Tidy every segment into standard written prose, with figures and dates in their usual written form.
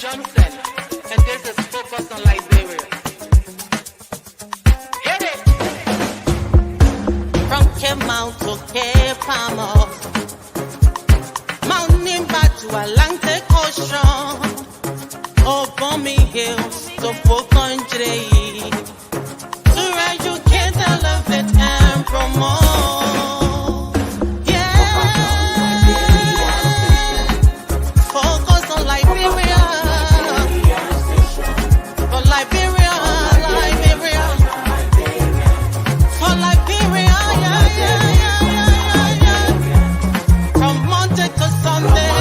Johnson, and this is Focus on Liberia. Hit it! From Cape Mount to Cape Palmer, mountain back to Atlantic Ocean, over me hills to Pokonjre, to educate, elevate, and promote. Yeah, focus on Liberia. For Liberia, Liberia. For Liberia, yeah, yeah, yeah, yeah, yeah. From Monday to Sunday.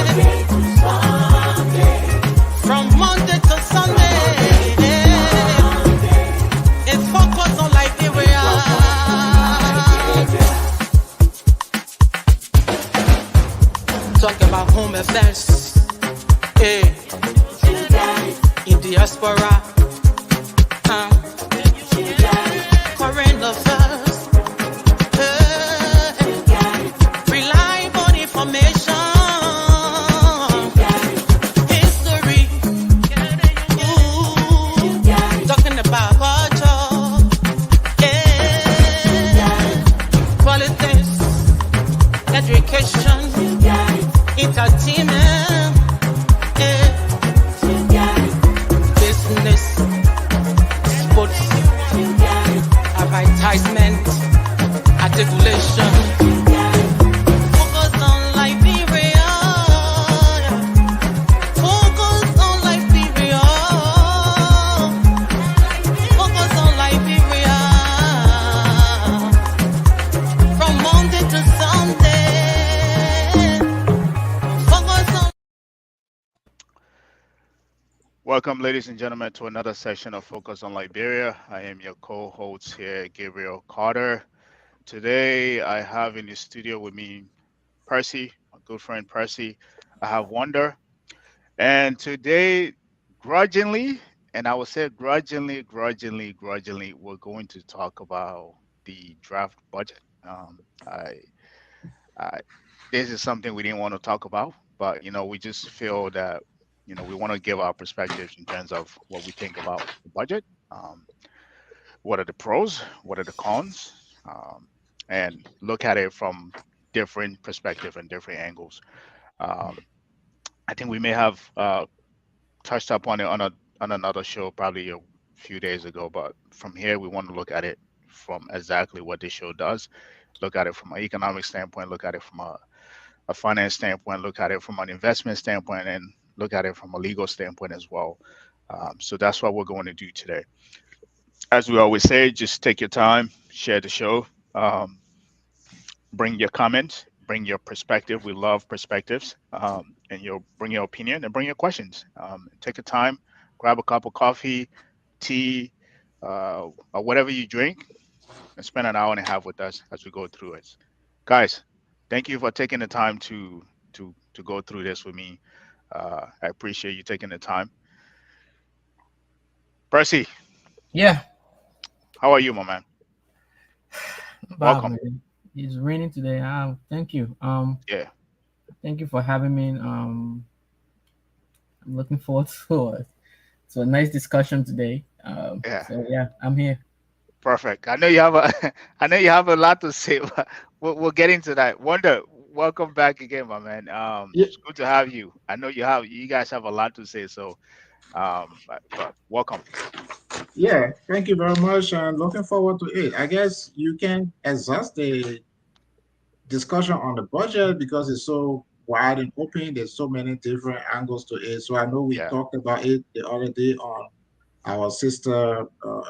From Monday to Sunday. It's focus on Liberia. Talk about home affairs. Hey. In diaspora. Current affairs. Hey. Reliable information. History. Ooh. Talking about culture. Yeah. Politics. Education. Entertainment. Yeah. Business. Sports. Advertisement. Articulation. Focus on Liberia. Focus on Liberia. Focus on Liberia. From Monday to Sunday. Focus on. Welcome, ladies and gentlemen, to another session of Focus on Liberia. I am your co-host here, Gabriel Carter. Today, I have in the studio with me Percy, my good friend Percy. I have Wonder. And today, grudgingly, and I would say grudgingly, we're going to talk about the draft budget. I, I, this is something we didn't want to talk about, but we just feel that we want to give our perspectives in terms of what we think about the budget. Um, what are the pros? What are the cons? And look at it from different perspective and different angles. Um, I think we may have touched upon it on another show probably a few days ago, but from here we want to look at it from exactly what this show does. Look at it from an economic standpoint. Look at it from a finance standpoint. Look at it from an investment standpoint, and look at it from a legal standpoint as well. So that's what we're going to do today. As we always say, just take your time, share the show. Um, Bring your comments, bring your perspective. We love perspectives, and you'll bring your opinion and bring your questions. Take your time, grab a cup of coffee, tea, or whatever you drink, and spend an hour and a half with us as we go through it. Guys, thank you for taking the time to go through this with me. I appreciate you taking the time. Percy, Yeah, how are you, my man? Bob, Welcome. man. It's raining today. Thank you. Yeah, Thank you for having me. I'm looking forward to a nice discussion today. yeah. So yeah, I'm here. Perfect. I know you have a I know you have a lot to say, but we'll get into that. Wonder, welcome back again, my man. Yeah, It's good to have you. I know you guys have a lot to say, so but welcome. yeah. Thank you very much, and looking forward to it. I guess you can exhaust the discussion on the budget because it's so wide and open. There's so many different angles to it. So I know we Yeah, talked about it the other day on our sister sure.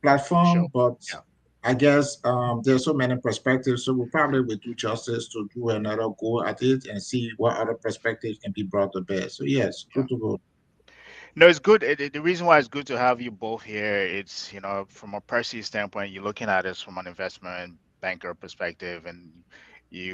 platform, but Yeah, I guess there's so many perspectives. So we probably will do justice to do another go at it and see what other perspectives can be brought to bear. So yes, yeah. good to go. No, it's good. The reason why it's good to have you both here, it's from a Percy standpoint, you're looking at this from an investment banker perspective, and we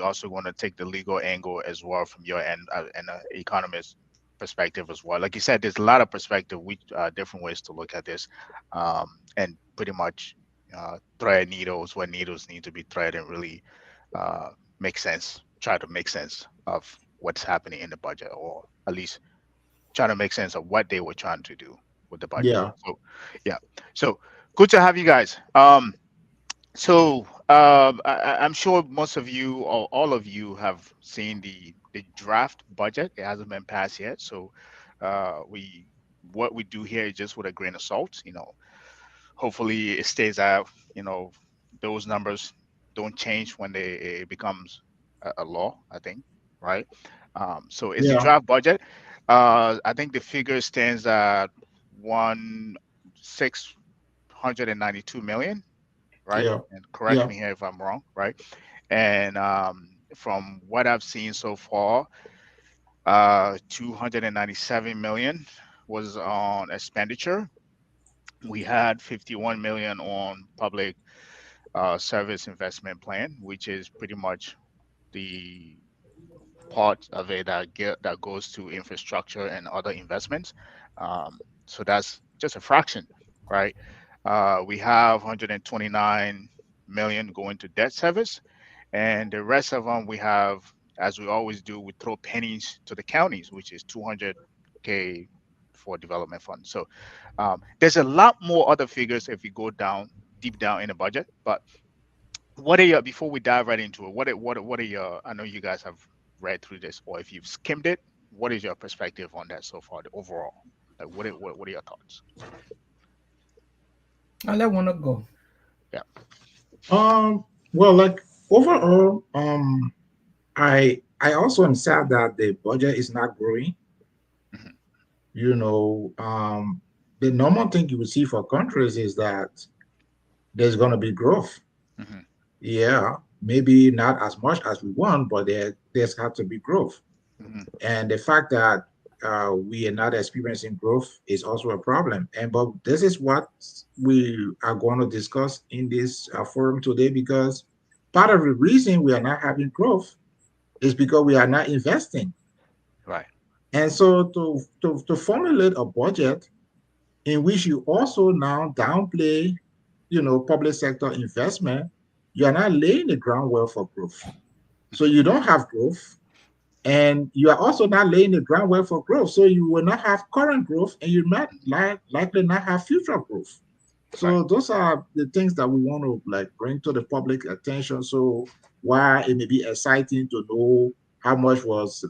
also want to take the legal angle as well from your end and economist perspective as well. Like you said, there's a lot of perspective, we different ways to look at this, and pretty much thread needles where needles need to be threaded and really uh, make sense. Try to make sense of what's happening in the budget, or at least trying to make sense of what they were trying to do with the budget. Yeah, So yeah, so good to have you guys. So I'm sure most of you or all of you have seen the draft budget. It hasn't been passed yet, so we what we do here is just with a grain of salt. Hopefully it stays out. Those numbers don't change when it becomes a law. I think, right? So it's a yeah, draft budget. I think the figure stands at 1,692 million, right? yeah, And correct yeah, me here if I'm wrong, right? And from what I've seen so far, 297 million was on expenditure. We had 51 million on public service investment plan, which is pretty much the part of it that goes to infrastructure and other investments. So that's just a fraction, right? We have 129 million going to debt service, and the rest of them we have, as we always do, we throw pennies to the counties, which is 200K for development funds. So there's a lot more other figures if you go down deep down in the budget. But what are your, before we dive right into it, what are your, I know you guys have read through this, or if you've skimmed it, what is your perspective on that so far, the overall? Like what are your thoughts? I let one go. Yeah. Well, like overall, I also am sad that the budget is not growing. Mhm. The normal thing you would see for countries is that there's going to be growth. Mhm. Yeah, maybe not as much as we want, but there's got to be growth. Mhm. And the fact that we are not experiencing growth is also a problem. And but this is what we are going to discuss in this forum today, because part of the reason we are not having growth is because we are not investing. Right. And so to formulate a budget in which you also now downplay, public sector investment, you are not laying the groundwork for growth. So you don't have growth, and you are also not laying the groundwork for growth. So you will not have current growth, and you might likely not have future growth. Right. So those are the things that we want to like bring to the public attention. So while it may be exciting to know how much was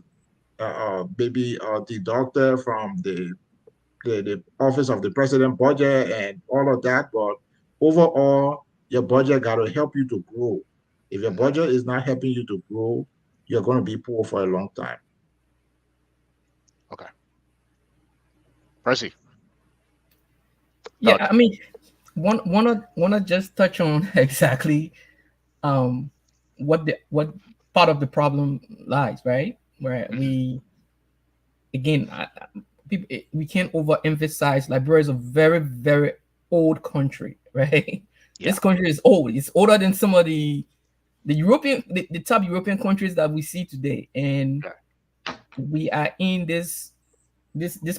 maybe deducted from the office of the president budget and all of that, but overall, your budget got to help you to grow. If your Mhm. budget is not helping you to grow, you're going to be poor for a long time. Okay. Percy, Yeah, thoughts? I mean, wanna just touch on exactly um what part of the problem lies, right? Where Mhm. again, people, we can't overemphasize Liberia is a very, very old country, right? Yeah. This country is old. It's older than some of the top European countries that we see today, and Yeah. we are in this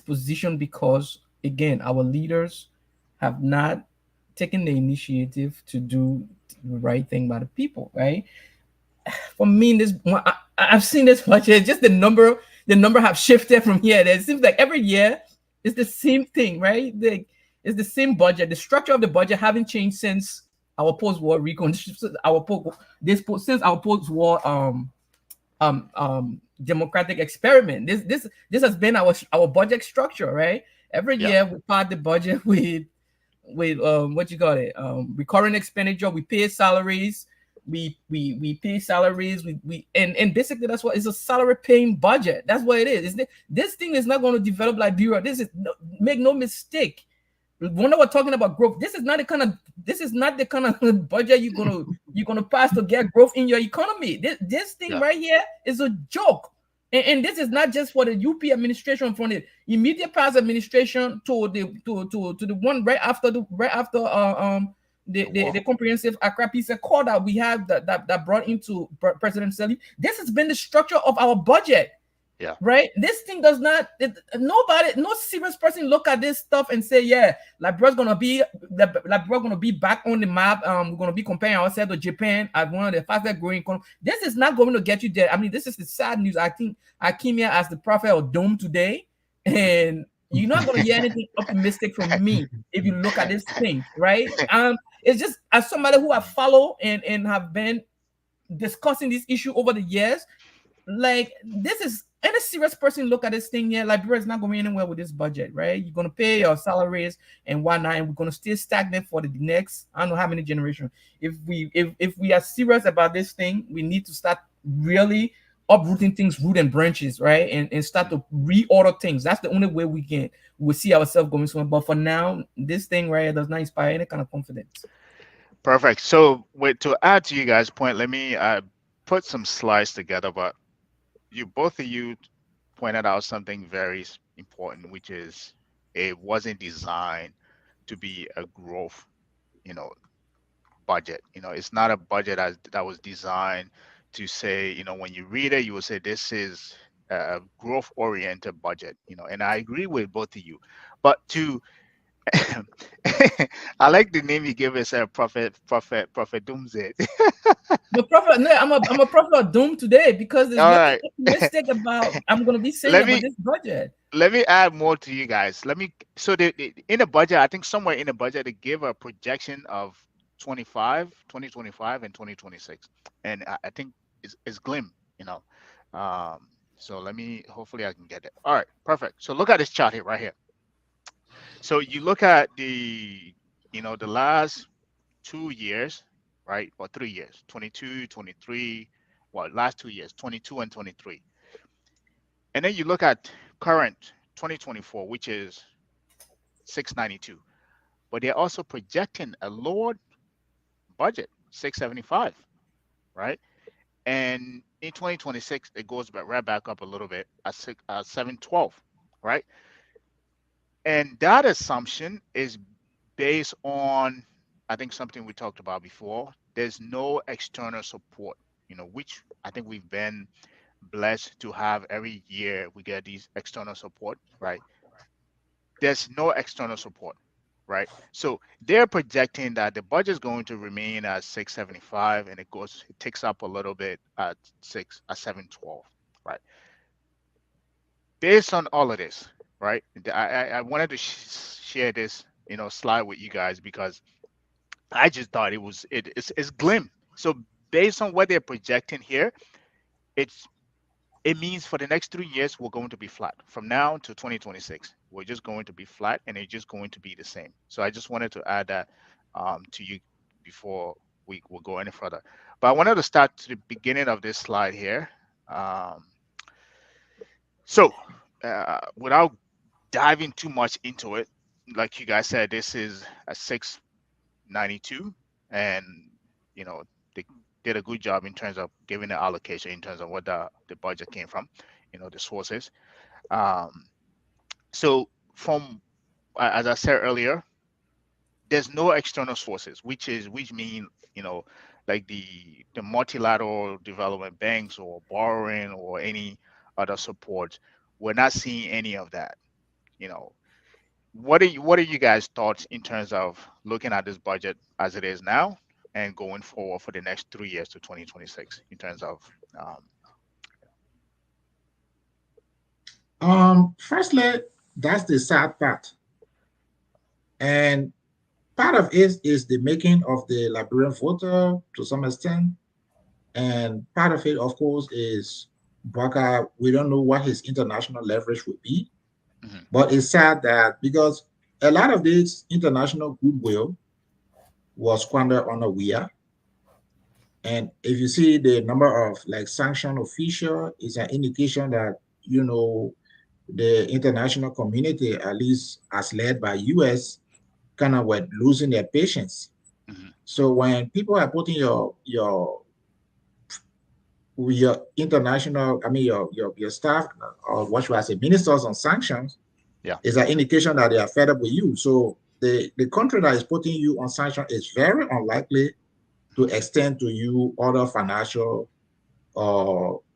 position because again our leaders have not taken the initiative to do the right thing by the people, right? For me, this one, I've seen this much. It's just the number have shifted from here. It seems like every year it's the same thing, right? It's the same budget. The structure of the budget haven't changed since our post-war reconstruction. Since our post-war democratic experiment. This has been our budget structure, right? Every Yeah. year we part the budget with what you got it recurring expenditure. We pay salaries. We pay salaries. And basically that's what it's a salary paying budget. That's what it is. This thing is not going to develop like bureau. Make no mistake. When we're talking about growth, this is not the kind of budget you're gonna pass to get growth in your economy. This thing Yeah. right here is a joke. And this is not just for the UP administration, from the immediate past administration to the one right after The war. the comprehensive Accra Peace Accord that we have that brought into President Seli. This has been the structure of our budget. Yeah. Right, this thing does not. No serious person look at this stuff and say, "Yeah, Liberia's gonna be back on the map. We're gonna be comparing ourselves to Japan as one of the fastest growing economies." This is not going to get you there. I mean, this is the sad news. I think I came here as the prophet of doom today, and you're not going to hear anything optimistic from me if you look at this thing, right? It's just as somebody who have followed and have been discussing this issue over the years, like this is any serious person look at this thing here. Liberia is not going anywhere with this budget, right? You're going to pay your salaries and whatnot, and we're going to stay stagnant for the next I don't know how many generations. If we are serious about this thing, we need to start really uprooting things root and branches, right? And start to reorder things. That's the only way we'll see ourselves going somewhere. But for now, this thing right here does not inspire any kind of confidence. Perfect. So, to add to you guys' point, let me put some slides together. But both of you pointed out something very important, which is it wasn't designed to be a growth, you know, budget. It's not a budget that was designed to say, when you read it, you will say this is a growth oriented budget. And I agree with both of you. But to I like the name you give us, Prophet Doomsday. The prophet, no, I'm a prophet of doom today because there's All nothing right. optimistic about I'm gonna be saying let about me this budget. let me add more to you guys. So in the budget, I think somewhere in the budget they give a projection of 2025 and 2026, and I think it's glim. You know, so let me hopefully I can get it. All right, perfect. So look at this chart here, right here. So you look at the last 2 years, right, or 3 years, 22, 23, well, last 2 years, 22 and 23. And then you look at current 2024, which is 692. But they're also projecting a lowered budget, 675, right? And in 2026, it goes right back up a little bit at 712, right? And that assumption is based on, I think, something we talked about before. There's no external support, which I think we've been blessed to have every year. We get these external support, right? There's no external support, right? So they're projecting that the budget is going to remain at 675, and it ticks up a little bit at 712, right? Based on all of this, right? I wanted to share this, slide with you guys because I just thought it's glim. So based on what they're projecting here, it's it means for the next 3 years we're going to be flat from now to 2026. We're just going to be flat, and it's just going to be the same. So I just wanted to add that to you before we will go any further. But I wanted to start to the beginning of this slide here. Without diving too much into it, like you guys said, this is a 692, and they did a good job in terms of giving the allocation in terms of what the budget came from, the sources. So from as I said earlier, there's no external sources, which mean like the multilateral development banks or borrowing or any other support. We're not seeing any of that. What are you guys' thoughts in terms of looking at this budget as it is now and going forward for the next 3 years to 2026 in terms of Firstly, that's the sad part. And part of it is the making of the Liberian voter to some extent. And part of it, of course, is Baka. We don't know what his international leverage would be. But it's sad that because a lot of this international goodwill was squandered on a WIA. And if you see the number of like sanctioned official, it's an indication that, the international community, at least as led by US, kind of were losing their patience. So when people are putting your international, I mean your staff, or what should I say, ministers on sanctions, is an indication that they are fed up with you. So the country that is putting you on sanctions is very unlikely to extend to you other financial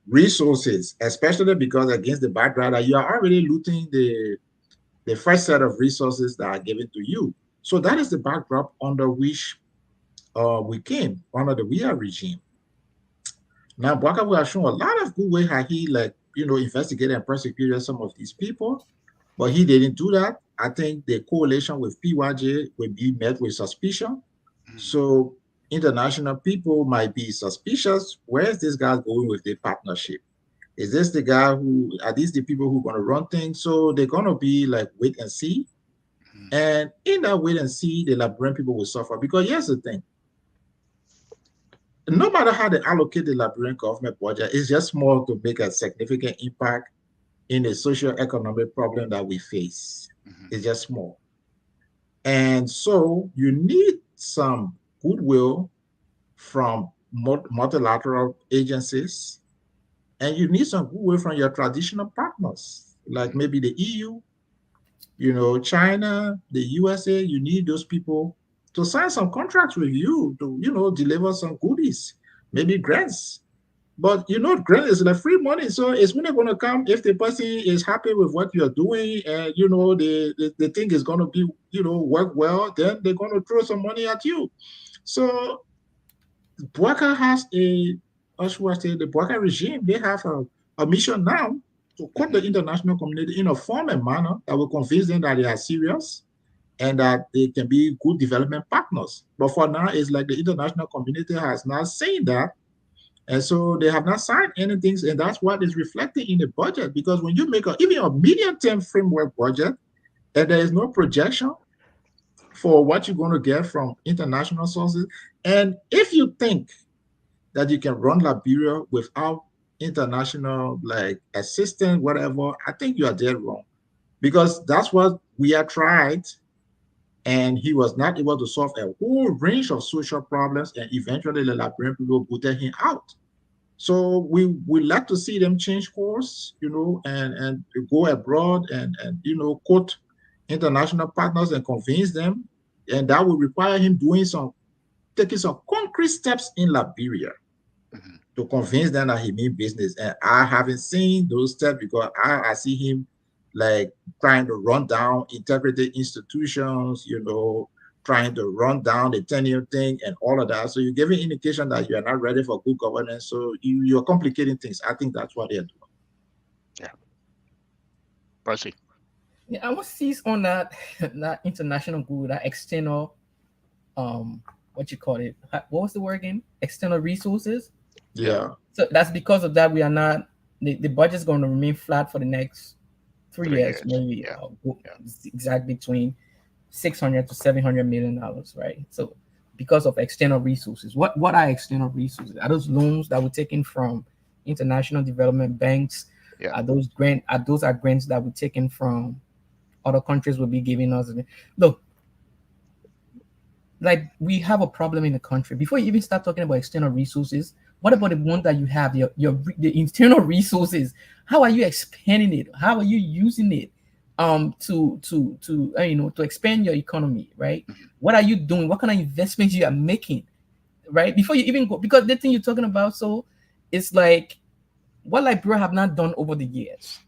resources, especially because against the background that you are already looting the first set of resources that are given to you. So that is the backdrop under which we came under the WIA regime. Now, Bwaka will have shown a lot of good way how he investigated and prosecuted some of these people. But he didn't do that. I think the coalition with PYJ will be met with suspicion. Mhm. So international people might be suspicious. Where is this guy going with the partnership? Is this the guy who, are these the people who are going to run things? So they're going to be like wait and see. Mhm. And in that wait and see, the Liberian people will suffer. Because here's the thing, no matter how they allocate the Liberian government budget, it's just more to make a significant impact in the socio-economic problem that we face. Mhm. It's just small. And so you need some goodwill from multilateral agencies, and you need some goodwill from your traditional partners, like Mhm. maybe the EU, you know, China, the USA. You need those people to sign some contracts with you to, you know, deliver some goodies, maybe grants. But you know, grant is like free money, so it's only going to come if the person is happy with what you're doing, and you know the thing is going to be, you know, work well. Then they're going to throw some money at you. So Bouaka has a, or should I say, the Bouaka regime, they have a mission now to quote the Mhm. international community in a form and manner that will convince them that they are serious and that they can be good development partners. But for now, it's like the international community has not seen that. And so they have not signed anything, and that's what is reflected in the budget. Because when you make even a medium-term framework budget, and there is no projection for what you're going to get from international sources, and if you think that you can run Liberia without international like assistance, whatever, I think you are dead wrong. Because that's what we have tried, and he was not able to solve a whole range of social problems, and eventually the Liberian people booted him out. So we like to see them change course, you know, and go abroad and you know quote international partners and convince them, and that will require him doing some taking some concrete steps in Liberia Mhm. to convince them that he mean business. And I haven't seen those steps because I see him like trying to run down integrity institutions, you know, trying to run down the tenure thing and all of that. So you're giving indication that you are not ready for good governance. So you're complicating things. I think that's what they're doing. Yeah. Proceed. Yeah, I want to seize on that that international good, that external what you call it? What was the word again? External resources. Yeah. Yeah. So that's because of that we are not the budget's going to remain flat for the next 3 years, 3 years. maybe Yeah. Yeah. exact between 600 to 700 million dollars, right? So because of external resources, what are external resources? Are those loans that were taken from international development banks? Yeah. Are grants that were taken from other countries will be giving us? Look, like we have a problem in the country. Before you even start talking about external resources, what about the Mhm. one that you have, the internal resources? How are you expanding it? How are you using it to expand your economy, right? Mhm. What are you doing? What kind of investments you are making, right? Before you even go, because the thing you're talking about, so it's like what Liberia have not done over the years.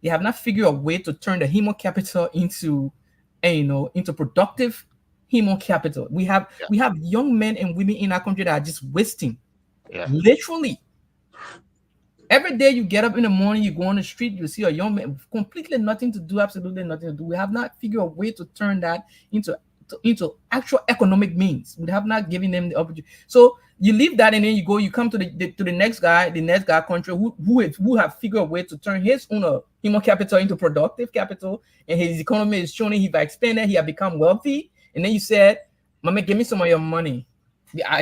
They have not figured a way to turn the human capital into productive human capital. We have Yeah. we have young men and women in our country that are just wasting. Yeah. Literally, every day you get up in the morning, you go on the street, you see a young man with completely nothing to do, absolutely nothing to do. We have not figured a way to turn that into actual economic means. We have not given them the opportunity. So you leave that and then you come to the next guy country who have figured a way to turn his own human capital into productive capital, and his economy is showing he have expanded, he have become wealthy, and then you said, "Mama, give me some of your money."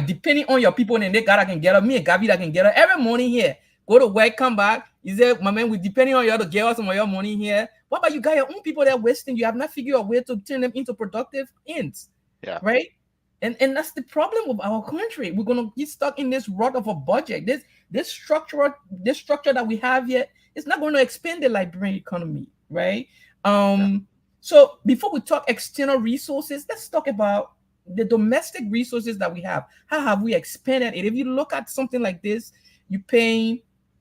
Depending on your people, and they God I can get up, me and Gabi that can get up every morning here. Go to work, come back. He said, "My man, we depending on you to get us some of your money here." What about you got your own people that are wasting? You have not figured out a way to turn them into productive ends, Yeah. right? And that's the problem with our country. We're gonna get stuck in this rut of a budget. This structure that we have here is not going to expand the Liberian economy, right? Yeah. So before we talk external resources, let's talk about the domestic resources that we have. How have we expanded it? If you look at something like this, you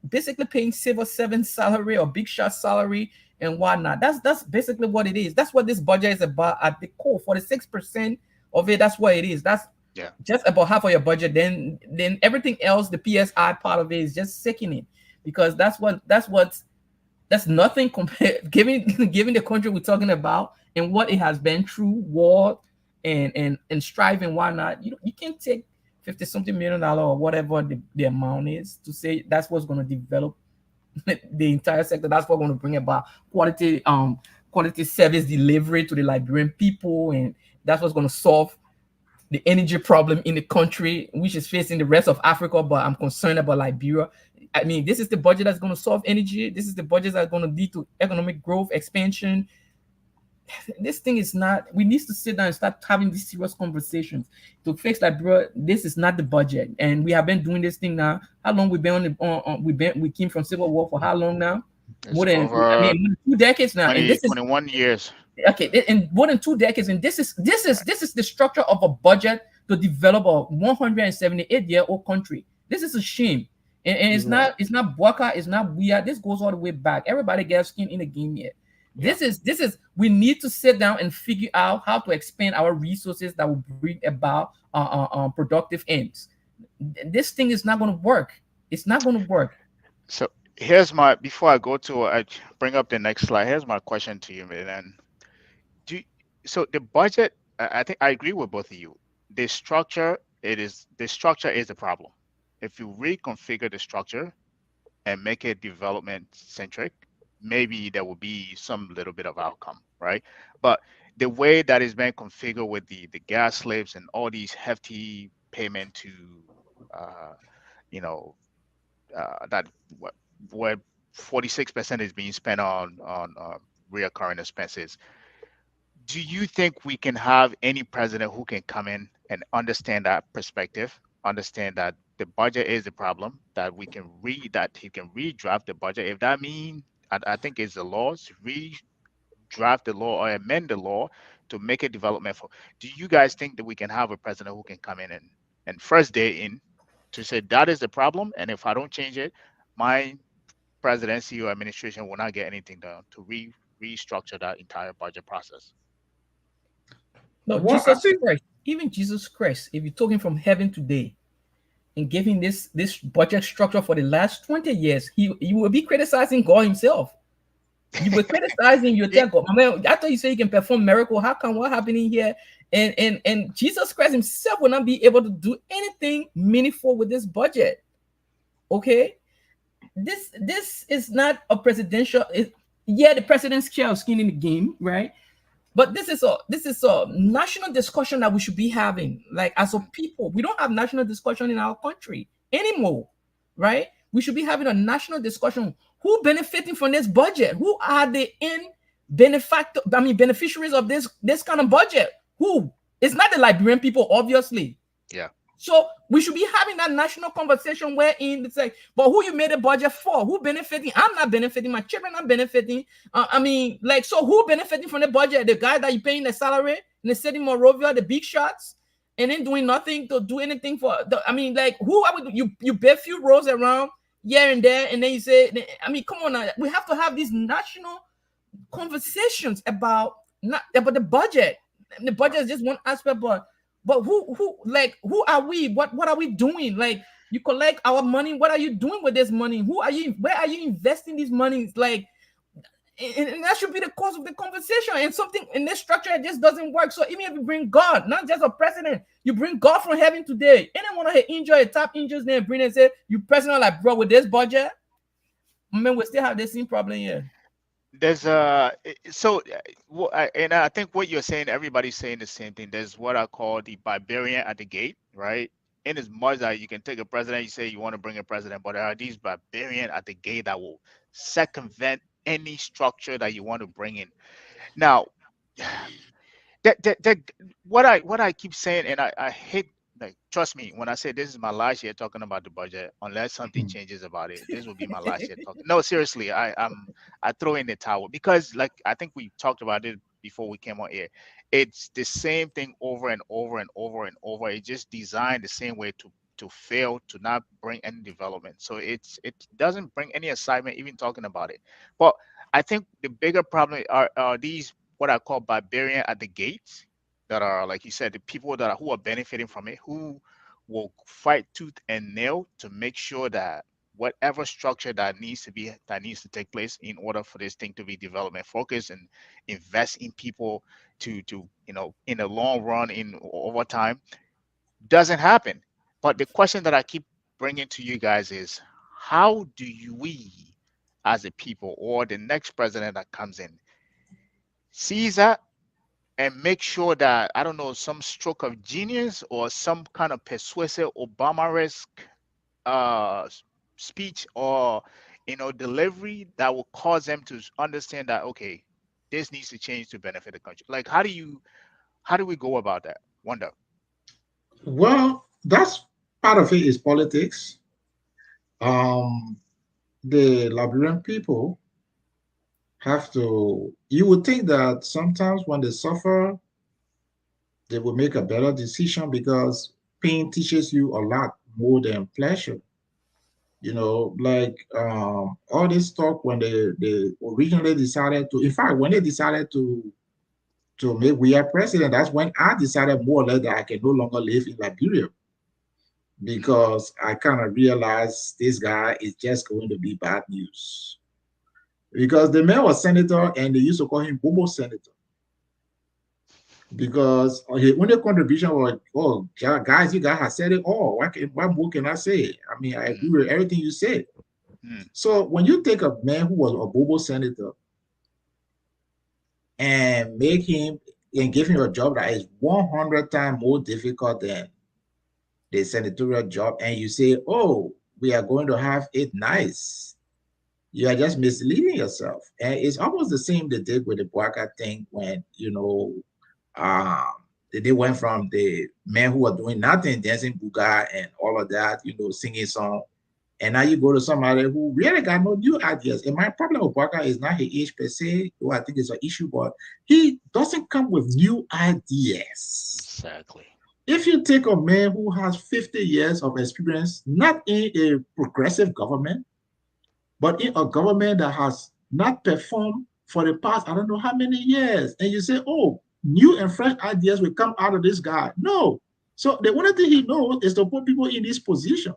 basically paying civil servant salary or big shot salary and whatnot. That's basically what it is. That's what this budget is about at the core. 46% of it, that's what it is. That's Yeah. just about half of your budget. Then everything else, the PSI part of it is just sickening because that's what That's nothing compared given given the country we're talking about and what it has been through war and strife and whatnot. You can't take 50 something $1 million or whatever the amount is to say that's what's going to develop the entire sector. That's what's going to bring about quality service delivery to the Liberian people, and that's what's going to solve the energy problem in the country, which is facing the rest of Africa. But I'm concerned about Liberia. I mean, this is the budget that's going to solve energy. This is the budget that's going to lead to economic growth, expansion. This thing is not. We need to sit down and start having these serious conversations to fix Liberia. This is not the budget, and we have been doing this thing now. How long we been on the? We came from civil war for how long now? It's More than I over mean, more than 2 decades now, and 20, this is 21 years. okay in more than 2 decades, and this is the structure of a budget to develop a 178-year-old country. This is a shame, and it's not Bwaka, it's not weird. This goes all the way back. Everybody gets skin in the game here. Yeah. This is we need to sit down and figure out how to expand our resources that will bring about productive ends. This thing is not going to work. It's not going to work. So here's my before I go to bring up the next slide. Here's my question to you, man. And do you- so the budget. I think I agree with both of you. The structure is the problem. If you reconfigure the structure and make it development centric, maybe there will be some little bit of outcome, right? But the way that is being configured with the gas slips and all these hefty payment to uh, you know that what where 46% is being spent on reoccurring expenses. Do you think we can have any president who can come in and understand that perspective, understand that the budget is the problem, that we can read that he can redraft the budget? If that means, I think it's the laws, redraft the law or amend the law to make it development for. Do you guys think that we can have a president who can come in and first day in to say that is the problem, and if I don't change it, my presidency or administration will not get anything done to restructure that entire budget process? No, Well, I Jesus think Christ, even Jesus Christ, if you're talking from heaven today and giving this budget structure for the last 20 years, he will be criticizing God himself. You were criticizing your Yeah, tell God, man, I thought you say you can perform miracle. How come what happening here? And Jesus Christ himself will not be able to do anything meaningful with this budget. Okay. This is not a presidential yeah, the president's chair of skin in the game, right? But this is a national discussion that we should be having. Like as a people, we don't have national discussion in our country anymore, right? We should be having a national discussion. Who benefiting from this budget? Who are the beneficiaries of this kind of budget? Who? It's not the Liberian people, obviously. yeah. So we should be having that national conversation wherein it's like, but who you made a budget for? Who benefiting? I'm not benefiting. My children are benefiting. So who benefiting from the budget? The guy that you paying the salary in the city of Monrovia, the big shots, and then doing nothing to do anything for the. I mean, like who are we? You pay a few rows around here and there, and then you say, I mean, come on, now. We have to have these national conversations about not about the budget. The budget is just one aspect, but who are we? What are we doing? Like you collect our money. What are you doing with this money? Who are you? Where are you investing these monies? Like and that should be the cause of the conversation. And something in this structure it just doesn't work. So even if you bring God, not just a president, you bring God from heaven today. Anyone want to enjoy a top angels name, bring and say you president like bro with this budget, man, we still have the same problem here. There's and I think what you're saying, everybody's saying the same thing. There's what I call the barbarian at the gate, right? In as much that you can take a president, you say you want to bring a president, but there are these barbarian at the gate that will circumvent any structure that you want to bring in. Now, that what I keep saying, and I hate, like, trust me when I say this is my last year talking about the budget, unless something changes about it. This will be my last year talking. No, seriously, I throw in the towel because, like, I think we talked about it before we came on air. It's the same thing over and over and over and over. It's just designed the same way to fail, to not bring any development. So it doesn't bring any excitement even talking about it. But I think the bigger problem are these what I call barbarian at the gates that are, like you said, the people that are who are benefiting from it, who will fight tooth and nail to make sure that whatever structure that needs to take place in order for this thing to be development focused and invest in people to in the long run in over time doesn't happen. But the question that I keep bringing to you guys is, how do we as a people or the next president that comes in sees that and make sure that, I don't know, some stroke of genius or some kind of persuasive Obama-esque uh speech or delivery that will cause them to understand that, okay, this needs to change to benefit the country. Like, how do we go about that? Wonder. Well, that's part of it is politics. Um, the Liberian people have to, you would think that sometimes when they suffer, they will make a better decision because pain teaches you a lot more than pleasure. Like all this talk when they originally decided to, in fact, when they decided to make we are president, that's when I decided more or less that I can no longer live in Liberia because I kind of realized this guy is just going to be bad news. Because the man was senator and they used to call him Bobo Senator because his only contribution was, oh, guys, you guys have said it all. What more can I say? I mean, I agree with everything you said. So when you take a man who was a Bobo senator and make him and give him a job that is 100 times more difficult than the senatorial job, and you say, oh, we are going to have it nice, you are just misleading yourself. And it's almost the same they did with the Boaca thing when, um, they went from the men who were doing nothing, dancing buga and all of that, singing song. And now you go to somebody who really got no new ideas. And my problem with Boaca is not his age per se, though I think it's an issue, but he doesn't come with new ideas. Exactly. If you take a man who has 50 years of experience, not in a progressive government, but in a government that has not performed for the past, I don't know how many years, and you say, oh, new and fresh ideas will come out of this guy. No. So the only thing he knows is to put people in this position.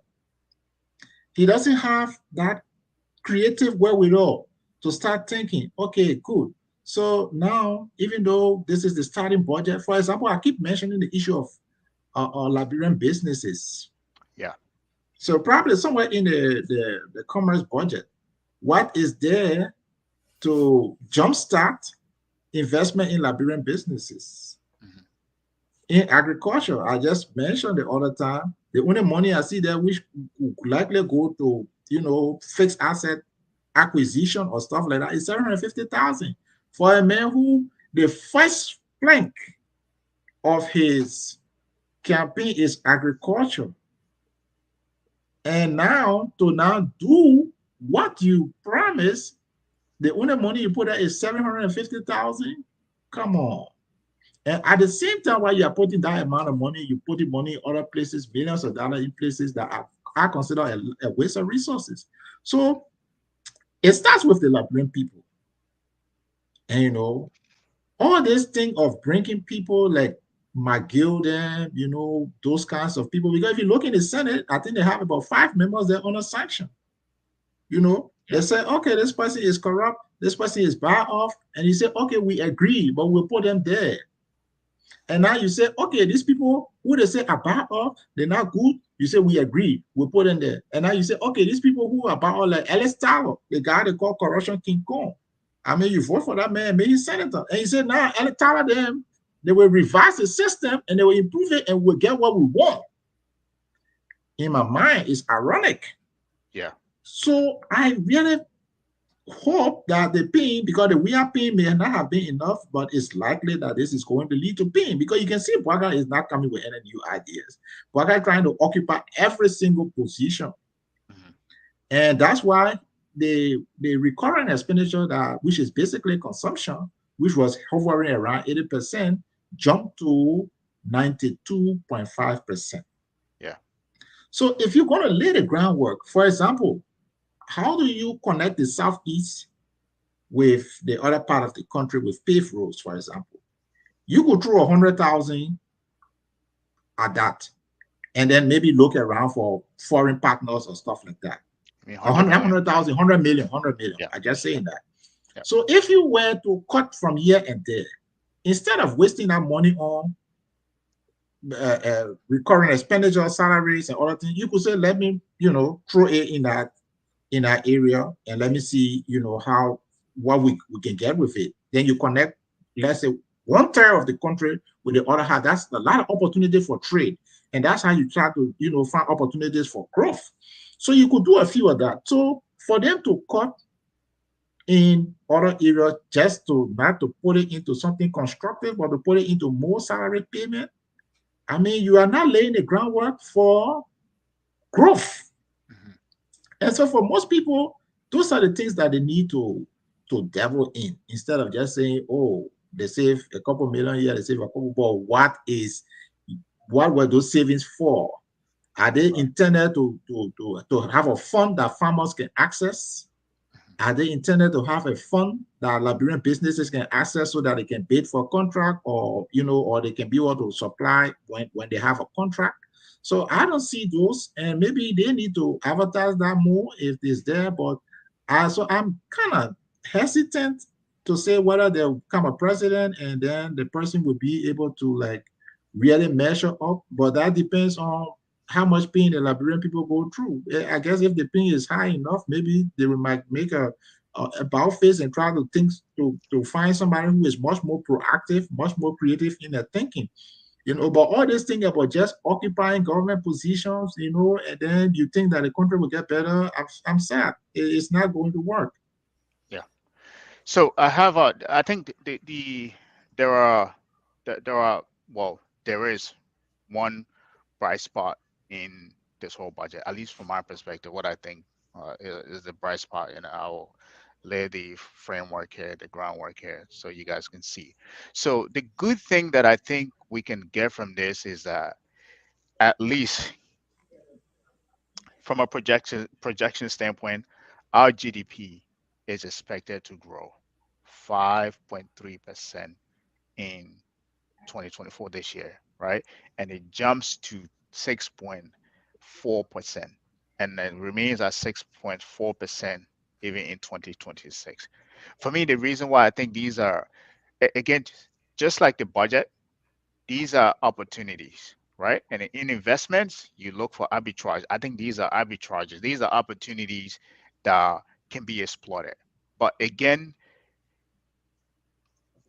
He doesn't have that creative wherewithal to start thinking, okay, cool. So now, even though this is the starting budget, for example, I keep mentioning the issue of Liberian businesses. Yeah. So probably somewhere in the commerce budget, what is there to jumpstart investment in Liberian businesses? In agriculture, I just mentioned the other time, the only money I see there which would likely go to, fixed asset acquisition or stuff like that is 750,000 for a man who the first plank of his campaign is agriculture. And now to do what you promised, the only money you put there is 750,000. Come on. And at the same time, while you are putting that amount of money, you put the money in other places, millions of dollars in places that are considered a waste of resources. So it starts with the Liberian people. And, all this thing of bringing people like McGilden, those kinds of people, because if you look in the Senate, I think they have about 5 members there on a sanction. They say, okay, this person is corrupt, this person is bad off, and you say, okay, we agree, but we'll put them there. And now you say, okay, these people who they say are bad off, they're not good. You say, we agree, we'll put them there. And now you say, okay, these people who are bad off, like Ellis Tyler, the guy they call Corruption King Kong. I mean, you vote for that man, make him senator. And you say, now Ellis Tyler, them, they will revise the system and they will improve it and we'll get what we want. In my mind, it's ironic. Yeah. So I really hope that the pain, because the we are pain may not have been enough, but it's likely that this is going to lead to pain because you can see Boaca is not coming with any new ideas. Boaca is trying to occupy every single position. And that's why the recurrent expenditure, which is basically consumption, which was hovering around 80%, jumped to 92.5%. Yeah. So if you're going to lay the groundwork, for example, how do you connect the Southeast with the other part of the country with paved roads, for example? You could throw 100,000 at that, and then maybe look around for foreign partners or stuff like that. I mean, 100 100, million. 100,000, 100 million, 100 million. Yeah. I just saying that. Yeah. So if you were to cut from here and there, instead of wasting that money on recurring expenditure, salaries, and other things, you could say, let me, throw it in that area, and let me see, how what we can get with it. Then you connect, let's say, one third of the country with the other half. That's a lot of opportunity for trade, and that's how you try to, find opportunities for growth. So you could do a few of that. So for them to cut in other areas, just to not to put it into something constructive, but to put it into more salary payment, I mean, you are not laying the groundwork for growth. Mhm. And so for most people, those are the things that they need to devil in, instead of just saying, oh, they save a couple million here, they save a couple, but what were those savings for? Are they Right. intended to have a fund that farmers can access? Are they intended to have a fund that Liberian businesses can access so that they can bid for a contract, or or they can be able to supply when they have a contract? So I don't see those, and maybe they need to advertise that more if it's there. But so I'm kind of hesitant to say whether they'll become a president and then the person will be able to like really measure up. But that depends on how much pain the Liberian people go through. I guess if the pain is high enough, maybe they might make a about face and try to think to find somebody who is much more proactive, much more creative in their thinking. But all this thing about just occupying government positions, and then you think that the country will get better. I'm sad. It's not going to work. Yeah. So I think there are, there are, well, there is one bright spot in this whole budget, at least from my perspective. What I think is the bright spot, and I'll lay the framework here, the groundwork here, so you guys can see. So the good thing that I think we can get from this is that, at least from a projection standpoint, our GDP is expected to grow 5.3% in 2024 this year, right? And it jumps to 6.4% and then remains at 6.4% even in 2026. For me, the reason why I think these are, again, just like the budget, these are opportunities, right? And in investments, you look for arbitrage. I think these are arbitrages. These are opportunities that can be exploited. But again,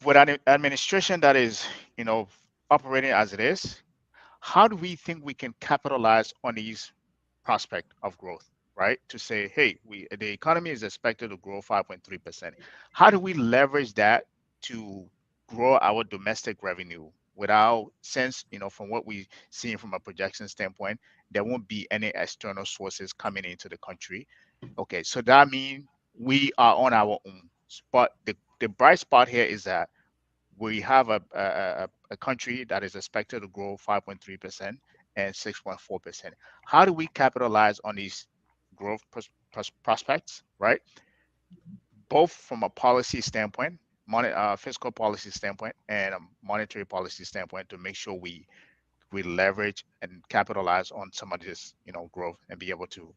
with an administration that is, you know, operating as it is, how do we think we can capitalize on these prospect of growth, right? To say, hey, the economy is expected to grow 5.3%. How do we leverage that to grow our domestic revenue without, since, from what we see from a projection standpoint, there won't be any external sources coming into the country. Okay, so that means we are on our own. But the bright spot here is that we have a country that is expected to grow 5.3% and 6.4%. How do we capitalize on these growth prospects, right? Both from a policy standpoint, fiscal policy standpoint, and a monetary policy standpoint, to make sure we leverage and capitalize on some of this, growth, and be able to,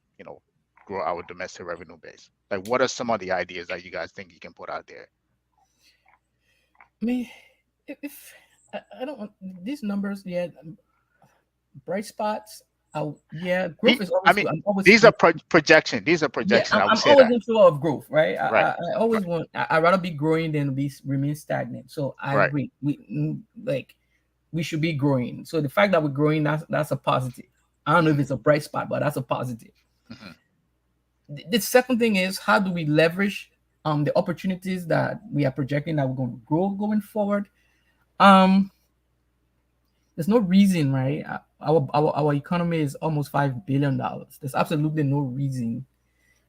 grow our domestic revenue base. Like, what are some of the ideas that you guys think you can put out there? I mean, if I don't want these numbers yet, bright spots. Yeah, growth is I always mean, good. I'm always these are projection. These are yeah. projection. I would I'm say always that. in favor of growth, right? Right. I always Right. want. I rather be growing than be remain stagnant. So I Right. agree. Like we should be growing. So the fact that we're growing, that's a positive. I don't know if Hmm. it's a bright spot, but that's a positive. Hmm. The second thing is, how do we leverage the opportunities that we are projecting that we're going to grow going forward? Um, there's no reason, right? Our economy is almost $5 billion. There's absolutely no reason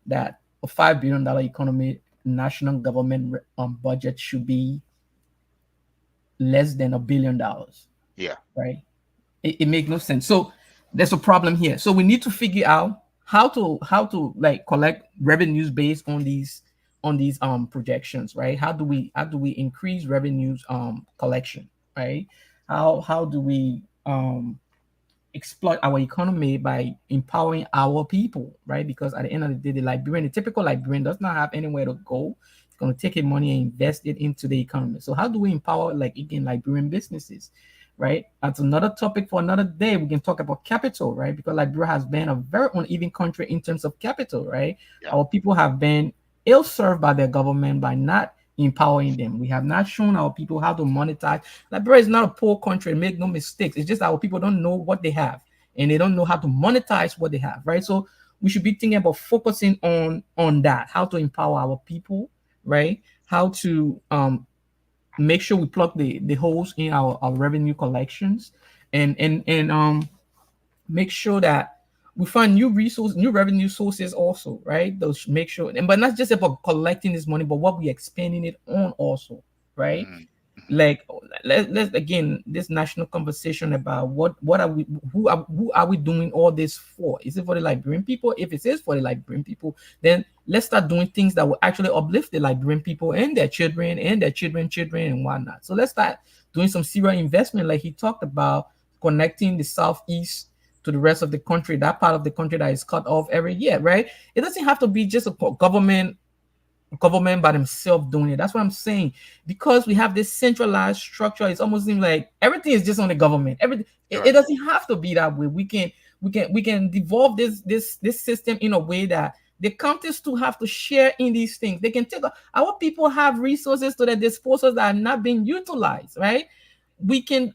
that a $5 billion economy national government budget should be less than $1 billion, Yeah. right? It makes no sense. So there's a problem here. So we need to figure out how to like collect revenues based on these projections, right? How do we increase revenues collection, right? How do we exploit our economy by empowering our people, right? Because at the end of the day, the typical Liberian does not have anywhere to go. It's going to take your money and invest it into the economy. So how do we empower, like, again, Liberian businesses, right? That's another topic for another day. We can talk about capital, right? Because Liberia has been a very uneven country in terms of capital, right? Yeah. Our people have been ill served by their government by not empowering them. We have not shown our people how to monetize. Liberia is not a poor country, make no mistakes. It's just our people don't know what they have and they don't know how to monetize what they have, right? So we should be thinking about focusing on that, how to empower our people, right? How to make sure we plug the holes in our revenue collections, and make sure that we find new revenue sources also, right? Those make sure, and but not just about collecting this money, but what we expending it on also, right? Mm-hmm. Like, let's again, this national conversation about what are we, who are we doing all this for? Is it for the Liberian people? If it is for the Liberian people, then let's start doing things that will actually uplift the Liberian people and their children and their children and whatnot. So let's start doing some serious investment, like he talked about, connecting the southeast to the rest of the country, that part of the country that is cut off every year, right? It doesn't have to be just a government by themselves doing it. That's what I'm saying. Because we have this centralized structure, it's almost seems like everything is just on the government. Everything, it Right. doesn't have to be that way. We can devolve this system in a way that the counties too have to share in these things. They can take our people have resources to their disposal that are not being utilized, right? We can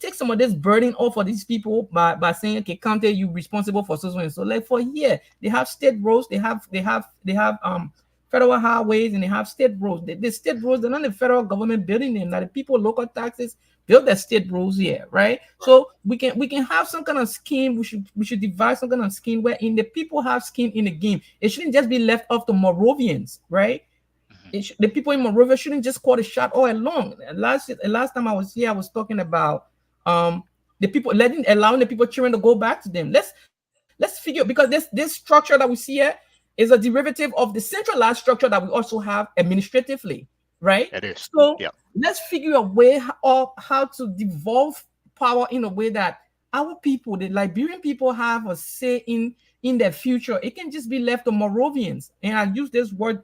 take some of this burden off of these people by saying, okay, county, you responsible for so and so. Like for here, they have state roads, they have federal highways, and they have state roads. The state roads, they're not the federal government building them. That the people, local taxes, build their state roads here, right? So we can have some kind of scheme. We should devise some kind of scheme where in the people have skin in the game. It shouldn't just be left up to Moravians, right? Mm-hmm. The people in Monrovia shouldn't just call the shot all along. Last time I was here, I was talking about the people allowing the people children to go back to them. Let's figure, because this structure that we see here is a derivative of the centralized structure that we also have administratively, right? It is. So Yeah. let's figure a way of how to devolve power in a way that our people, the Liberian people, have a say in their future. It can just be left to Moravians, and I use this word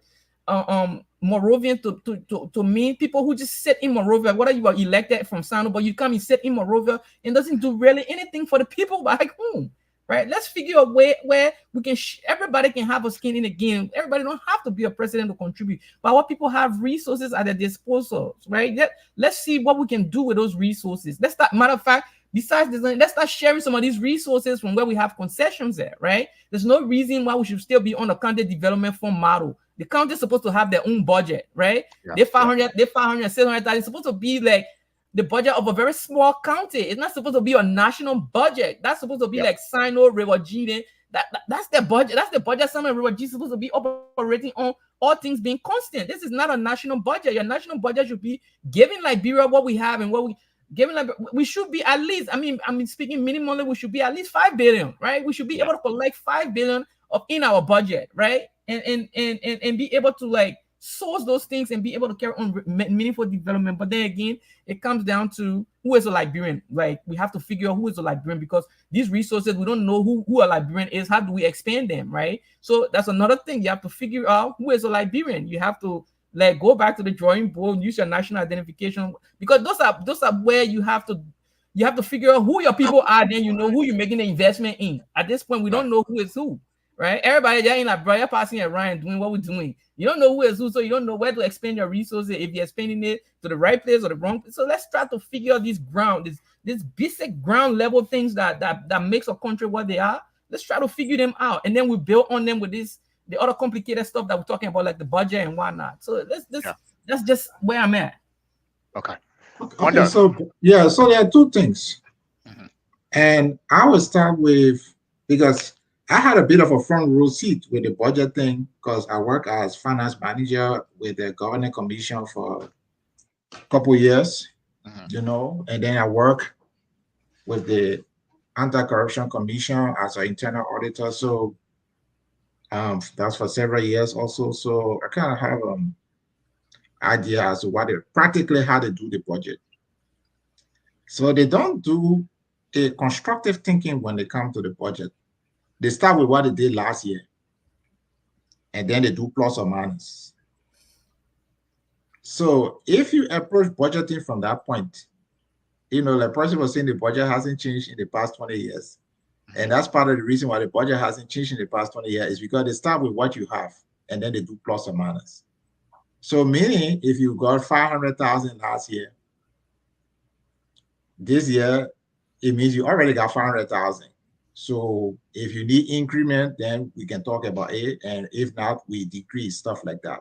Moravian to mean people who just sit in Morovia, whether you are elected from Sano, but you come and sit in Morovia and doesn't do really anything for the people back home, right? Let's figure a way where we can everybody can have a skin in the game. Everybody don't have to be a president to contribute, but what people have resources at their disposal, right? Let's see what we can do with those resources. Let's start. Matter of fact, besides this, let's start sharing some of these resources from where we have concessions there, right? There's no reason why we should still be on a county development fund model. The county is supposed to have their own budget, right? Yeah. They're 500, 600,000. It's supposed to be like the budget of a very small county. It's not supposed to be a national budget. That's supposed to be like Sino, River G. That's their budget. That's the budget Sino and River G is supposed to be operating on, all things being constant. This is not a national budget. Your national budget should be giving Liberia what we have and what we should be at least, I mean speaking minimally, we should be at least 5 billion, right? We should be able to collect 5 billion in our budget, right? And be able to like source those things and be able to carry on meaningful development. But then again, it comes down to who is a Liberian. Like we have to figure out who is a Liberian, because these resources, we don't know who a Liberian is. How do we expand them, right? So that's another thing. You have to figure out who is a Liberian. You have to like go back to the drawing board and use your national identification, because those are where you have to figure out who your people are. Then you know who you're making the investment in. At this point, we don't know who is who, right? Everybody there in like brother passing around doing what we're doing. You don't know who is who, so you don't know where to expend your resources, if you're spending it to the right place or the wrong place. So let's try to figure out this basic ground level things that makes a country what they are. Let's try to figure them out, and then we build on them with the other complicated stuff that we're talking about, like the budget and whatnot. So that's just where I'm at. Okay. Okay, so there are two things. Mhm. And I will start with, because I had a bit of a front row seat with the budget thing, because I work as finance manager with the Government Commission for a couple years, Mhm. and then I work with the Anti-Corruption Commission as an internal auditor. So that's for several years also. So I kind of have idea as to practically how they do the budget. So they don't do a constructive thinking when they come to the budget. They start with what they did last year, and then they do plus or minus. So if you approach budgeting from that point, the person was saying the budget hasn't changed in the past 20 years. And that's part of the reason why the budget hasn't changed in the past 20 years is because they start with what you have, and then they do plus or minus. So meaning if you got 500,000 last year, this year, it means you already got 500,000. So if you need increment, then we can talk about it. And if not, we decrease, stuff like that.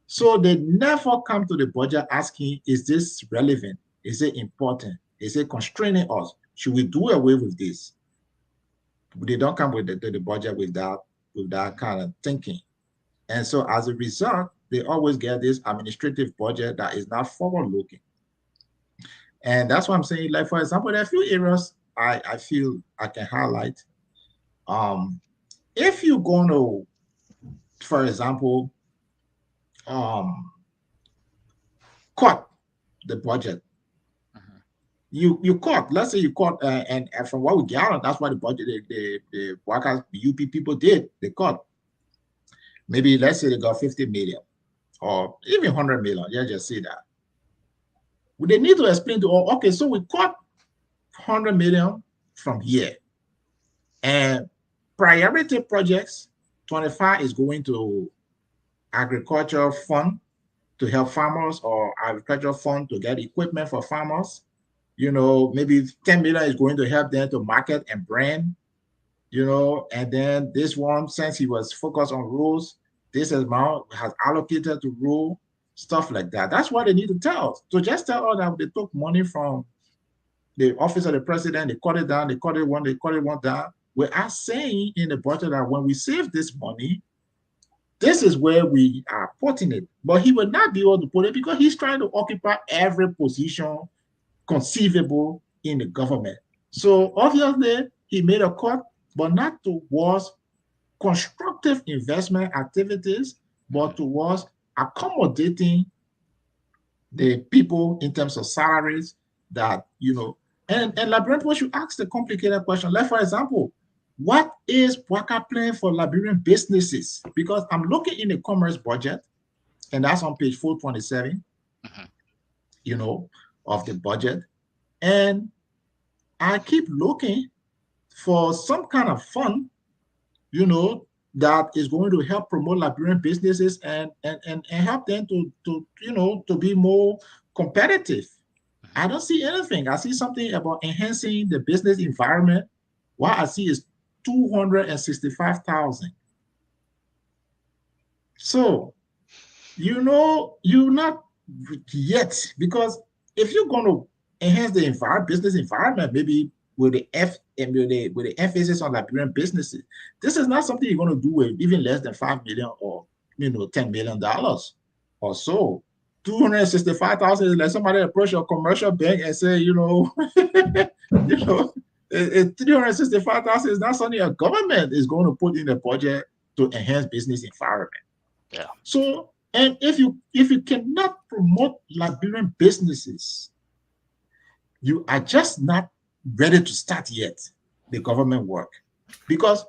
So they never come to the budget asking, is this relevant? Is it important? Is it constraining us? Should we do away with this? They don't come with the budget with that kind of thinking. And so as a result, they always get this administrative budget that is not forward-looking. And that's what I'm saying. Like, for example, there are a few areas I feel I can highlight. If you're going to, for example, cut the budget, you cut, let's say you cut, and from what we gather, that's what the budget, the workers, UP people did, they cut. Maybe let's say they got 50 million or even 100 million. Yeah, just say that. They need to explain to all, okay, so we cut 100 million from here. And priority projects, 25 is going to agriculture fund to help farmers, or agriculture fund to get equipment for farmers. Maybe 10 million is going to help them to market and brand, and then this one, since he was focused on rules, this amount has allocated to rule, stuff like that. That's what they need to tell us. So just tell us that they took money from the office of the president, they cut it down, they cut it one down. We are saying in the budget that when we save this money, this is where we are putting it. But he will not be able to put it because he's trying to occupy every position conceivable in the government. So obviously, he made a cut, but not towards constructive investment activities, but towards accommodating the people in terms of salaries that, and Liberian people should ask the complicated question. Like, for example, what is WACA plan for Liberian businesses? Because I'm looking in the commerce budget, and that's on page 427, of the budget. And I keep looking for some kind of fund, that is going to help promote Liberian businesses and help them to be more competitive. I don't see anything. I see something about enhancing the business environment. What I see is 265,000. So, you're not yet, because if you're going to enhance the business environment, maybe with the emphasis on Liberian businesses, this is not something you're going to do with even less than $5 million or $10 million or so. 265,000 is like somebody approach a commercial bank and say, 365,000 is not something a government is going to put in the budget to enhance business environment. Yeah. So, and if you cannot promote Liberian businesses, you are just not ready to start yet the government work, because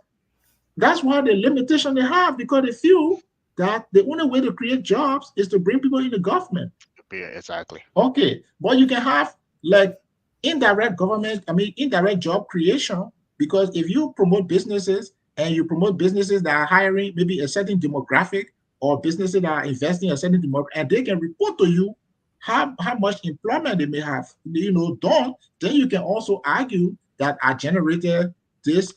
that's why the limitation they have, because they feel that the only way to create jobs is to bring people in the government. Yeah, exactly. Okay, but you can have like indirect job creation, because if you promote businesses and you promote businesses that are hiring maybe a certain demographic, or businesses that are investing in a certain demographic, and they can report to you how much employment they may have done, then you can also argue that I generated this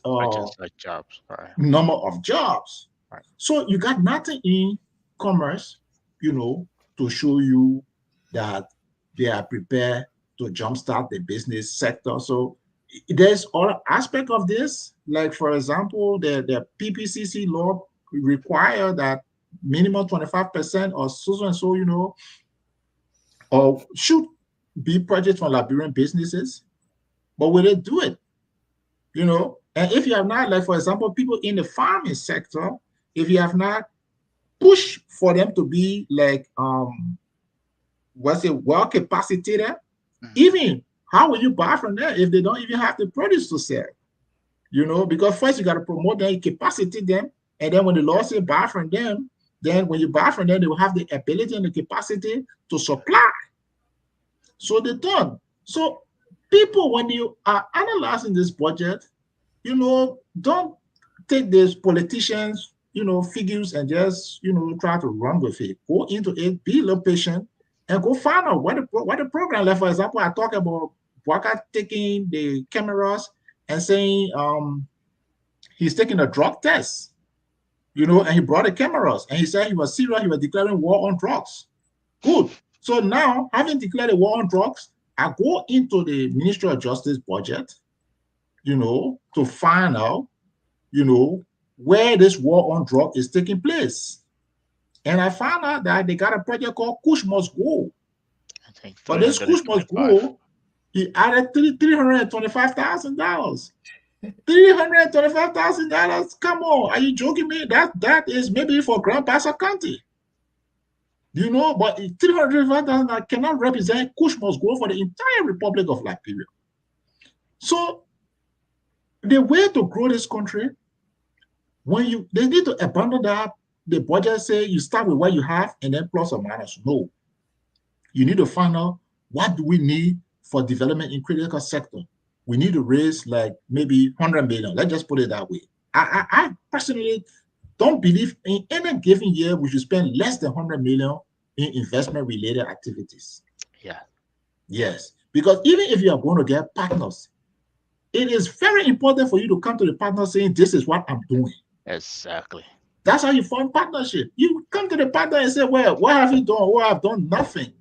jobs, right, number of jobs. Right. So you got nothing in commerce, to show you that they are prepared to jumpstart the business sector. So there's other aspect of this, like for example, the PPCC law require that minimum 25% or so and so, or should be projects from Liberian businesses, but will they do it? And if you have not, like for example, people in the farming sector, if you have not pushed for them to be like well capacitated, even how will you buy from them if they don't even have the produce to sell? Because first you got to promote them, capacity them, and then when the law say buy from them, then when you buy from them, they will have the ability and the capacity to supply. So they don't. So people, when you are analyzing this budget, don't take these politicians, figures and just, try to run with it. Go into it, be a little patient, and go find out what the program. Like, for example, I talk about Waka taking the cameras and saying he's taking a drug test, and he brought the cameras and he said he was serious, he was declaring war on drugs. Good. So now, having declared a war on drugs, I go into the Ministry of Justice budget, to find out, where this war on drug is taking place. And I found out that they got a project called Kush Must Go. I think For this Kush Must 325. Go, he added $325,000. $325,000. Come on, are you joking me? That is maybe for Grand Bassa County. But $325,000 cannot represent Kush Must Go for the entire Republic of Liberia. So the way to grow this country, they need to abandon that. The budget say you start with what you have and then plus or minus. No. You need to find out what do we need for development in critical sector. We need to raise like maybe 100 million. Let's just put it that way. I personally don't believe in any given year we should spend less than 100 million in investment related activities. Yeah. Yes. Because even if you are going to get partners, it is very important for you to come to the partner saying, this is what I'm doing. Exactly. That's how you form partnership. You come to the partner and say, well, what have you done? Well, I've done nothing.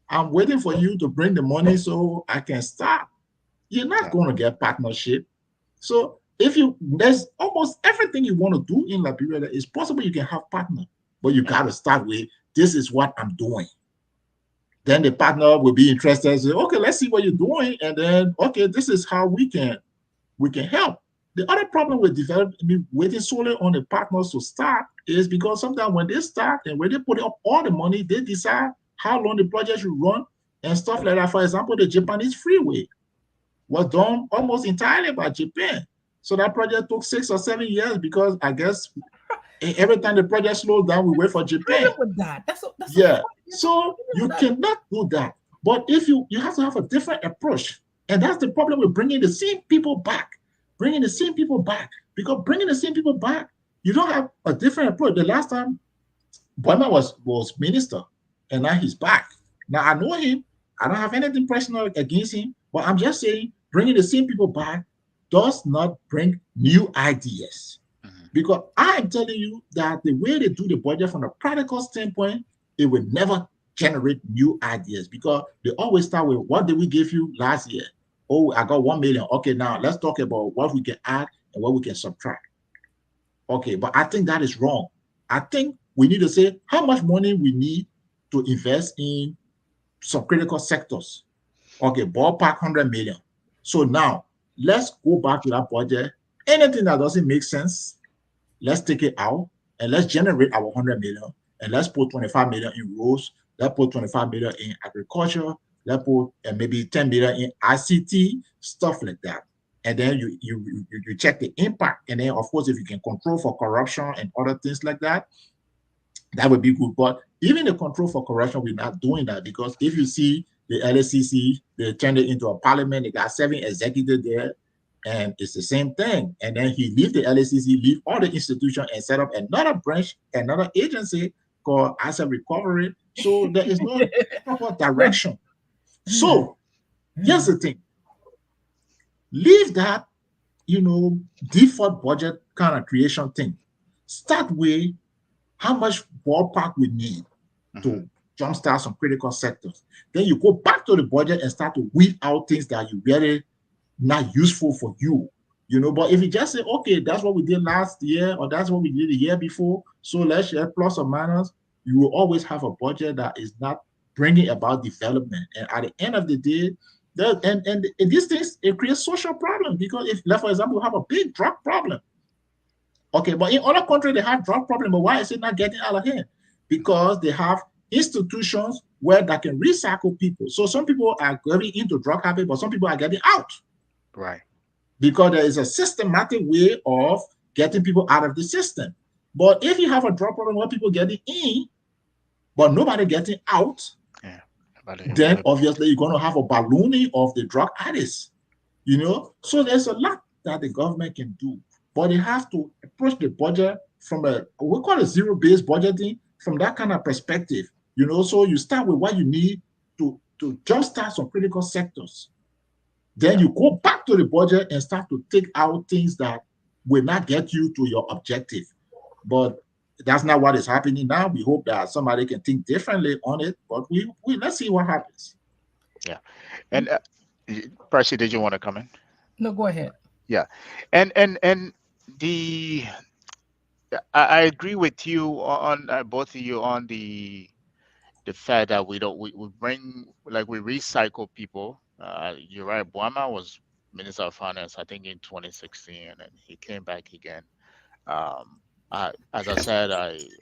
I'm waiting for you to bring the money so I can start. You're not going to get partnership. So there's almost everything you want to do in Liberia that is possible you can have partner, but you got to start with, this is what I'm doing. Then the partner will be interested and say, okay, let's see what you're doing. And then, okay, this is how we can help. The other problem with waiting solely on the partners to start is because sometimes when they start and when they put up all the money, they decide how long the project should run and stuff like that. For example, the Japanese freeway was done almost entirely by Japan. So that project took 6 or 7 years because I guess every time the project slows down, we wait for Japan. With that. That's so you cannot do that. But if you have to have a different approach. And that's the problem with bringing the same people back. Because bringing the same people back, you don't have a different approach. The last time Boyma was minister, and now he's back. Now I know him. I don't have anything personal against him, but I'm just saying bringing the same people back does not bring new ideas. Because I am telling you that the way they do the budget from a practical standpoint, it will never generate new ideas because they always start with, what did we give you last year? Oh, I got 1 million. Okay, now let's talk about what we can add and what we can subtract. Okay, but I think that is wrong. I think we need to say how much money we need to invest in subcritical sectors. Okay, ballpark 100 million. So now let's go back to that budget. Anything that doesn't make sense, let's take it out and let's generate our 100 million and let's put 25 million in roads. Let's put 25 million in agriculture. Let's put maybe 10 million in ICT, stuff like that. And then you check the impact. And then, of course, if you can control for corruption and other things like that, that would be good. But even the control for corruption, we're not doing that because if you see the LACC, they turned it into a parliament. They got 7 executives there, and it's the same thing. And then he leave the LACC, leave all the institutions, and set up another branch, another agency called Asset Recovery. So there is no proper direction. So here's the thing. Leave that, default budget kind of creation thing. Start with how much ballpark we need to jumpstart some critical sectors. Then you go back to the budget and start to weed out things that you really not useful for you. But if you just say, okay, that's what we did last year, or that's what we did the year before, so let's share plus or minus, you will always have a budget that is not bringing about development. And at the end of the day, and these things, it creates social problems because if, like, for example, we have a big drug problem. Okay, but in other countries, they have drug problem, but why is it not getting out of hand? Because they have institutions where that can recycle people. So some people are very into drug habit, but some people are getting out Right. because there is a systematic way of getting people out of the system. But if you have a drug problem where people getting in, but nobody getting out, Yeah. About then it. obviously you're going to have a ballooning of the drug addicts. So there's a lot that the government can do, but they have to approach the budget from a we call it zero-based budgeting from that kind of perspective. So you start with what you need to jumpstart some critical sectors. Then Yeah. you go back to the budget and start to take out things that will not get you to your objective. But that's not what is happening now. We hope that somebody can think differently on it, but we let's see what happens. Yeah. And Percy, did you want to come in? No, go ahead. Yeah. And the I agree with you on both of you on the fact that we bring like we recycle people. You're right. Buama was Minister of Finance, I think, in 2016, and he came back again. As I said,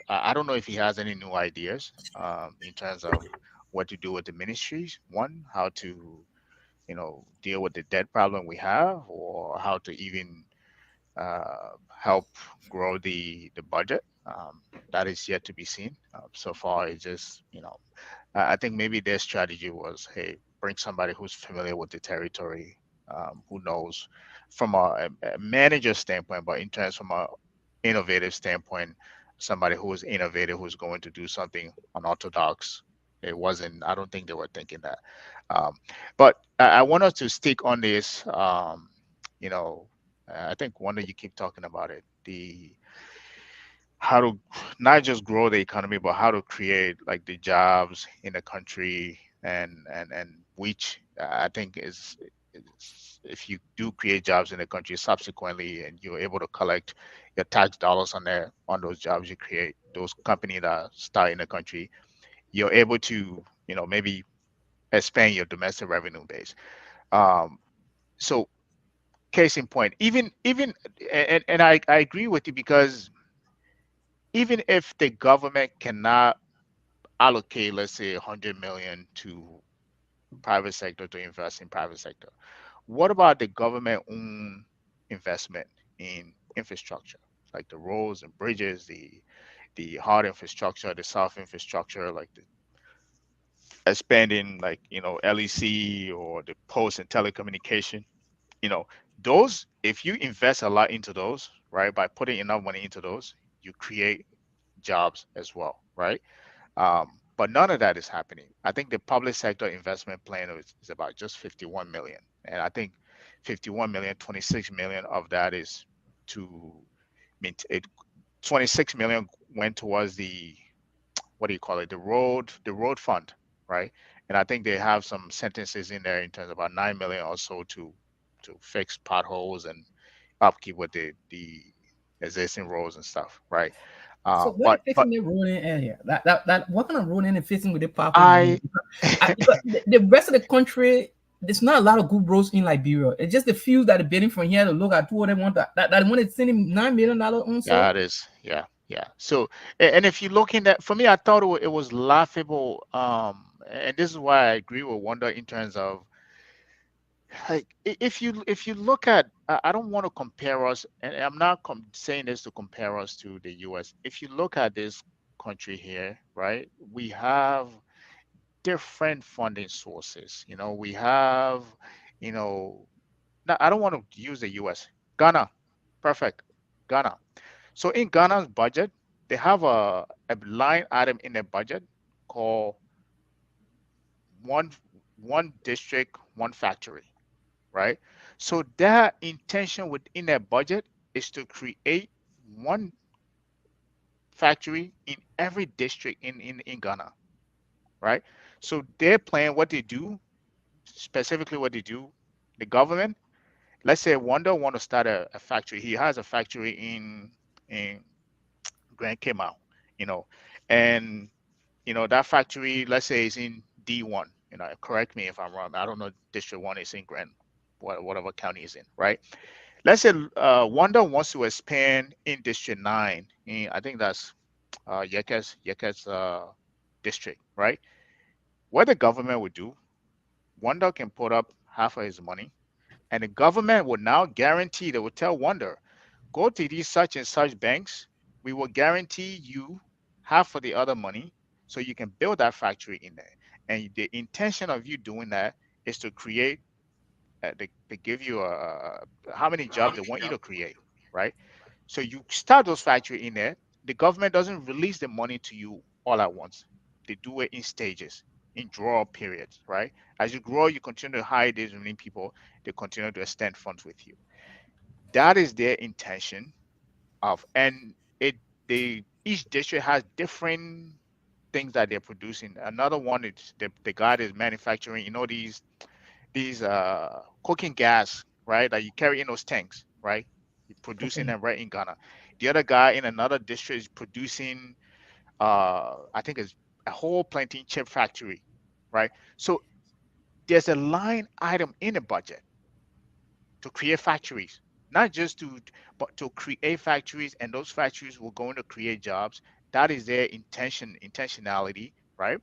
I don't know if he has any new ideas in terms of what to do with the ministries. One, how to deal with the debt problem we have, or how to even help grow the budget. That is yet to be seen. So far, it's just I think maybe their strategy was, hey, bring somebody who's familiar with the territory, who knows from a manager standpoint, but in terms from a innovative standpoint, somebody who is innovative, who's going to do something unorthodox. It wasn't. I don't think they were thinking that. But I want us to stick on this. You know, I think one that you keep talking about it. The how to not just grow the economy, but how to create like the jobs in the country, and which I think is if you do create jobs in the country subsequently, and you're able to collect your tax dollars on those jobs you create, those companies that start in the country, you're able to maybe expand your domestic revenue base. Um, so case in point, even and I agree with you because even if the government cannot allocate, let's say, 100 million to private sector to invest in private sector, what about the government own investment in infrastructure, like the roads and bridges, the hard infrastructure, the soft infrastructure, like the expanding, like LEC or the post and telecommunication, you know those, if you invest a lot into those, right, by putting enough money into those, you create jobs as well, right? But none of that is happening. I think the public sector investment plan is about just 51 million. And I think 51 million, 26 million of that is to, it, 26 million went towards the, what do you call it? The road fund, right? And I think they have some sentences in there in terms of about 9 million or so to fix potholes and upkeep with the existing roads and stuff, right? So what is But fixing the ruining area? That what kind of ruining and fixing with the potholes is I doing? Because the rest of the country, there's not a lot of good roads in Liberia. It's just the few that are bidding from here to look at who they want that one is sending $9 million on. So that is, yeah, yeah. So and if you look in that, for me, I thought it was laughable. And this is why I agree with Wanda in terms of, like, if you look at, I don't want to compare us, and I'm not saying this to compare us to the US. If you look at this country here, right, we have different funding sources. We have, you know, no, I don't want to use the US. Ghana, perfect. Ghana. So in Ghana's budget, they have a line item in their budget called one one district, one factory, right? So their intention within their budget is to create one factory in every district in Ghana, right? So their plan, what they do, specifically what they do, the government, let's say Wanda want to start a factory. He has a factory in Grand Cayman, you know, and that factory, let's say, is in D1. Correct me if I'm wrong. I don't know. District 1 is in Grand, whatever county is in, right? Let's say Wanda wants to expand in District 9. I think that's Yekes, district, right? What the government would do, Wonder can put up half of his money, and the government would now guarantee, they would tell Wonder, go to these such and such banks. We will guarantee you half of the other money so you can build that factory in there. And the intention of you doing that is to create, they give you how many jobs they want you to create, right? So you start those factory in there. The government doesn't release the money to you all at once. They do it in stages, in draw periods, right? As you grow, you continue to hire these remaining people. They continue to extend funds with you. That is their intention of, and it they each district has different things that they're producing. Another one is the guy is manufacturing, these cooking gas, right? That you carry in those tanks, right? You're producing Okay. them right in Ghana. The other guy in another district is producing I think it's a whole plantain chip factory, right? So there's a line item in the budget to create factories, not just to, but to create factories, and those factories will going to create jobs. That is their intentionality, right?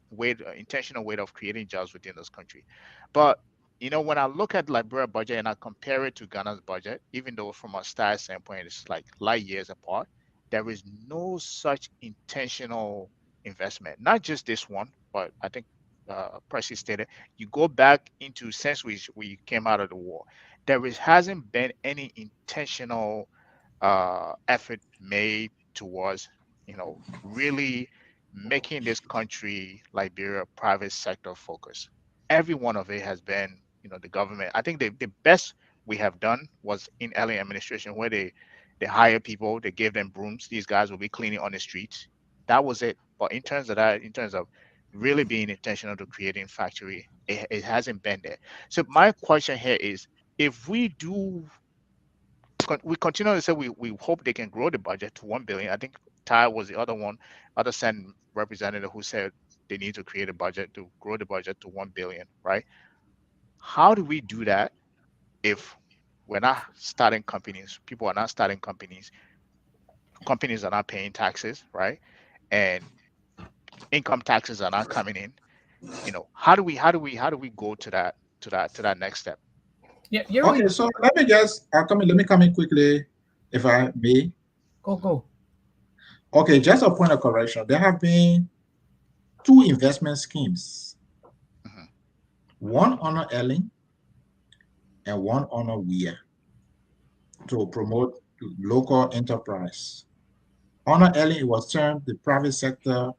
Intentional way of creating jobs within this country. But when I look at Liberia budget and I compare it to Ghana's budget, even though from a style standpoint it's like light years apart, there is no such intentional investment. Not just this one, but I think Pressy stated, you go back into since we came out of the war, hasn't been any intentional effort made towards really making this country, Liberia, private sector focus. Every one of it has been the government. I think the best we have done was in Allen administration, where they hire people, they give them brooms, these guys will be cleaning on the streets. That was it. But in terms of that, in terms of really being intentional to creating factory, it hasn't been there. So my question here is, if we do, we continue to say we hope they can grow the budget to 1 billion. I think Ty was the other one, other Senate representative who said they need to create a budget to grow the budget to 1 billion, right? How do we do that if we're not starting companies? People are not starting companies. Companies are not paying taxes, right? And income taxes are not coming in. How do we go to that next step? Yeah, you're Okay, really so let me just let me come in quickly, if I may. go. Okay, just a point of correction. There have been two investment schemes, Mhm. one honor Elling and one honor Weir, to promote local enterprise. Honor Elling was termed the private sector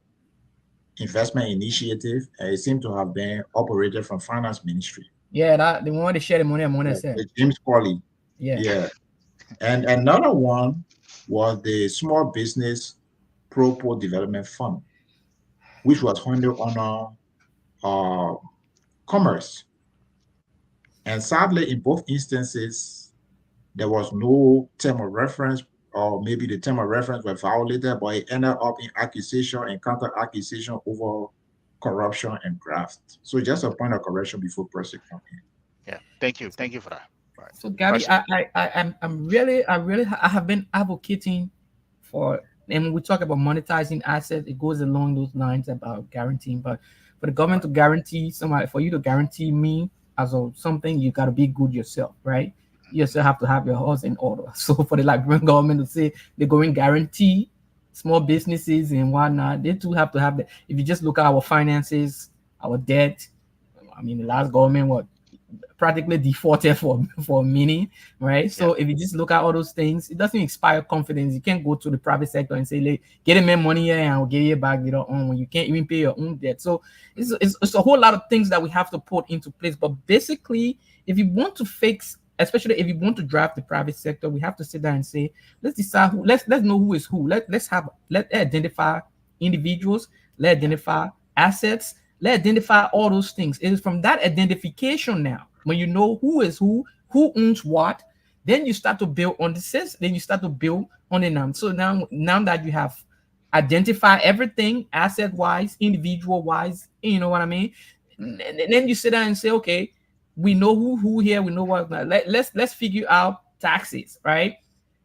investment initiative, and it seemed to have been operated from finance ministry. Yeah, that the one they share the money and money Yeah, said. the James Colley. Yeah. Yeah. And another one was the Small Business Pro Development Fund, which was funded under uh, commerce. And sadly, in both instances, there was no term of reference, or maybe the term of reference were violated, but it ended up in accusation and counter accusation over corruption and graft. So just a point of correction before pressing come in. Yeah. Thank you for that. All right. So Gabby, Percy. I have been advocating for, and when we talk about monetizing assets, it goes along those lines about guaranteeing. But for the government to guarantee somebody, for you to guarantee me as a something, you got to be good yourself, right? You still have to have your house in order. So for the Liberian government to say they're going to guarantee small businesses and whatnot, they too have to have that. If you just look at our finances, our debt, I mean, the last government what practically defaulted for many, right? Yeah. So if you just look at all those things, it doesn't inspire confidence. You can't go to the private sector and say, "Like, get me money here and I'll give you back later on," when you can't even pay your own debt. So it's a whole lot of things that we have to put into place. But basically, if you want to fix, especially if you want to draft the private sector, we have to sit down and say, let's decide who, let's know who is who. Let's identify individuals, let's Yeah. identify assets, let's identify all those things. It is from that identification now, when you know who is who owns what, then you start to build on the system, then you start to build on the now. So now that you have identified everything asset wise, individual wise, you know what I mean? Mhm. And then you sit down and say, okay, we know who here, we know what. Let's figure out taxes, right?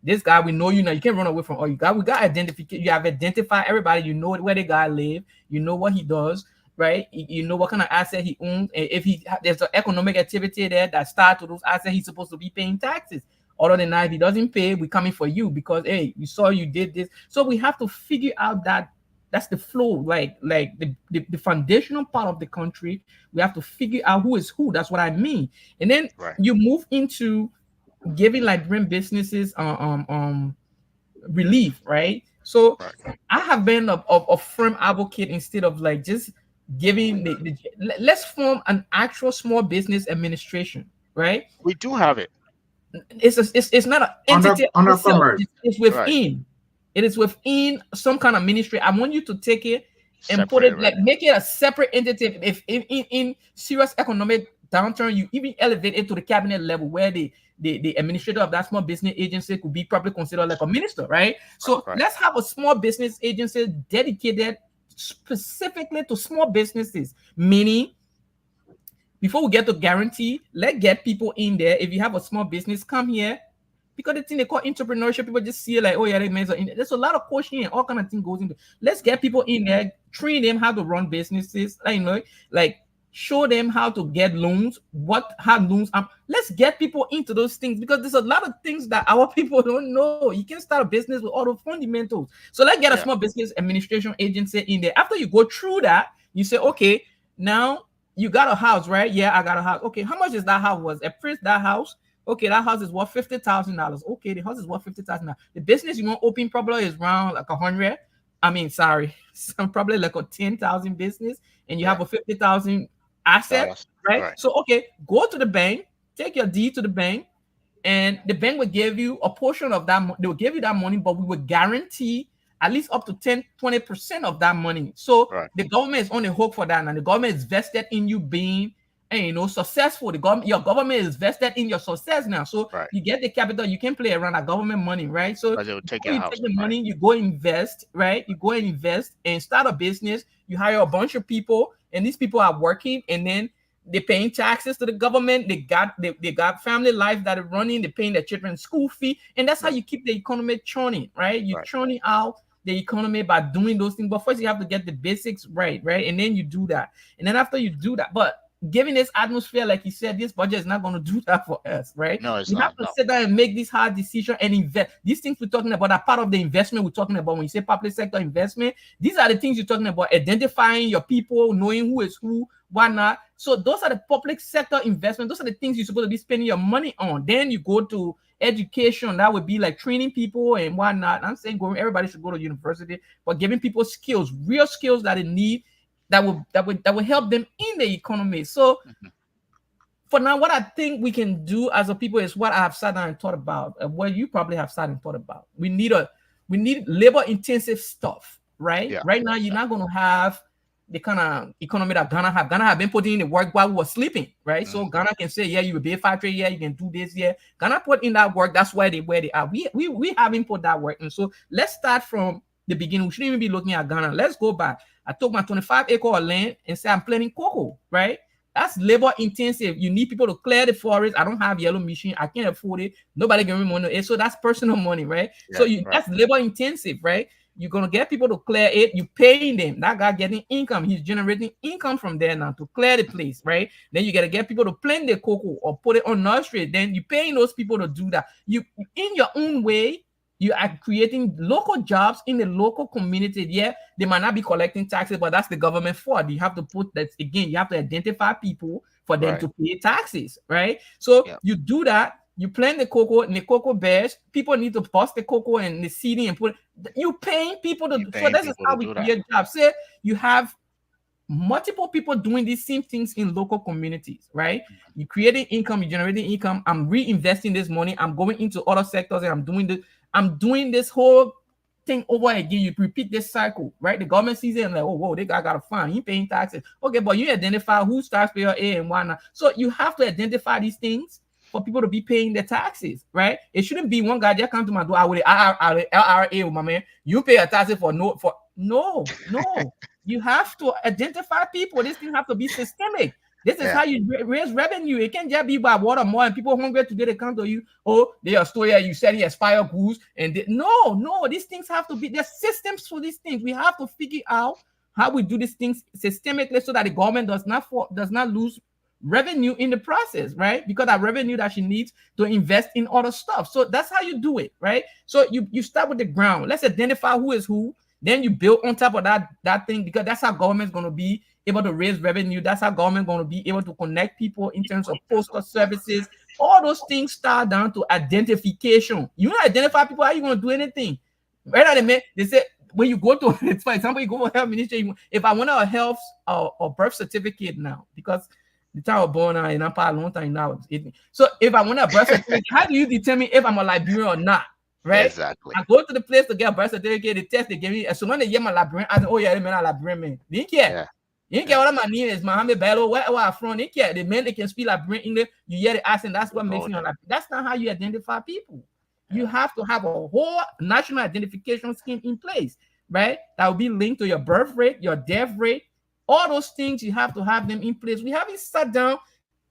This guy, we know you now. You can't run away from all you got. We got identification. You have identified everybody. You know where the guy live. You know what he does, right? You know what kind of asset he owns. And if there's an economic activity there that starts to those assets, he's supposed to be paying taxes. Other than that, if he doesn't pay, we're coming for you because hey, we saw you did this. So we have to figure out that that's the flow, like the foundational part of the country. We have to figure out who is who. That's what I mean. And then Right. you move into giving Liberian businesses relief, right? So Right. I have been a firm advocate instead of like just giving let's form an actual small business administration, right? We do have it. It's not an Under entity under itself. commerce. It's Right. within. It is within some kind of ministry. I want you to take it and put Separate it like right. make it a separate entity. If in serious economic downturn, you even elevate it to the cabinet level where the administrator of that small business agency could be probably considered like a minister, right? So Right. let's have a small business agency dedicated specifically to small businesses, meaning before we get to guarantee, let's get people in there. If you have a small business, come here. Because the thing they call entrepreneurship, people just see it like, oh yeah, they means there's a lot of coaching and all kind of thing goes into. Let's get people in there, train them how to run businesses, like show them how to get loans, how loans are. Let's get people into those things because there's a lot of things that our people don't know. You can start a business with all the fundamentals. So let's get a Yeah. small business administration agency in there. After you go through that, you say, okay, now you got a house, right? Yeah, I got a house. Okay, how much is that house? Was appraised that house? Okay, that house is worth $50,000. Okay, the house is worth $50,000. The business you want open probably is around like 100. I mean, sorry, some probably like a 10,000 business, and you have a 50,000 asset, right? Right. So okay, go to the bank, take your deed to the bank, and the bank will give you a portion of that. They will give you that money, but we will guarantee at least up to 10-20% of that money. So Right. the government is on the hook for that, and the government is vested in you being successful. Your government is vested in your success now. So Right. you get the capital, you can play around that government money, right? So But they will take before your you house. take the Right. money, you go invest, right? You go and invest and start a business. You hire a bunch of people, and these people are working, and then they're paying taxes to the government. They got family life that are running. They're paying their children's school fee, and that's how you keep the economy churning, right? You're Right. churning out the economy by doing those things. But first, you have to get the basics right, and then you do that. And then after you do that, but given this atmosphere, like you said, this budget is not going to do that for us, right? No, it's We have not. to No. sit down and make these hard decisions and invest. These things we're talking about are part of the investment we're talking about. When you say public sector investment, these are the things you're talking about: identifying your people, knowing who is who, why not. So those are the public sector investment. Those are the things you're supposed to be spending your money on. Then you go to education. That would be like training people and whatnot. I'm saying everybody should go to university, but giving people skills, real skills that they need, that will help them in the economy. So for now, what I think we can do as a people is what I have sat down and thought about, what you probably have sat and thought about. We need labor intensive stuff, right? Yeah. Right now, you're not going to have the kind of economy that Ghana have. Ghana have been putting in the work while we were sleeping, right? So Ghana can say, yeah, you will be a factory, yeah, you can do this, yeah. Ghana put in that work. That's where they are. We haven't put that work in. So let's start from the beginning. We shouldn't even be looking at Ghana. Let's go back. I took my 25 acre of land and said I'm planting cocoa, right? That's labor intensive. You need people to clear the forest. I don't have yellow machine. I can't afford it. Nobody can give me money. So that's personal money, right? Yeah, So that's labor intensive, right? You're gonna get people to clear it. You're paying them. That guy getting income. He's generating income from there now to clear the place, right? Then you gotta get people to plant the cocoa or put it on nursery. Then you're paying those people to do that. You, in your own way, you are creating local jobs in the local community. Yeah, they might not be collecting taxes, but that's the government fault. You have to put that again. You have to identify people for them to pay taxes, right? So you do that. You plant the cocoa and the cocoa bears. People need to bust the cocoa and the seeding and put it. You paying people to. So this is how we create jobs. Say you have multiple people doing these same things in local communities, right? You're creating income, you're generating income. I'm reinvesting this money. I'm going into other sectors and I'm doing this whole thing over again. You repeat this cycle, right? The government sees it and like, oh, whoa, they got a fine. He paying taxes. Okay, but you identify who's taxpayer A and why not. So you have to identify these things for people to be paying their taxes, right? It shouldn't be one guy just come to my door. I would LRA, my man. You pay a tax for no. You have to identify people. This thing have to be systemic. This is Yeah. how you raise revenue. It can't just be by word of mouth and people hungry today they come to you. Oh, they are store here. You selling expired goods no. These things have to be. There's systems for these things. We have to figure out how we do these things systemically so that the government does not lose revenue in the process, right? Because that revenue that she needs to invest in other stuff. So that's how you do it, right? So you start with the ground. Let's identify who is who. Then you build on top of that thing, because that's how government's going to be able to raise revenue. That's how government going to be able to connect people in terms of postal services. All those things start down to identification. You don't identify people, how you going to do anything? Right? They say when you go to, for example, you go to health ministry. If I want a health or birth certificate now, because the time I was born now, and I'm a long time now. So if I want a birth certificate, how do you determine if I'm a Liberian or not? Right? Exactly. I go to the place to get a birth certificate, the test they give me. And so when they hear my Liberian, I say, oh yeah, they mean a Liberian man. They didn't care. Yeah. You didn't care what my name is, Mohammed Bello, where I'm from. They didn't care. The men they can speak Liberian English. You hear the accent, that's what makes me a Liberian. That's not how you identify people. You have to have a whole national identification scheme in place, right? That will be linked to your birth rate, your death rate, all those things. You have to have them in place. We haven't sat down.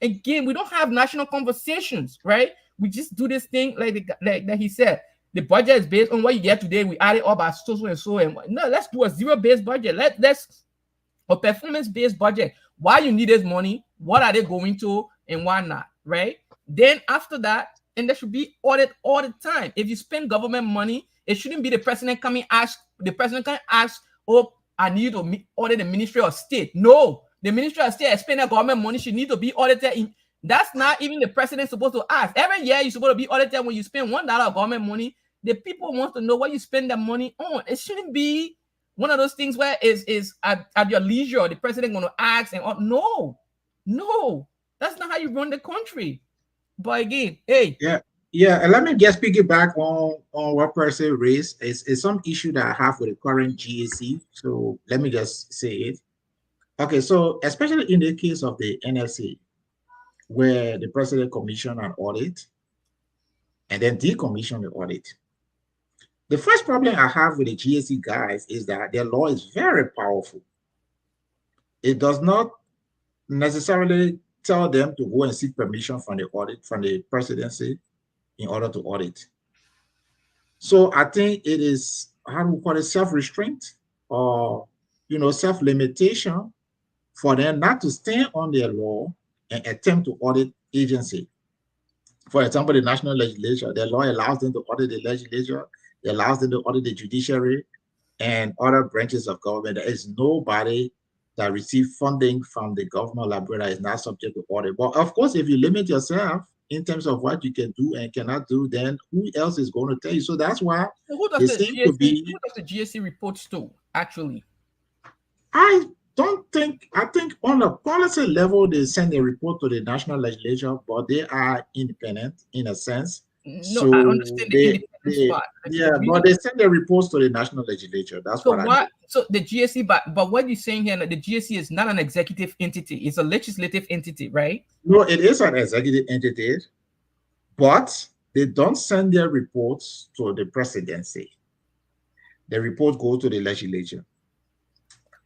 Again, we don't have national conversations, right? We just do this thing like he said. The budget is based on what you get today. We add it up by so and so. And no, let's do a zero-based budget. Let's a performance-based budget. Why you need this money? What are they going to, and why not? Right? Then after that, and there should be audit all the time. If you spend government money, it shouldn't be the president coming ask. The president can ask, "Oh, I need to audit the Ministry of State." No, the Ministry of State spending government money should need to be audited. That's not even the president supposed to ask. Every year you're supposed to be audited when you spend $1 of government money. The people want to know what you spend that money on. It shouldn't be one of those things where is at your leisure. The president going to ask and no, that's not how you run the country. But again, hey, yeah, and let me just piggyback on what person raised. It's some issue that I have with the current GAC. So let me just say it. Okay, so especially in the case of the NSA, where the president commissioned an audit and then decommissioned the audit. The first problem I have with the GAC guys is that their law is very powerful. It does not necessarily tell them to go and seek permission from the audit, from the presidency in order to audit. So I think it is, how do we call it, self-restraint or, self-limitation for them not to stand on their law and attempt to audit agency. For example, the national legislature, their law allows them to audit the legislature, it allows them to audit the judiciary and other branches of government. There is nobody that receives funding from the government library that is not subject to audit. But of course, if you limit yourself in terms of what you can do and cannot do, then who else is going to tell you? So that's why who does the GAC reports to, actually? I think on a policy level, they send a report to the national legislature, but they are independent in a sense. No, so I understand the independence part. But they send the reports to the national legislature. That's so what I think. So the GAC, but what you're saying here, the GAC is not an executive entity; it's a legislative entity, right? No, it is an executive entity, but they don't send their reports to the presidency. The report goes to the legislature.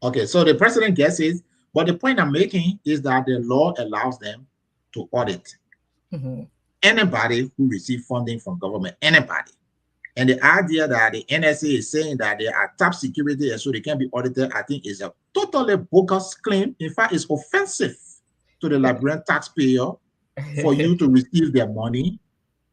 Okay, so the president gets it, but the point I'm making is that the law allows them to audit. Mm-hmm. Anybody who receives funding from government, anybody. And the idea that the NSA is saying that they are top security and so they can be audited, I think is a totally bogus claim. In fact, it's offensive to the Liberian taxpayer for you to receive their money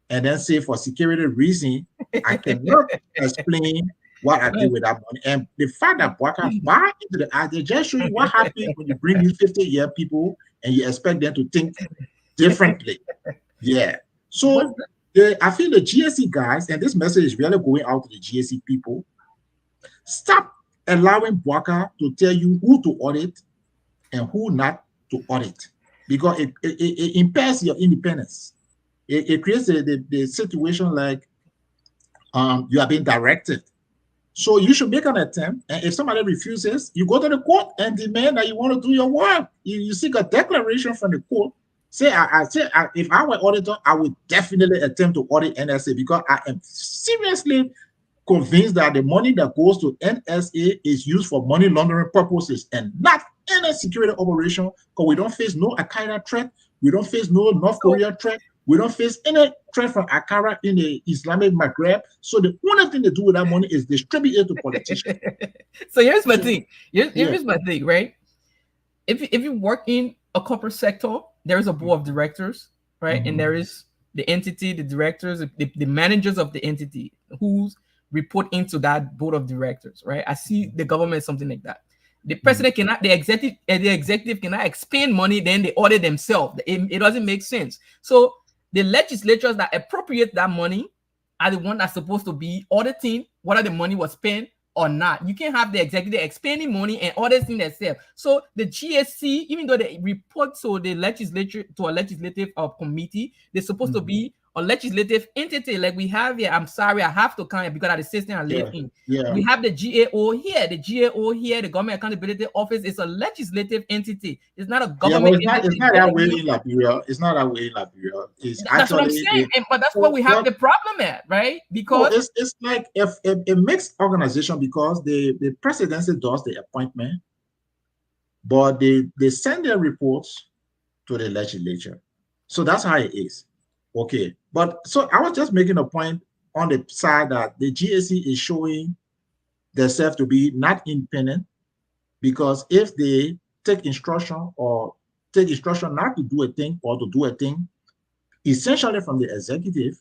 and then say for security reason, I cannot explain what I did with that money. And the fact that Bwaka buy into the idea just show you what happens when you bring in 50-year people and you expect them to think differently. Yeah. So I feel the GAC guys, and this message is really going out to the GAC people, stop allowing Bwaka to tell you who to audit and who not to audit, because it impairs your independence. It creates the situation like you are being directed. So you should make an attempt, and if somebody refuses, you go to the court and demand that you want to do your work. You seek a declaration from the court. Say, if I were auditor, I would definitely attempt to audit NSA because I am seriously convinced that the money that goes to NSA is used for money laundering purposes and not any security operation because we don't face no Al-Qaeda threat. We don't face no North Korea threat. We don't face any threat from Al-Qaeda in the Islamic Maghreb. So the only thing they do with that money is distribute it to politicians. So here's my So, thing. Here's my thing, right? If you work in a corporate sector, there is a board of directors, right? And there is the entity, the directors, the managers of the entity who's report into that board of directors, right? I see the government something like that. The president cannot, the executive cannot expend money, then they audit themselves. It doesn't make sense. So the legislatures that appropriate that money are the one that's supposed to be auditing whether the money was spent or not. You can't have the executive expending money and auditing themselves. So the GSC, even though they report to the legislature, to a legislative committee, they're supposed to be a legislative entity like we have here. I'm sorry, I have to count it because of the system I live in. We have the GAO here. The GAO here, the Government Accountability Office, is a legislative entity. It's not a government entity. It's not that way in Liberia. It's not that way in Liberia. That's what I'm saying. But that's what we have the problem at, right? Because it's like if a mixed organization, because the presidency does the appointment, but they send their reports to the legislature. So that's how it is. Okay. But so I was just making a point on the side that the GAC is showing themselves to be not independent, because if they take instruction not to do a thing or to do a thing, essentially from the executive,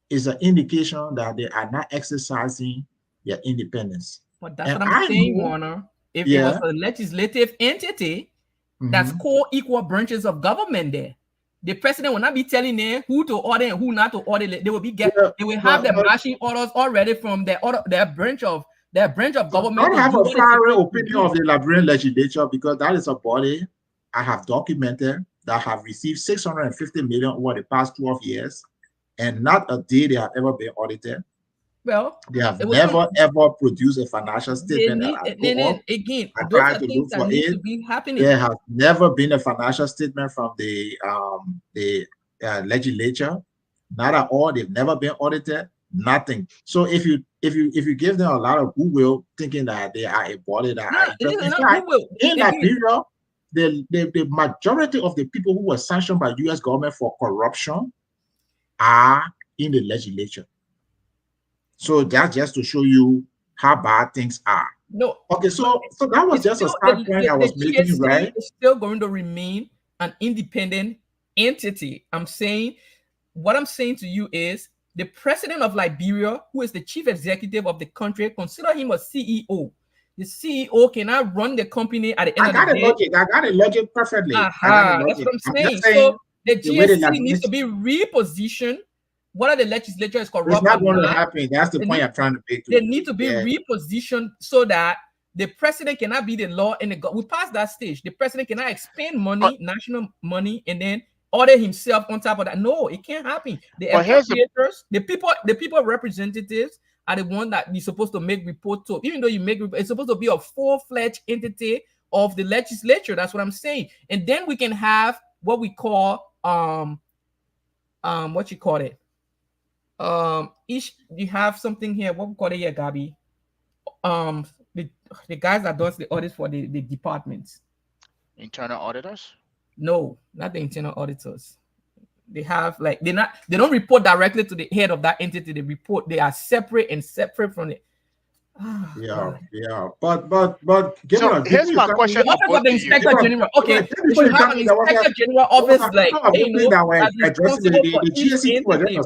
is an indication that they are not exercising their independence. But that's what I'm saying, Warner. If it was a legislative entity, that's co-equal branches of government there. The president will not be telling them who to audit and who not to audit. They will be they will have their marching orders already from their branch of government. I don't have a fiery opinion of the Liberian legislature, because that is a body I have documented that have received 650 million over the past 12 years, and not a day they have ever been audited. Well, they have never ever produced a financial statement. Again, those are things that need to be happening. There has never been a financial statement from the legislature, not at all. They've never been audited. Nothing. So if you give them a lot of goodwill, thinking that they are a body that in Liberia, the majority of the people who were sanctioned by U.S. government for corruption are in the legislature. So that's just to show you how bad things are. No. Okay, so that was just a start point I was making, right? It's still going to remain an independent entity. What I'm saying to you is the president of Liberia, who is the chief executive of the country, consider him a CEO. The CEO cannot run the company at the end of the day. I got it logic perfectly. That's what I'm saying. So the GSC needs to be repositioned. What are the legislature is corrupt? It's not going to happen. That's the point I'm trying to make. They need to be repositioned so that the president cannot be the law in the we passed that stage. The president cannot expend money, national money, and then order himself on top of that. No, it can't happen. The people representatives are the one that you're supposed to make report to. Even though it's supposed to be a full-fledged entity of the legislature. That's what I'm saying. And then we can have what we call what you call it. You have something here. What we call it here, Gabi? The guys that does the audit for the departments. Internal auditors? No, not the internal auditors. They have they don't report directly to the head of that entity. They are separate from it. But here's my question. The office of the inspector general. Okay, we should have an inspector general office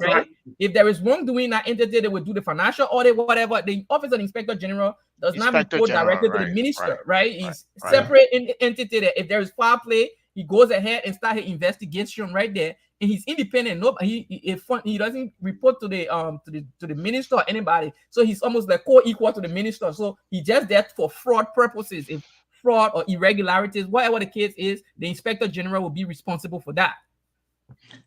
right? If there is wrongdoing in that entity, they will do the financial audit, whatever. The office of the inspector general does not report directly to the minister, right? He's separate entity. That if there is foul play, he goes ahead and start his investigation right there, and he's independent. He doesn't report to the minister or anybody. So he's almost like co-equal to the minister. So he's just there for fraud purposes. If fraud or irregularities, whatever the case is, the inspector general will be responsible for that.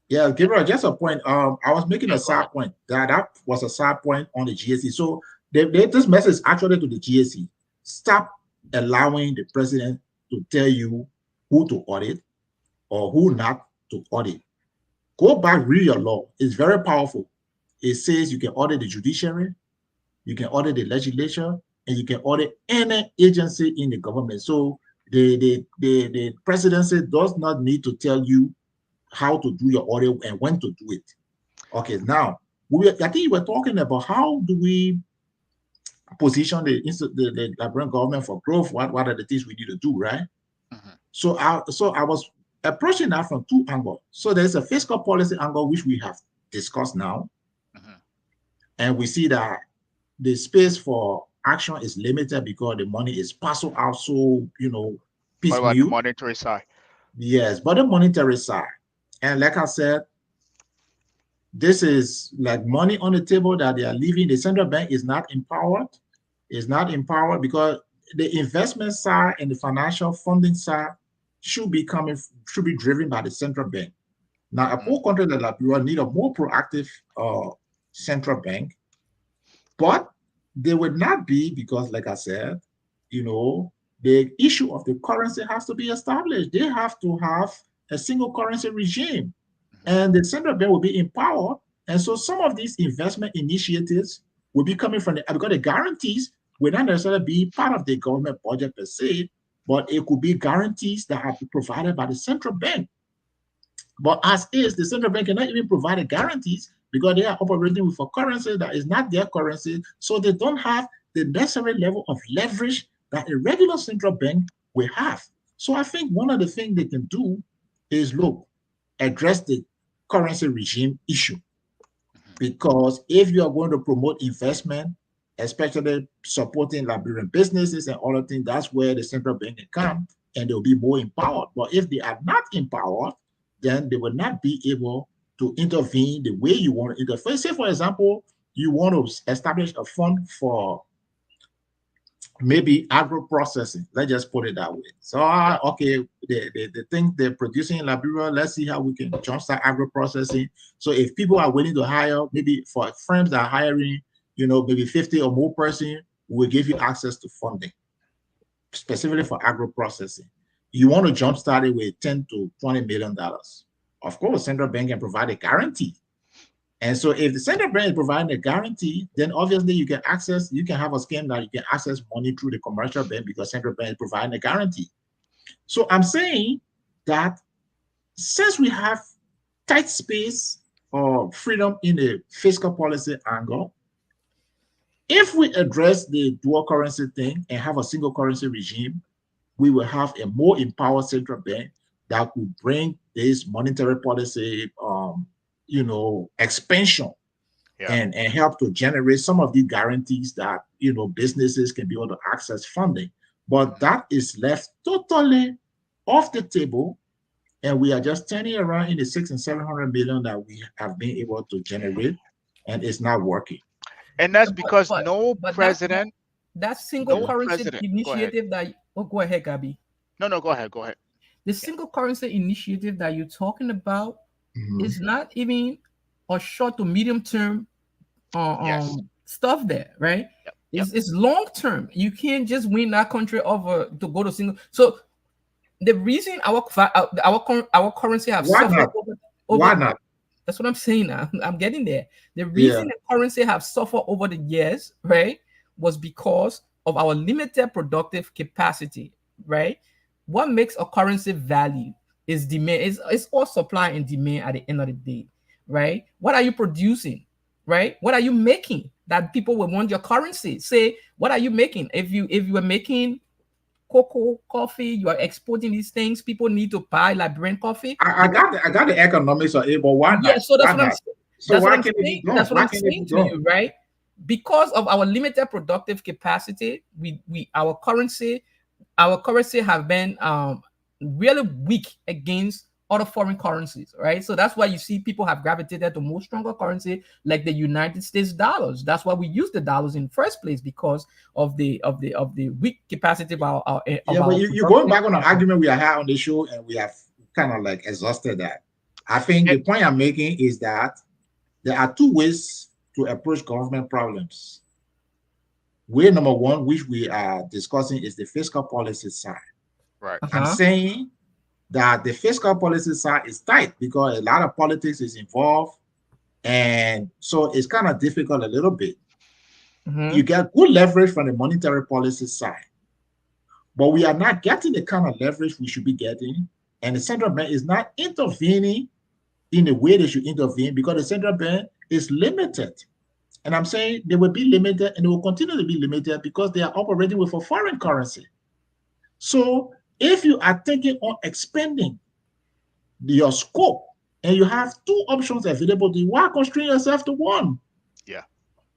Yeah, Gabriel, just a point. I was making a side point. That was a side point on the GSC. So this message actually to the GSC: stop allowing the president to tell you who to audit or who not to audit. Go back, read your law. It's very powerful. It says you can audit the judiciary, you can audit the legislature, and you can audit any agency in the government. So The presidency does not need to tell you how to do your audit and when to do it. Okay, now I think you were talking about how do we position the Liberian government for growth. What are the things we need to do, right? Mhm. So I was approaching that from two angles. So there's a fiscal policy angle which we have discussed now, Mhm. and we see that the space for action is limited because the money is parceled out so What about the piecemeal. monetary side? Yes, but the monetary side, and like I said, this is like money on the table that they are leaving. The central bank is not empowered. Is not empowered because the investment side and the financial funding side should be driven by the central bank. Now, a Mhm. poor country like Liberia need a more proactive central bank, but they would not be because, like I said, the issue of the currency has to be established. They have to have a single currency regime, Mhm. and the central bank will be empowered. And so some of these investment initiatives will be coming from because the guarantees will not necessarily be part of the government budget per se, but it could be guarantees that have been provided by the central bank. But as is, the central bank cannot even provide the guarantees because they are operating with a currency that is not their currency. So they don't have the necessary level of leverage that a regular central bank will have. So I think one of the things they can do is look, address the currency regime issue. Mhm. Because if you are going to promote investment, especially supporting Liberian businesses and other things, that's where the central bank can come and they'll be more empowered. But if they are not empowered, then they will not be able to intervene the way you want to intervene. Say, for example, you want to establish a fund for maybe agro processing. Let's just put it that way. So, Yeah. okay, the thing they're producing in Liberia, let's see how we can jumpstart agro processing. So, if people are willing to hire, maybe for firms that are hiring, maybe 50 or more person, we'll give you access to funding specifically for agro processing. You want to jumpstart it with 10 to 20 million dollars. Of course, central bank can provide a guarantee. And so if the central bank is providing a guarantee, then obviously you can have a scheme that you can access money through the commercial bank because central bank is providing a guarantee. So I'm saying that since we have tight space or freedom in the fiscal policy angle, if we address the dual currency thing and have a single currency regime, we will have a more empowered central bank that could bring this monetary policy, expansion Yeah. and help to generate some of the guarantees that businesses can be able to access funding. But Mhm. that is left totally off the table, and we are just turning around in the 600 and 700 million that we have been able to generate, and it's not working. And that's But because but no but president, that single no Yeah. currency president. Go ahead. initiative that go ahead, Gabi. No, no, go ahead. Go ahead. The Yeah. single currency initiative that you're talking about Mhm. is not even a short to medium term Yes. stuff there, right? Yep. Yep. It's long term. You can't just win that country over to go to single. So the reason our currency have Why suffered not? over Why not? that's what I'm saying now. I'm getting there. The Yeah. reason the currency have suffered over the years, right, was because of our limited productive capacity, right? What makes a currency value is demand. It's all supply and demand at the end of the day, right? What are you producing, right? What are you making that people will want your currency? Say, what are you making? If you were making cocoa, coffee, you are exporting these things, people need to buy Liberian coffee. I got the economics of it, but why Yeah, not? so Why not? So that's what why I'm can't it be saying. done? That's what Why I'm can't it be saying to done? you, right? Because of our limited productive capacity, we our currency have been really weak against other foreign currencies, right? So that's why you see people have gravitated to more stronger currency like the United States dollars. That's why we use the dollars in the first place because of the weak capacity of Yeah, but our you're going productive back on an capacity. argument we are had on the show, and we have kind of like exhausted that. I think And the point I'm making is that there are two ways to approach government problems. Way number one, which we are discussing, is the fiscal policy side. right. I'm Uh-huh. saying that the fiscal policy side is tight because a lot of politics is involved, and so it's kind of difficult a little bit. You Mm-hmm. get good leverage from the monetary policy side. but we are not getting the kind of leverage we should be getting. And the central bank is not intervening in the way they should intervene because the central bank is limited. And I'm saying they will be limited and they will continue to be limited because they are operating with a foreign currency. So if you are thinking on expanding your scope and you have two options available to you, why constrain yourself to one? Yeah.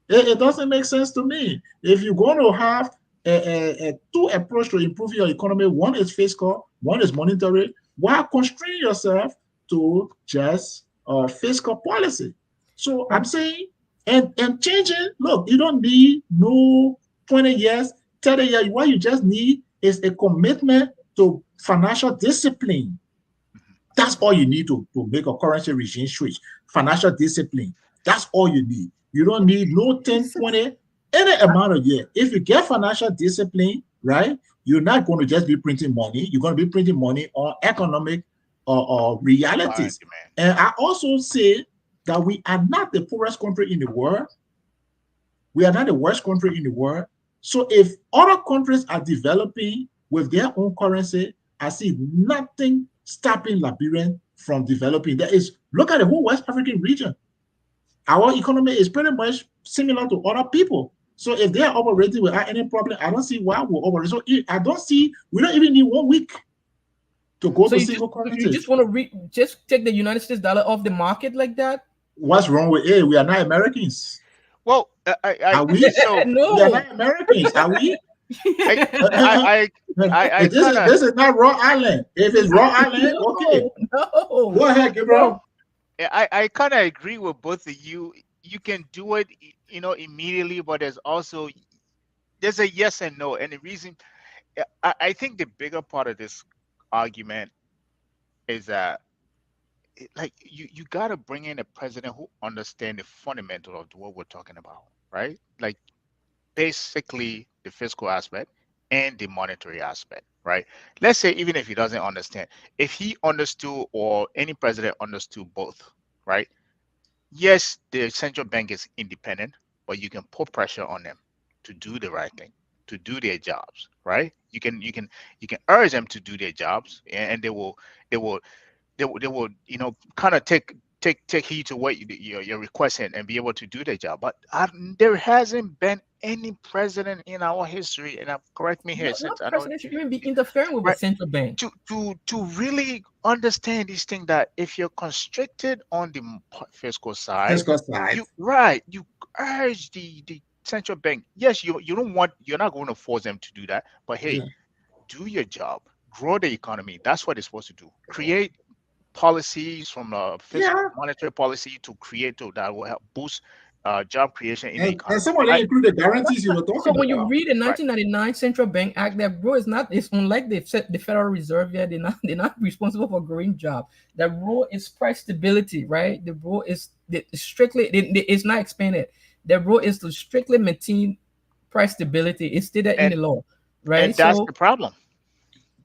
It doesn't make sense to me. If you're going to have a two approach to improve your economy, one is fiscal, one is monetary, why constrain yourself to just fiscal policy? So I'm saying, and changing, look, you don't need no 20 years, 30 years. What you just need is a commitment to financial discipline. That's all you need to make a currency regime switch. Financial discipline. That's all you need. You don't need no 10, 20, any amount of years. If you get financial discipline, right, you're not going to just be printing money. You're going to be printing money on economic realities. And I also say that we are not the poorest country in the world. We are not the worst country in the world. So if other countries are developing with their own currency, I see nothing stopping Liberia from developing. There is, look at the whole West African region. Our economy is pretty much similar to other people. So if they are operating without any problem, I don't see why we'll operate. So I don't see, we don't even need 1 week to go to single currency. You just want to just take the United States dollar off the market like that? What's wrong with it? We are not Americans. Well, are we? So, no. We are not Americans. Are we? This is not Raw Island. If it's Raw Island, okay. No. Go ahead, Gabriel. I kind of agree with both of you. You can do it, immediately, but there's a yes and no. And the reason, I think the bigger part of this argument is that, like, you got to bring in a president who understands the fundamental of what we're talking about, right? Like, basically the fiscal aspect and the monetary aspect, right? Let's say even if he doesn't understand, if he understood or any president understood both, right? Yes, the central bank is independent, but you can put pressure on them to do the right thing, to do their jobs, right? You can urge them to do their jobs, and they will kind of take heed to what you're requesting and be able to do their job. But there hasn't been any president in our history, and correct me here, since no president should even be interfering with the central bank to really understand this thing, that if you're constricted on the fiscal side, you urge the central bank. Yes, you're not going to force them to do that, but hey, do your job, grow the economy. That's what they're supposed to do. Create policies from fiscal monetary policy that will help boost job creation in the economy. And some of them include the guarantees you were talking about. So when you read the 1999 Central Bank Act, that rule it's unlike the Federal Reserve here. They're not responsible for growing job. The rule is price stability, right? The rule is strictly it's not expanded. The rule is to strictly maintain price stability. It's stated in the law, right? And that's the problem.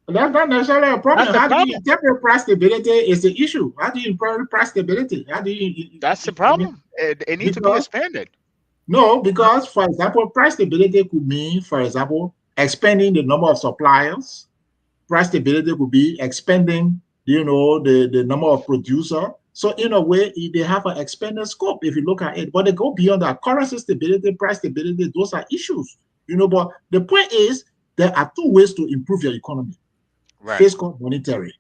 That's not necessarily a problem. How do you interpret price stability is the issue. How do you interpret price stability? That's the problem. It needs to be expanded. No, because, for example, price stability could mean, for example, expanding the number of suppliers. Price stability could be expanding, the number of producers. So in a way, they have an expanded scope if you look at it. But they go beyond that. Currency stability, price stability, those are issues. But the point is, there are two ways to improve your economy. Right. Fiscal, monetary.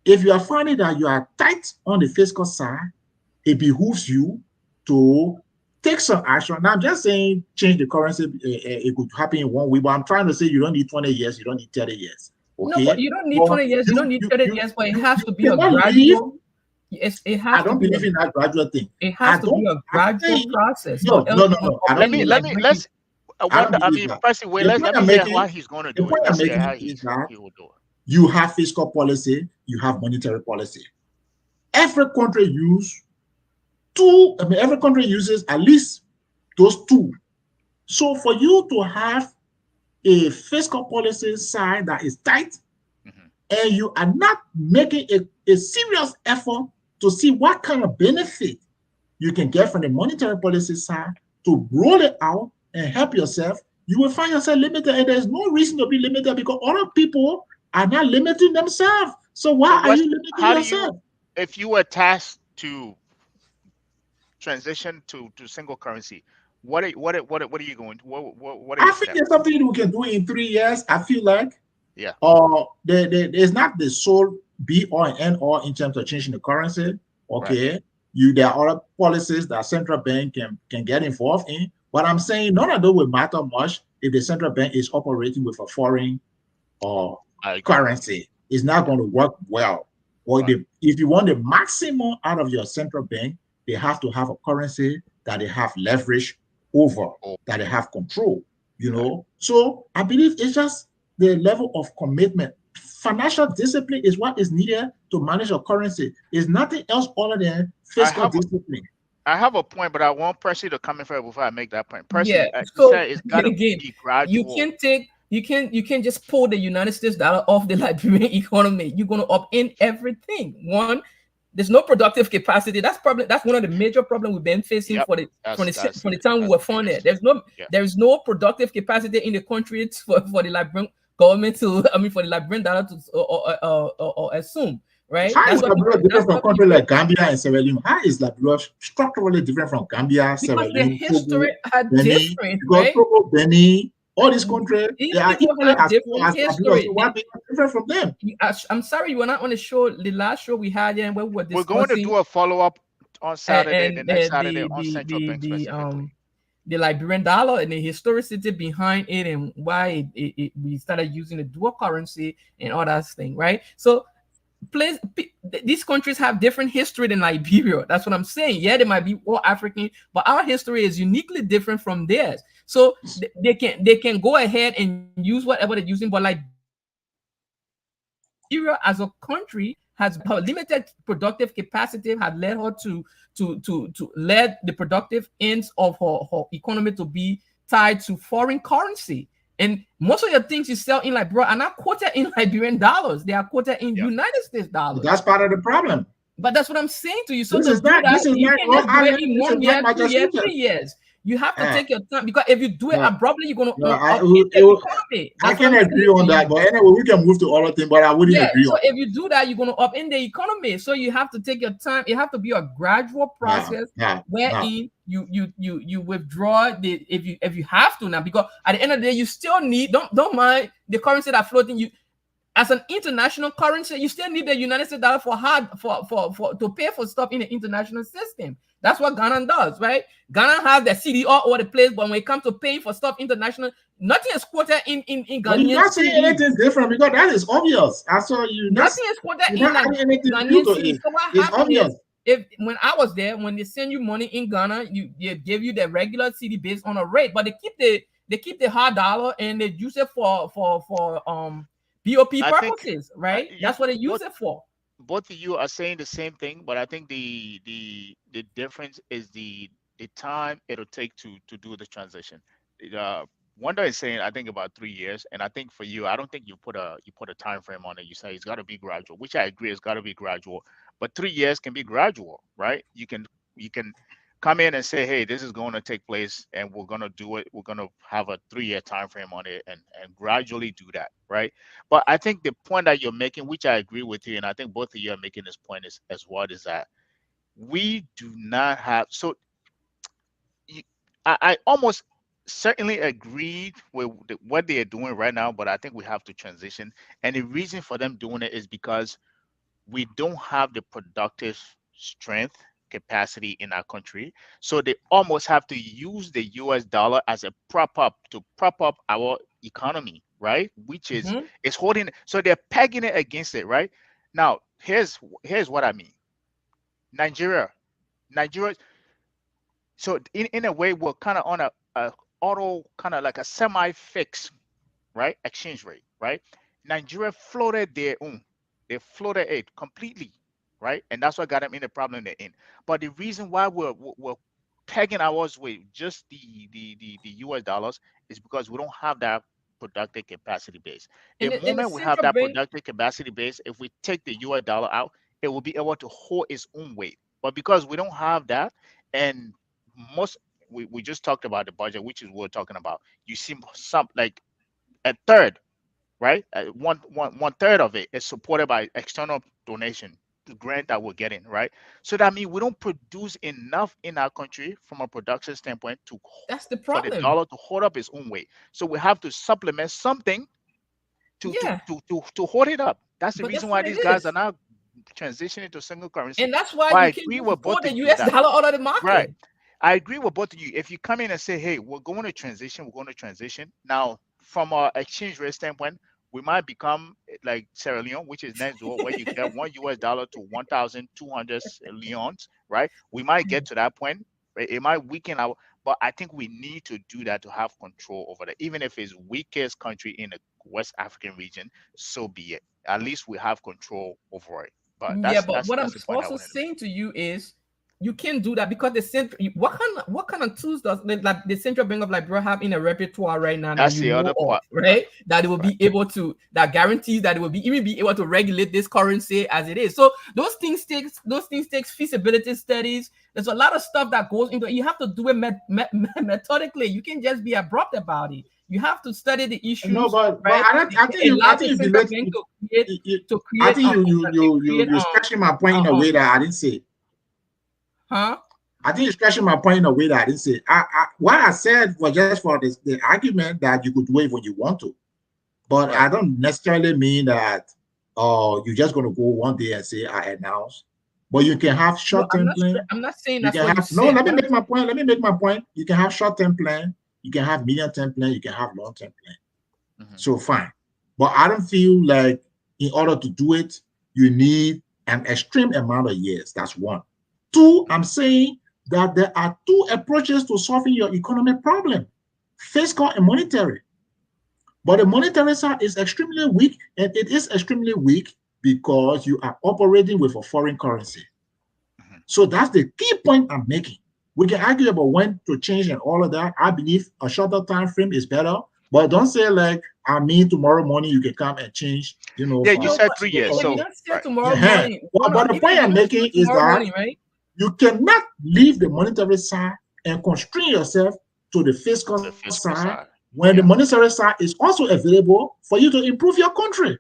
If you are finding that you are tight on the fiscal side, it behooves you to take some action. Now, I'm just saying change the currency. It could happen in 1 week, but I'm trying to say you don't need 20 years, you don't need 30 years. Okay? No, but you don't need 20 years, you don't need 30 years, but it has to be a gradual. I don't believe in that gradual thing. It has to be a gradual process. No. Let's me hear what he's going to do. Let's hear how he will do it. You have fiscal policy, you have monetary policy. Every country uses at least those two. So for you to have a fiscal policy side that is tight, and you are not making a serious effort to see what kind of benefit you can get from the monetary policy side to roll it out and help yourself, you will find yourself limited, and there's no reason to be limited because other people are not limiting themselves. So So why are what's you limiting how do you yourself? if you were tasked to transition to single currency, what are you going what are I your think steps? there's something we can do in 3 years. I feel like Yeah, there's not the sole be all and end all in terms of changing the currency. right. Okay, there are other policies that central bank can get involved in. But I'm saying none of those will matter much if the central bank is operating with a foreign or I agree. currency. It's not Yeah, going to work well. Or right. if you want the maximum out of your central bank, they have to have a currency that they have leverage over, Oh, that they have control. right. So I believe it's just the level of commitment. Financial discipline is what is needed to manage your currency. It's nothing else other than I fiscal have discipline. I have a point, but I want Percy to come in first before I make that point. Yeah. Percy, you So said it's got to again, be you gradual. can take you can just pull the United States dollar off the Liberian economy. You're gonna up in everything. One, there's no productive capacity. That's one of the major problems we've been facing Yep, for the that's from the time we that's were the funded. biggest. Yeah, There's no productive capacity in the country for the Liberian government to for the Liberian dollar to or assume, right? How is Liberia different That's from what countries people like Gambia and Sierra Leone? How is Liberia structurally different from Gambia, Sierra because the Leone, history Togo, are Benin? different, Because right? Togo, Benin, all these countries, they These are people equally have as poor different as Liberia. So history. what makes us different from them? I'm sorry you were not on the show, the last show we had, and where we were we're going to discussing do a follow up on Saturday, the and next Saturday on central bank specifically. the Liberian dollar and the historicity behind it and why we started using the dual currency and all that thing, right? So these countries have different history than Liberia. That's what I'm saying. Yeah, they might be all African, but our history is uniquely different from theirs. So they can go ahead and use whatever they're using, but Liberia as a country has her limited productive capacity had led her to let the productive ends of her economy to be tied to foreign currency. And most of the things you sell in Liberia are not quoted in Liberian dollars. They are quoted in Yeah, United States dollars. That's part of the problem. But that's what I'm saying to you. So This to is do not that, this is you not can Rhode just do it Island. in This is one not year, 2 years, Massachusetts. 3 years. You have to Eh, take your time because if you do it no, abruptly, you're gonna no, upend the economy. I That's what can I'm agree saying to on that. you. But anyway, we can move to other things, but I wouldn't Yeah, agree so on if you do that, you're going to up in the economy. So you have to take your time. It have to be a gradual that. process No. wherein you withdraw the if you have to now, because at the end of the day, you still need don't mind the currency that floating you as an international currency. You still need the United States dollar for hard for to pay for stuff in the international system. That's what Ghana does, right? Ghana has the CD all over the place, but when it comes to paying for stuff international, nothing is quoted in But you're Ghanaian not saying CD. anything different because that is obvious. I saw Nothing is quoted you're in not like adding anything new Ghanaian to city. it. So what It's happened is obvious. if when I was there, when they send you money in Ghana, you give you the regular CD based on a rate, but they keep the hard dollar and they use it for BOP I think purposes, right? you That's what they use both it for. both of you are saying the same thing, but I think the difference is the time it'll take to do the transition. Wanda is saying I think about 3 years, and I think for you, I don't think you put a time frame on it. You say it's got to be gradual, which I agree, it's got to be gradual. But 3 years can be gradual, right? You can come in and say, hey, this is going to take place, and we're going to do it. We're going to have a 3 year time frame on it, and gradually do that, right? But I think the point that you're making, which I agree with you, and I think both of you are making this point is as well, is that we do not have. So you, I almost certainly agreed with what they are doing right now, but I think we have to transition. And the reason for them doing it is because we don't have the productive strength capacity in our country. So they almost have to use the US dollar as a prop up to prop up our economy, right? Which Mhm. is holding, so they're pegging it against it, right? Now, here's what I mean. Nigeria. Nigeria, so in a way, we're kind of on a auto kind of like a semi-fixed, right, exchange rate, right? Nigeria floated their own. They floated it completely, right? And that's what got them in the problem they're in. But the reason why we're pegging ours with just the US dollars is because we don't have that productive capacity base. The And the moment we have central that bank. productive capacity base, if we take the US dollar out, it will be able to hold its own weight. But because we don't have that, and most we just talked about the budget, which is what we're talking about. You see some like a third, right? One third of it is supported by external donation, the grant that we're getting, right? So that means we don't produce enough in our country from a production standpoint to That's the for the problem. dollar to hold up its own weight. So we have to supplement something Yeah, to hold it up. That's the but reason that's why what it these guys are is. now transitioning to single currency. And that's why But I you can't agree just with pull both the of you US that dollar out of the right. market. I agree with both of you. If you come in and say, "Hey, we're going to transition," we're going to transition. Now, from our exchange rate standpoint, we might become like Sierra Leone, which is next door, where you get $1 to 1,200 leons, right? We might get to that point. Right? It might weaken our, but I think we need to do that to have control over that. Even if it's weakest country in the West African region, so be it. At least we have control over it. But Yeah, that's but that's what I'm that's the point I also wanted to make. saying to you is you can't do that because the central what kind of tools does like the central bank of Liberia have in a repertoire right now that That's you the know other of, part. right? That it will Right. be able to that guarantees that it will be even be able to regulate this currency as it is. So those things takes feasibility studies. There's a lot of stuff that goes into it. You have to do it methodically. You can't just be abrupt about it. You have to study the No, issues, but right? I think you I Allow the think you central relate. bank to create to I create think you stretching my point in a way that I didn't say. huh? I think you're stretching my point in a way that I didn't say. What I said was just for the argument that you could do it when you want to, but Right. I don't necessarily mean that you're just going to go one day and say I announce. But you can have No, I'm short-term not. plan. I'm not saying You that's can what you have no. said. Let me What I'm make my point. Let me make my point. You can have short-term plan. You can have medium-term plan. You can have long-term plan. Mhm. So fine. But I don't feel like in order to do it, you need an extreme amount of years. That's one. Two, I'm saying that there are two approaches to solving your economic problem: fiscal and monetary. But the monetary side is extremely weak, and it is extremely weak because you are operating with a foreign currency. Mhm. So that's the key point I'm making. We can argue about when to change and all of that. I believe a shorter time frame is better, but don't say like I mean tomorrow morning you can come and change, Yeah, you no, from said but 3 years. but you So don't say right. tomorrow yeah. morning. But, No, but the even point if you I'm don't say making is tomorrow that morning, right? you cannot leave the monetary side and constrain yourself to the fiscal The fiscal side side. when the Yeah. monetary side is also available for you to improve your country.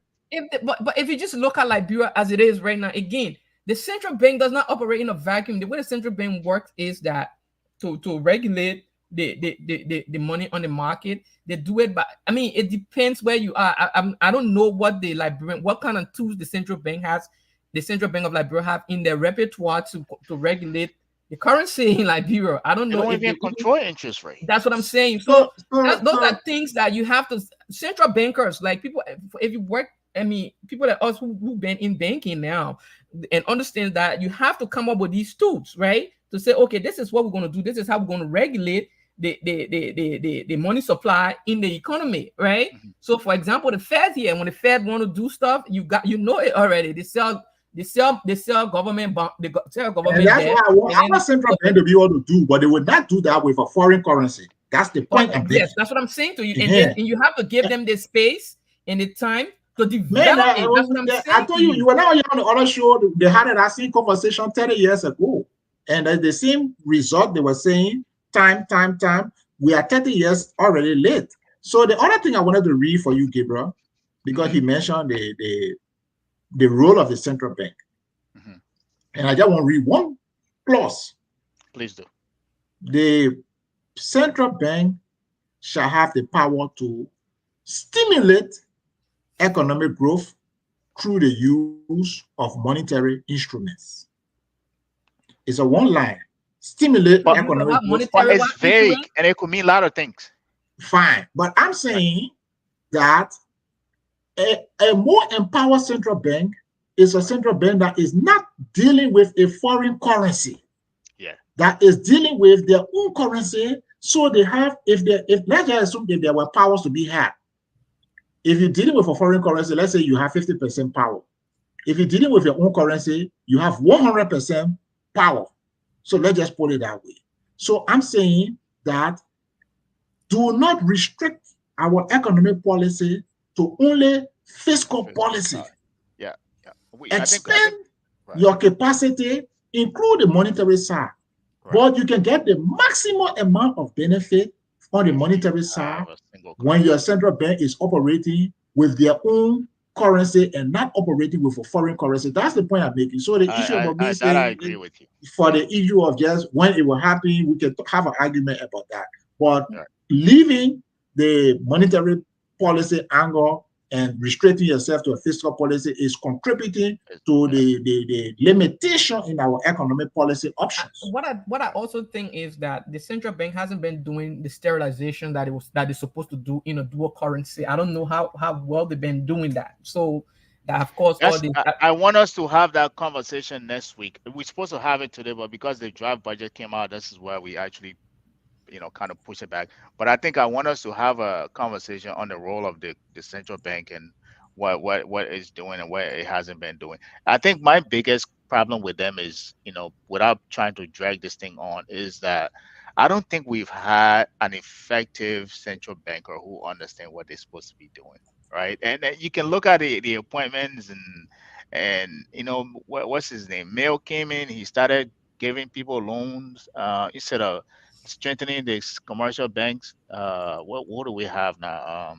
But if you just look at Liberia as it is right now, again, the central bank does not operate in a vacuum. The way the central bank works is that to regulate the money on the market, they do it. But I mean, it depends where you are. I don't know what the Liberian what kind of tools the central bank has, the central bank of Liberia have in their repertoire to regulate the currency in Liberia. I don't They know don't if they even even control interest rate. that's what I'm saying. So So, so, those so are things that you have to central bankers like people. If you work, I mean, people like us who've been in banking now and understand that you have to come up with these tools, right? To say, okay, this is what we're going to do. This is how we're going to regulate the money supply in the economy, right? Mhm. So, for example, the Fed here, when the Fed want to do stuff, you know it already. They sell government bond, sell and government that's debt, what I want and then our central bank to be able to do, but they will not do that with a foreign currency. That's the but point I'm yes, making. that's what I'm saying to you. And Yeah. then and you have to give them the space and the time to Man, develop it. That's what I'm I saying told to you, you you. were now on the other show. They had that same conversation 30 years ago. And the same result they were saying, time. We are 30 years already late. So the other thing I wanted to read for you, Gabriel, because Mhm. he mentioned the role of the central bank. Mhm. And I just want to read one clause. Please do. The central bank shall have the power to stimulate economic growth through the use of monetary instruments. It's a one line. Stimulate The But use of economic what growth. but monetary it's what vague instrument? and it could mean a lot of things. Fine. But I'm Right. saying that a more empowered central bank is a Right. central bank that is not dealing with a foreign currency, Yeah. that is dealing with their own currency. So they have, if let's just assume if there were powers to be had, if you're dealing with a foreign currency, let's say you have 50% power. If you're dealing with your own currency, you have 100% power. So let's just put it that way. So I'm saying that do not restrict our economic policy to only fiscal Fiscal policy. side. Yeah. Yeah. I think Expand right. your capacity, include the monetary side. Right. But you can get the maximum amount of benefit on the If you monetary side have a single when your currency. central bank is operating with their own currency and not operating with a foreign currency. That's the point I'm making. So the issue about me That I saying agree with you. for the issue of just when it will happen, we can have an argument about that. But Right. leaving the monetary policy angle and restricting yourself to a fiscal policy is contributing to Yeah. the limitation in our economic policy options. What I also think is that the central bank hasn't been doing the sterilization that it's supposed to do in a dual currency. I don't know how well they've been doing that. So that of course all That's this I want us to have that conversation next week. We're supposed to have it today, but because the draft budget came out, this is where we actually kind of push it back. But I think I want us to have a conversation on the role of the central bank and what it's doing and what it hasn't been doing. I think my biggest problem with them is, without trying to drag this thing on, is that I don't think we've had an effective central banker who understand what they're supposed to be doing, right? And then you can look at the appointments and what's his name? Mail came in, he started giving people loans instead of strengthening these commercial banks. What do we have now?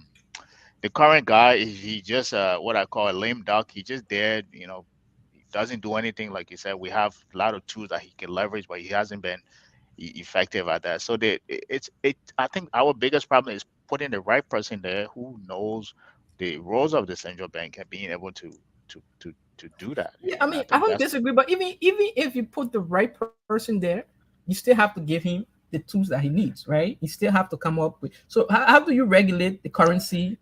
The current guy, he just what I call a lame duck. He just there, he doesn't do anything. Like you said, we have a lot of tools that he can leverage, but he hasn't been effective at that. So I think our biggest problem is putting the right person there who knows the roles of the central bank and being able to do that. Yeah, I And I mean, I think don't that's disagree, but even if you put the right person there, you still have to give him the tools that he needs, right? You still have to come up with. So how do you regulate the currency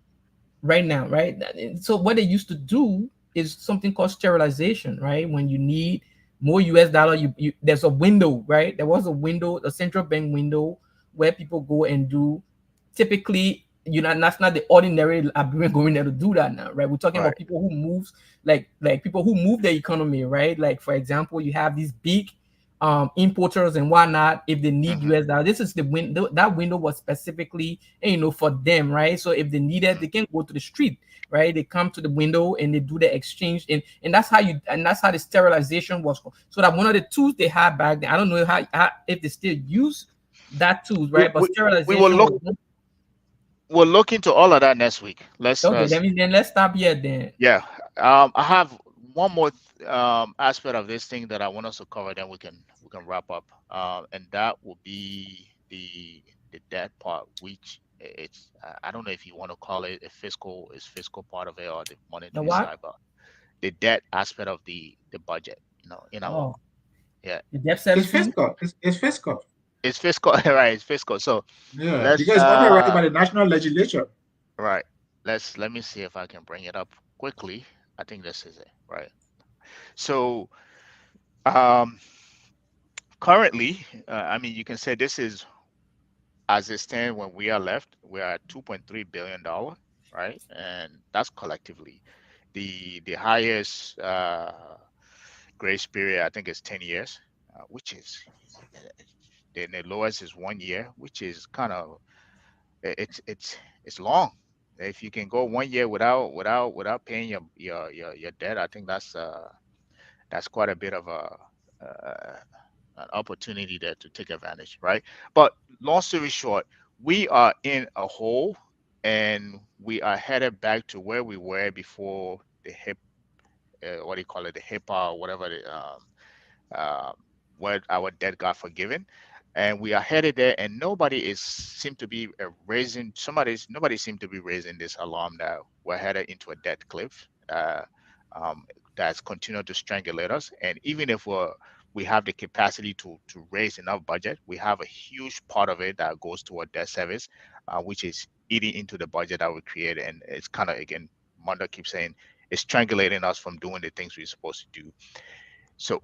right now, right? So what they used to do is something called sterilization, right? When you need more US dollar, you there's a window, right? There was a window, a central bank window where people go and do typically, that's not the ordinary Liberian going there to do that now, right? We're talking right. about people who moves like people who move the economy, right? Like for example, you have these big importers and whatnot. If they need Hmm. US dollar, this is the window. That window was specifically, for them, right? So if they need it, Hmm. they can go to the street, right? They come to the window and they do the exchange, and that's how the sterilization was. So that one of the tools they had back then, I don't know how if they still use that tools, We, right? But we we will sterilization look was we'll look into all of that next week. Let's okay. Then let's stop here then. Yeah. I have one more aspect of this thing that I want us to cover, then we can wrap up. And that will be the debt part, which it's I don't know if you want to call it a fiscal part of it or the The monetary what? side, but the debt aspect of the budget, in our Oh, yeah, the debt It's servicing. fiscal. It's fiscal. it's fiscal, right? It's fiscal. So Yeah, let's because it's authorized by the national legislature. right. Let me see if I can bring it up quickly. I think this is it, right? So um currently, I mean, you can say this is as it stands when we are left, we are at $2.3 billion, right? And that's collectively the highest grace period. I think is 10 years, which is then the lowest is 1 year, which is kind of it's long. If you can go 1 year without paying your debt, I think that's quite a bit of uh, an opportunity there to take advantage, right? But long story short, we are in a hole and we are headed back to where we were before the hip, what do you call it, the HIPAA or whatever, um, where our debt got forgiven. And we are headed there, and nobody is seem to be nobody seem to be raising this alarm that we're headed into a debt cliff. Um, that's continued to strangulate us. And even if we have the capacity to raise enough budget, we have a huge part of it that goes toward debt service, which is eating into the budget that we created. And it's kind of, again, Manda keeps saying it's strangulating us from doing the things we're supposed to do. So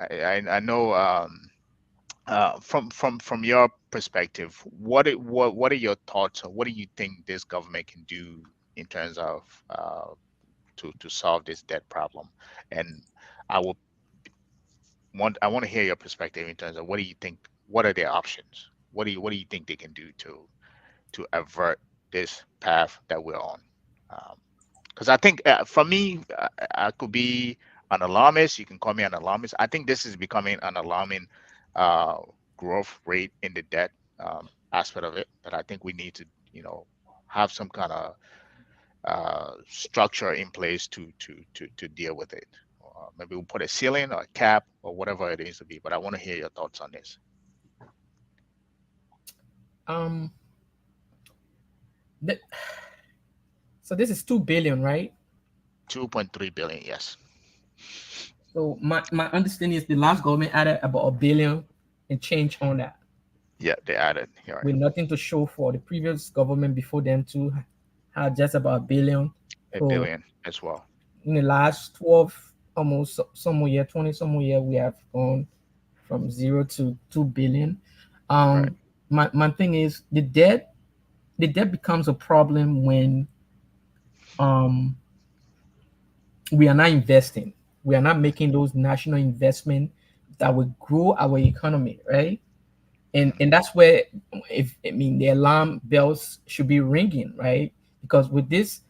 I know, from your perspective, what are your thoughts, or what do you think this government can do in terms of to solve this debt problem? And I will I want to hear your perspective in terms of what do you think, what are their options? What do you think they can do to avert this path that we're on? Because I think, for me, I could be an alarmist. You can call me an alarmist. I think this is becoming an alarming uh, growth rate in the debt aspect of it, but I think we need to, have some kind of structure in place to deal with it. Maybe we'll put a ceiling or a cap or whatever it needs to be. But I want to hear your thoughts on this. Um, th- so this is 2 billion, right? 2.3 billion, yes. So my understanding is the last government added about a billion and change on that, Yeah, they added here with nothing to show for the previous government before them to had just about a billion. a So billion as well. in the last 12, almost some more year, 20 some more year, we have gone from 0 to 2 billion. Right. My thing is the debt becomes a problem when um we are not investing. We are not making those national investment that will grow our economy, right? And that's where, if I mean, the alarm bells should be ringing, right? Because with this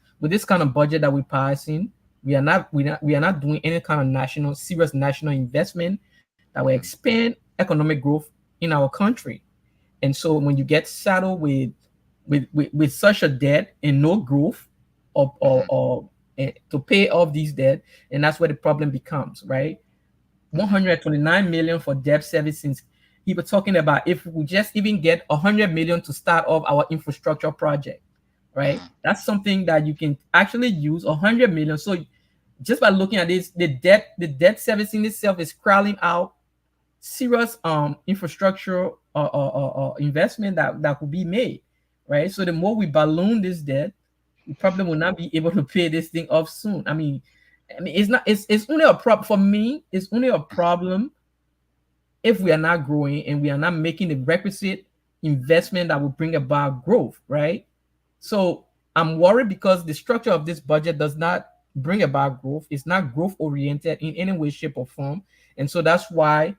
kind of budget that we're passing, we are not doing any kind of serious national investment that will Mm-hmm. expand economic growth in our country. And so when you get saddled with such a debt and no growth, Mm-hmm. to pay off these debt, and that's where the problem becomes, right? Mm-hmm. 129 million for debt service. Since he was talking about, if we just even get 100 million to start off our infrastructure project, right? Mm-hmm. That's something that you can actually use 100 million. So just by looking at this, the debt servicing itself is crowding out serious infrastructure investment that could be made, right? So the more we balloon this debt, we probably will not be able to pay this thing off soon. I mean, it's only a problem for me. It's only a problem if we are not growing and we are not making the requisite investment that will bring about growth, right? So I'm worried because the structure of this budget does not bring about growth. It's not growth oriented in any way, shape, or form. And so that's why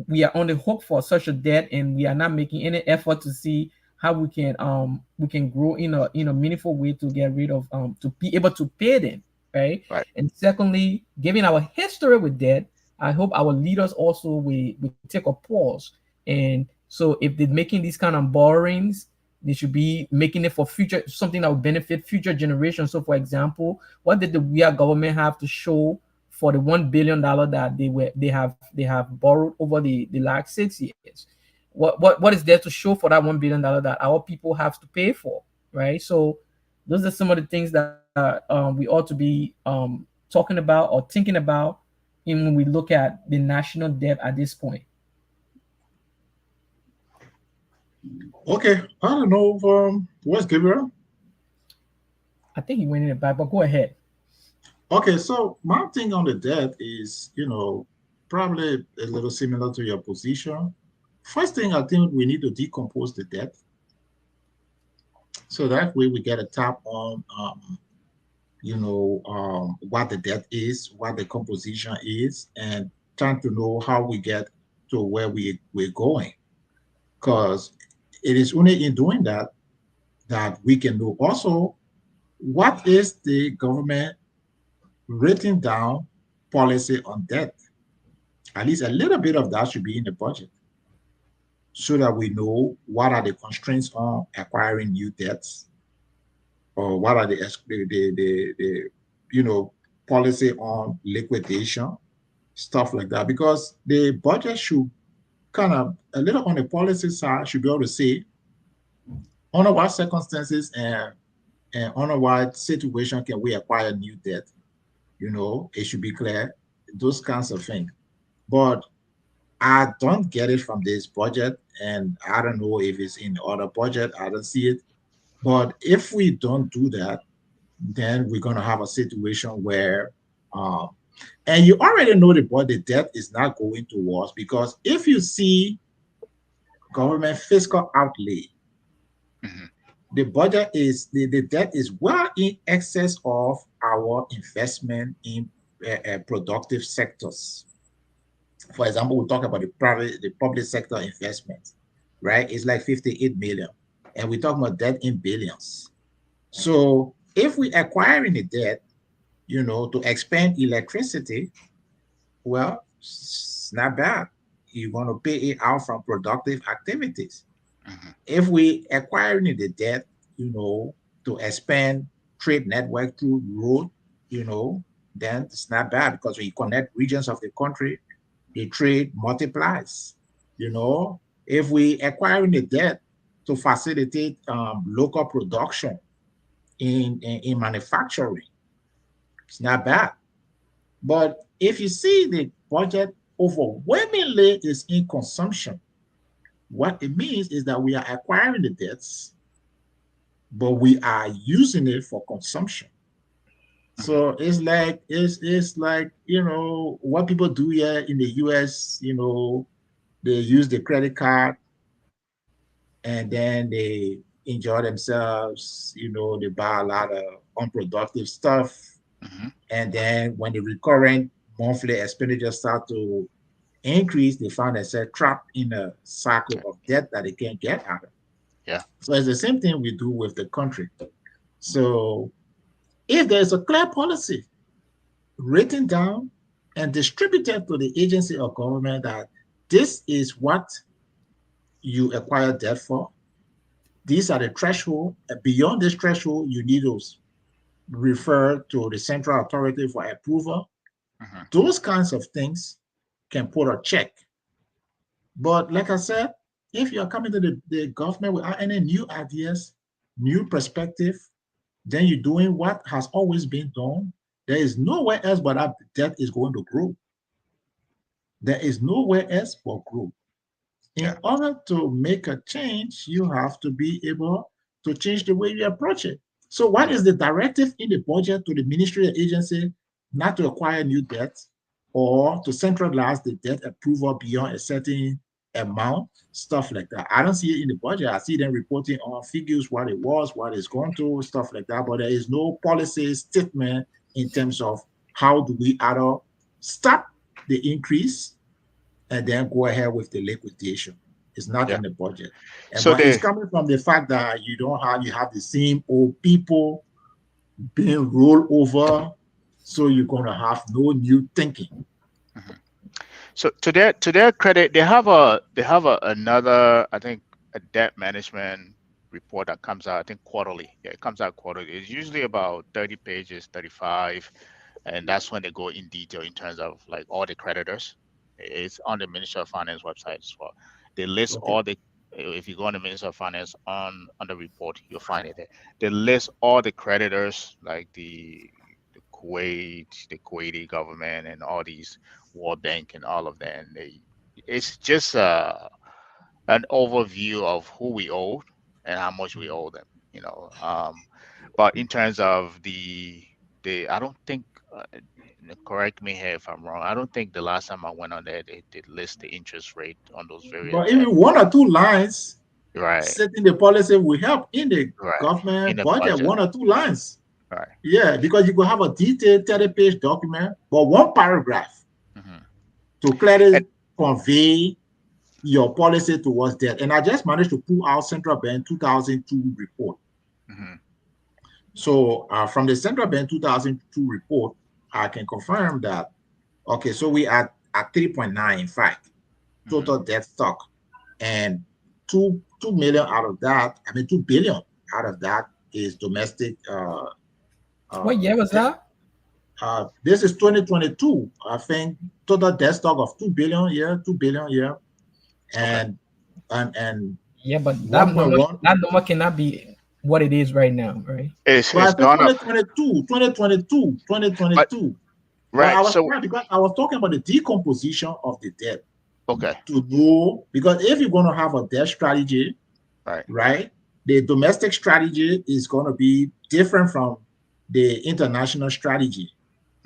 we are on the hook for such a debt, and we are not making any effort to see how we can grow in a meaningful way to get rid of to be able to pay them, right? Right. And secondly, given our history with debt, I hope our leaders also will take a pause. And so if they're making these kind of borrowings, they should be making it for future, something that will benefit future generations. So for example, what did the we government have to show for the $1 billion that they have borrowed over the last 6 years? What is there to show for that $1 billion that our people have to pay for, right? So those are some of the things that we ought to be talking about or thinking about in when we look at the national debt at this point. Okay, I don't know. What's Gabriel? I think he went in the back, but go ahead. Okay, so my thing on the debt is, probably a little similar to your position. First thing, I think we need to decompose the debt so that way we get a tap on, what the debt is, what the composition is, and trying to know how we get to where we're going. Because it is only in doing that that we can know also what is the government written down policy on debt. At least a little bit of that should be in the budget so that we know what are the constraints on acquiring new debts, or what are the policy on liquidation, stuff like that. Because the budget should kind of, a little on the policy side, should be able to say under what circumstances and under what situation can we acquire new debt. It should be clear, those kinds of things. But I don't get it from this budget, and I don't know if it's in the other budget. I don't see it. But if we don't do that, then we're going to have a situation where, um, and you already know the debt is not going towards, because if you see government fiscal outlay, Mm-hmm. the debt is well in excess of our investment in productive sectors. For example, we talk about the public sector investment, right? It's like 58 million, and we talk about debt in billions. So if we acquiring the debt, to expand electricity, well, it's not bad. you're going to pay it out from productive activities. Mm-hmm. If we acquiring the debt, to expand trade network through road, then it's not bad because when you connect regions of the country, the trade multiplies. If we acquiring the debt to facilitate local production in manufacturing, it's not bad. But if you see the budget overwhelmingly is in consumption, what it means is that we are acquiring the debts, but we are using it for consumption. Mm-hmm. So it's like what people do here in the US. They use the credit card and then they enjoy themselves. They buy a lot of unproductive stuff, Mm-hmm. and then when the recurrent monthly expenditure start to increase, they find themselves trapped in a cycle Yeah. of debt that they can't get out of. Yeah. So it's the same thing we do with the country. So if there's a clear policy written down and distributed to the agency or government that this is what you acquire debt for, these are the threshold. Beyond this threshold, you need to refer to the central authority for approval. Mm-hmm. Those kinds of things can put a check. But like I said, if you are coming to the government without any new ideas, new perspective, then you're doing what has always been done. There is nowhere else but that debt is going to grow. There is nowhere else but grow. In Yeah. order to make a change, you have to be able to change the way you approach it. So, what Mm-hmm. is the directive in the budget to the ministry or agency not to acquire new debt or to centralize the debt approval beyond a certain amount, stuff like that? I don't see it in the budget. I see them reporting on figures, what it was, what it's gone to, stuff like that. But there is no policy statement in terms of how do we either stop the increase and then go ahead with the liquidation. It's not Yeah. in the budget. And So but it's the coming from the fact that you have the same old people being rolled over, so you're gonna have no new thinking. Mhm. So to their credit, they have another, I think, a debt management report that comes out, I think, quarterly. Yeah, it comes out quarterly. It's usually about 30 pages, 35, and that's when they go in detail in terms of like all the creditors. It's on the Ministry of Finance website as well. They list Okay. all the if you go on the Ministry of Finance on the report, you'll find it there. They list all the creditors, like the Kuwait, the Kuwaiti government, and all these World Bank and all of that. And it's just an overview of who we owe and how much we owe them. You know, but in terms of the I don't think. Correct me here if I'm wrong. I don't think the last time I went on there they did list the interest rate on those various But debt. even one or two lines Right, setting the policy will help in the right. In government the budget, budget. one or two lines. Right. Yeah, because you could have a detailed 30-page document, but one paragraph Hmm. to clearly convey your policy towards that. And I just managed to pull out Central Bank 2002 report. Hmm. So from the Central Bank 2002 report, I can confirm that, okay, so we are at 3.9, in fact, Hmm. total debt stock. And 2 million out of that, 2 billion out of that is domestic. What Uh, year was debt. that? This is 2022. I think total debt stock of 2 billion here, 2 billion here, Okay. and Yeah, but that number 1.1. that number cannot be what it is right now, right? But I It's think gone up, 2022. but But I right. was So trying because I was talking about the decomposition of the debt okay. to know, because if you're going to have a debt strategy, Right. right, the domestic strategy is going to be different from the international strategy.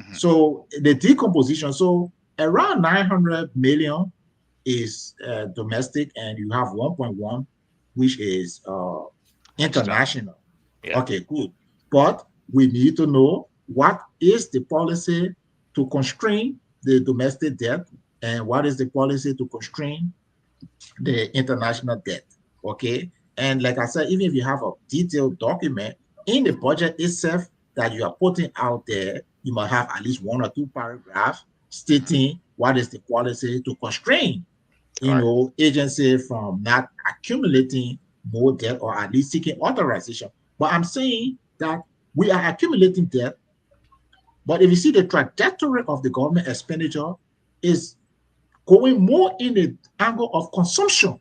Hmm. So the decomposition, so around 900 million is domestic, and you have 1.1, which is External. international. Yeah. Okay, good. But we need to know what is the policy to constrain the domestic debt and what is the policy to constrain the international debt. Okay. And like I said, even if you have a detailed document in the budget itself that you are putting out there, you might have at least one or two paragraphs Hmm. stating what is the policy to constrain Right. agency from not accumulating more debt or at least seeking authorization. But I'm saying that we are accumulating debt, but if you see the trajectory of the government expenditure is going more in the angle of consumption.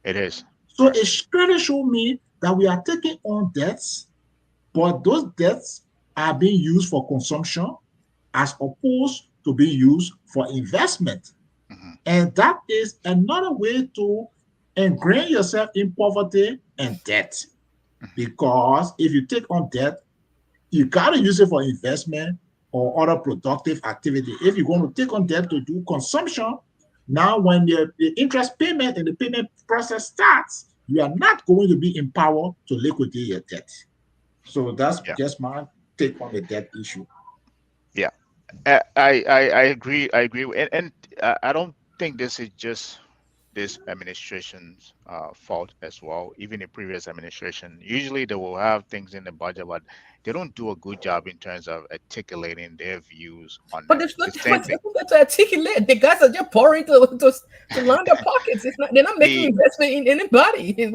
It is. So Right. it clearly shows me that we are taking on debts, but those debts are being used for consumption as opposed to being used for investment. Hmm. And that is another way to ingrain yourself in poverty and debt. Hmm. Because if you take on debt, you got to use it for investment or other productive activity. If you're going to take on debt to do consumption, now when the interest payment and the payment process starts, you are not going to be empowered to liquidate your debt. So that's Yeah. just my take on the debt issue. Yeah. I agree. I agree. And I don't think this is just this administration's fault as well. Even the previous administration, usually they will have things in the budget, but they don't do a good job in terms of articulating their views on But them. there's The not same what's thing. to articulate. The guys are just pouring to line their pockets. It's not they're not making The investment in anybody.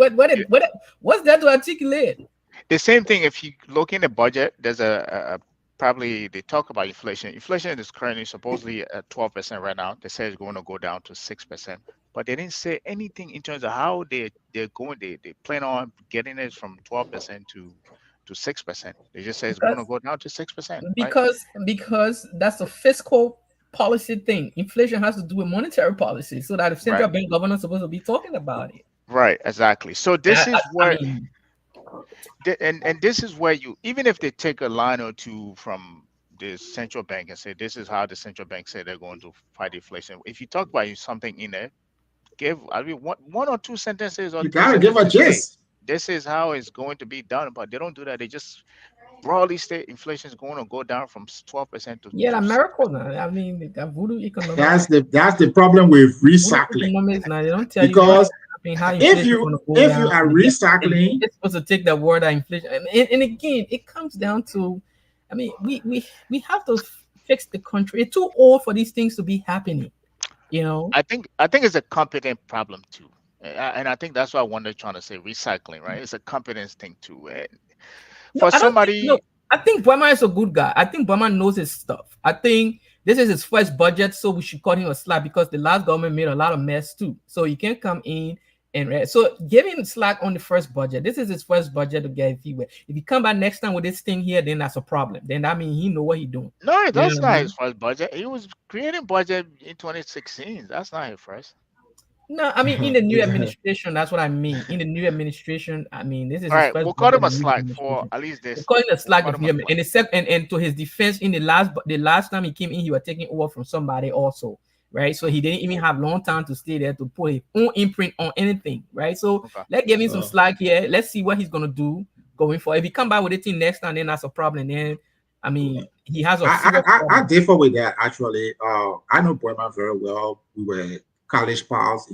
What's that to articulate? the same thing. If you look in the budget, there's a probably they talk about inflation. Inflation is currently supposedly at 12% right now. They say it's going to go down to 6%, but they didn't say anything in terms of how they're going. They plan on getting it from 12% to 6%. They just say it's going Because to go down to 6%, right? because that's a fiscal policy thing. Inflation has to do with monetary policy, so that the central Right, bank governor is supposed to be talking about it. right, exactly. So I, this I, is I where mean, and this is where you, even if they take a line or two from the central bank and say this is how the central bank say they're going to fight inflation. If you talk about something in there, give I mean one or two sentences or You three got to give a sentences. Hey, gist. this is how it's going to be done, but they don't do that. They just broadly state inflation is going to go down from 12% yeah, to that six miracle percent. now. I mean, the voodoo economics, That's the problem with voodoo recycling. economics now. They don't tell you what. Because I mean, how if inflation you going to go if you down, are and recycling, they're supposed to take that word of inflation. And again, it comes down to, I mean, we have to fix the country. It's too old for these things to be happening. You know, I think it's a competent problem too. And I think that's what I wanted trying to say recycling, right? It's a competence thing too. And no, for I don't think. No, somebody, I think Burma is a good guy. I think Burma knows his stuff. I think this is his first budget, so we should cut him a slack because the last government made a lot of mess too. So he can't come in and so give him slack on the first budget. This is his first budget to get feedback. If he come back next time with this thing here, then that's a problem. Then that means he know what he's doing. no, You know that's what I not his mean? first budget. He was creating budget in 2016. That's not his first. No, I mean in the new administration, that's what I mean. In the new administration, I mean this is All his right, first we'll cut budget him a in the new slack for administration. at least We're this. calling a We'll slack cut of him a him. slack. And and to his defense, in the last time he came in, he was taking over from somebody also, right? So he didn't even have long time to stay there to put his own imprint on anything, right? So Okay. let's give him some uh, slack here. Let's see what he's gonna do going forward. If he come back with a thing next time, then that's a problem. Then I mean he has a I, serious I problem. differ with that actually. I know Burma very well. We were college pals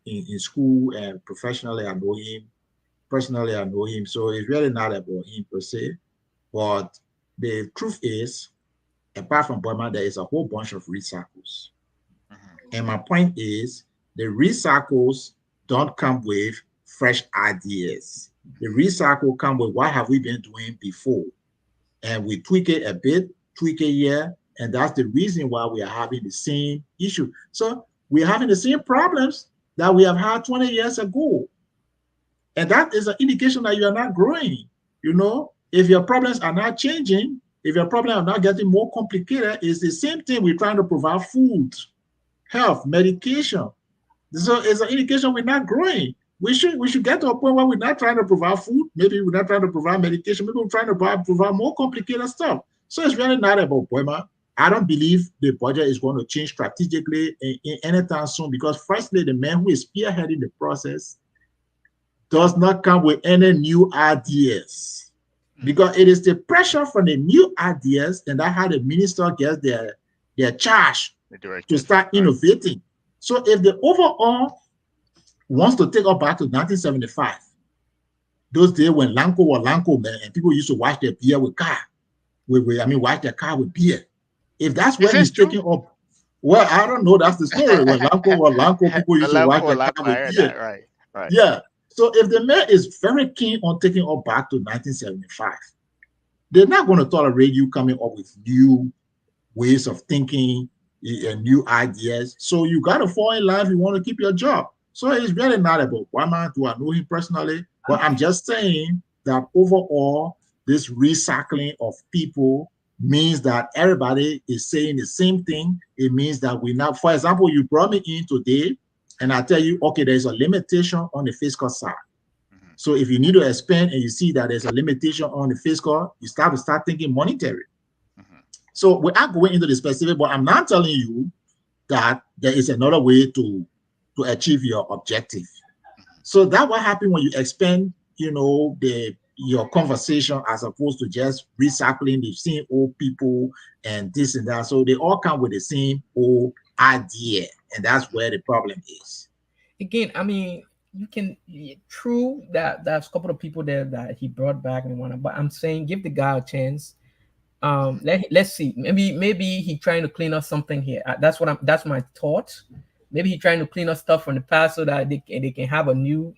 in school, and professionally I know him. Personally, I know him. So it's really not about him per se. But the truth is, apart from Burma, there is a whole bunch of recycles. Hmm. And my point is, the recycles don't come with fresh ideas. The recycle come with what have we been doing before, and we tweak it a bit, tweak it here, and that's the reason why we are having the same issue. So we're having the same problems that we have had 20 years ago, and that is an indication that you are not growing. If your problems are not changing, if your problems are not getting more complicated, it's the same thing. We're trying to provide food, health, medication. So it's an indication we're not growing. We should get to a point where we're not trying to provide food. Maybe we're not trying to provide medication. Maybe we're trying to provide more complicated stuff. So it's really not about Burma. I don't believe the budget is going to change strategically in anytime soon, because firstly, the man who is spearheading the process does not come with any new ideas, because it is the pressure from the new ideas, and that's how the minister gets their charge The to directive, start right? innovating. So if the overall wants to take us back to 1975, those days when Lanco was Lanco, man, and people used to wash their beer with car, wash their car with beer. If that's Is where this he's true? taking up, Well, I don't know. That's the story. When Lamco was Lamco, people The used to wash Lamco, their car Lamco, I with heard beer. that. Right, right. Yeah. So if the man is very keen on taking us back to 1975, they're not going to tolerate you coming up with new ways of thinking and new ideas. So you got to fall in line if you want to keep your job. So it's really not about Obama. Do I know him personally? But I'm just saying that overall, this recycling of people means that everybody is saying the same thing. It means that we now, for example, you brought me in today and I tell you, okay, there's a limitation on the fiscal side. Hmm. So if you need to expand and you see that there's a limitation on the fiscal, you start thinking monetary. Hmm. So we are going into the specific, but I'm not telling you that there is another way to achieve your objective. Hmm. So that what happened when you expand, the your conversation as opposed to just recycling the same old people and this and that. So they all come with the same old idea, and that's Hmm. where the problem is. Again, I mean, you can true that there's a couple of people there that he brought back and whatnot, but I'm saying give the guy a chance. Hmm. Let's see. Maybe he trying to clean up something here. That's my thought. Maybe he trying to clean up stuff from the past so that they can have a new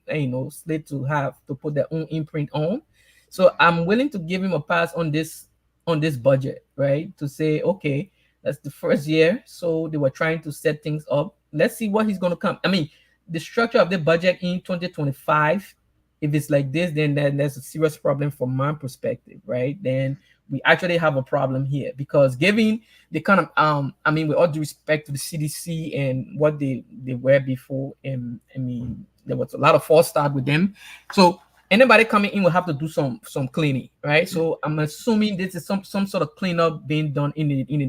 slate to have to put their own imprint on. So Hmm. I'm willing to give him a pass on this budget, right? To say, okay, that's the first year, so they were trying to set things up. Let's see what he's going to come. I mean, the structure of the budget in 2025, if it's like this, then there's a serious problem from my perspective, right? Then we actually have a problem here because given the kind of I mean, with all due respect to the CDC and what they were before, and I mean, there was a lot of false start with them. So anybody coming in will have to do some cleaning, right? So I'm assuming this is some sort of cleanup being done in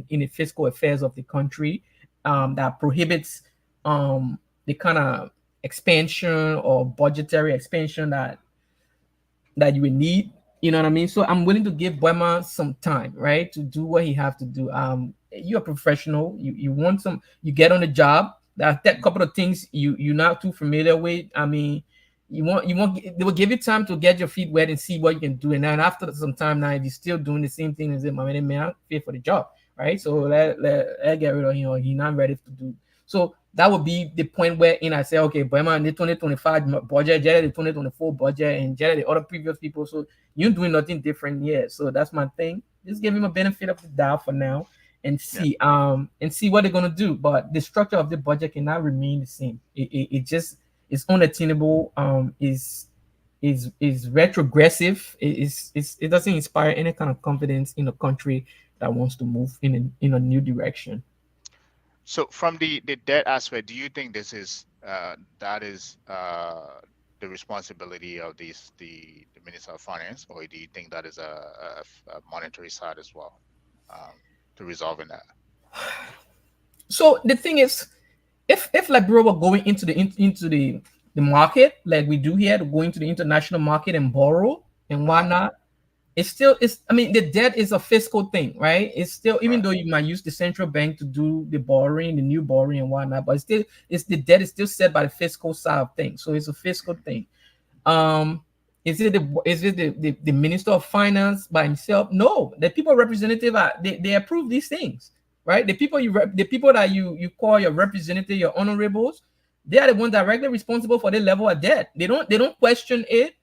the fiscal affairs of the country, that prohibits the kind of expansion or budgetary expansion that you will need. You know what I mean? So I'm willing to give Boema some time, right, to do what he have to do. You're a professional. You want some. You get on the job. That couple of things you're not too familiar with. I mean, you want they will give you time to get your feet wet and see what you can do. And then after some time, now if you're still doing the same thing as him, I mean, man, fit for the job, right? So let get rid of him, or he's not ready to do. So that would be the point where in I say, okay, Boema in the 2025 budget, Jerry the 2024 budget, and Jerry the other previous people. So you're doing nothing different yet. So that's my thing. Just give him a benefit of the doubt for now Yeah. and see what they're gonna do. But the structure of the budget cannot remain the same. It just is unattainable. Is retrogressive. It doesn't inspire any kind of confidence in a country that wants to move in a new direction. So from the debt aspect, do you think this is that is the responsibility of the Minister of Finance, or do you think that is a monetary side as well, um, to resolving that? So the thing is, if like bro were going into the market like we do here, to go into the international market and borrow and Uh-huh. whatnot, it's I mean, the debt is a fiscal thing, right? It's still, even Right. though you might use the central bank to do the borrowing, the new borrowing and whatnot, but it's the debt is still set by the fiscal side of things. So it's a fiscal thing. um is it the minister of finance by himself? No, the people representative they approve these things, right? The people that you call your representative, your honorables, they are the ones directly responsible for the level of debt. They don't question it.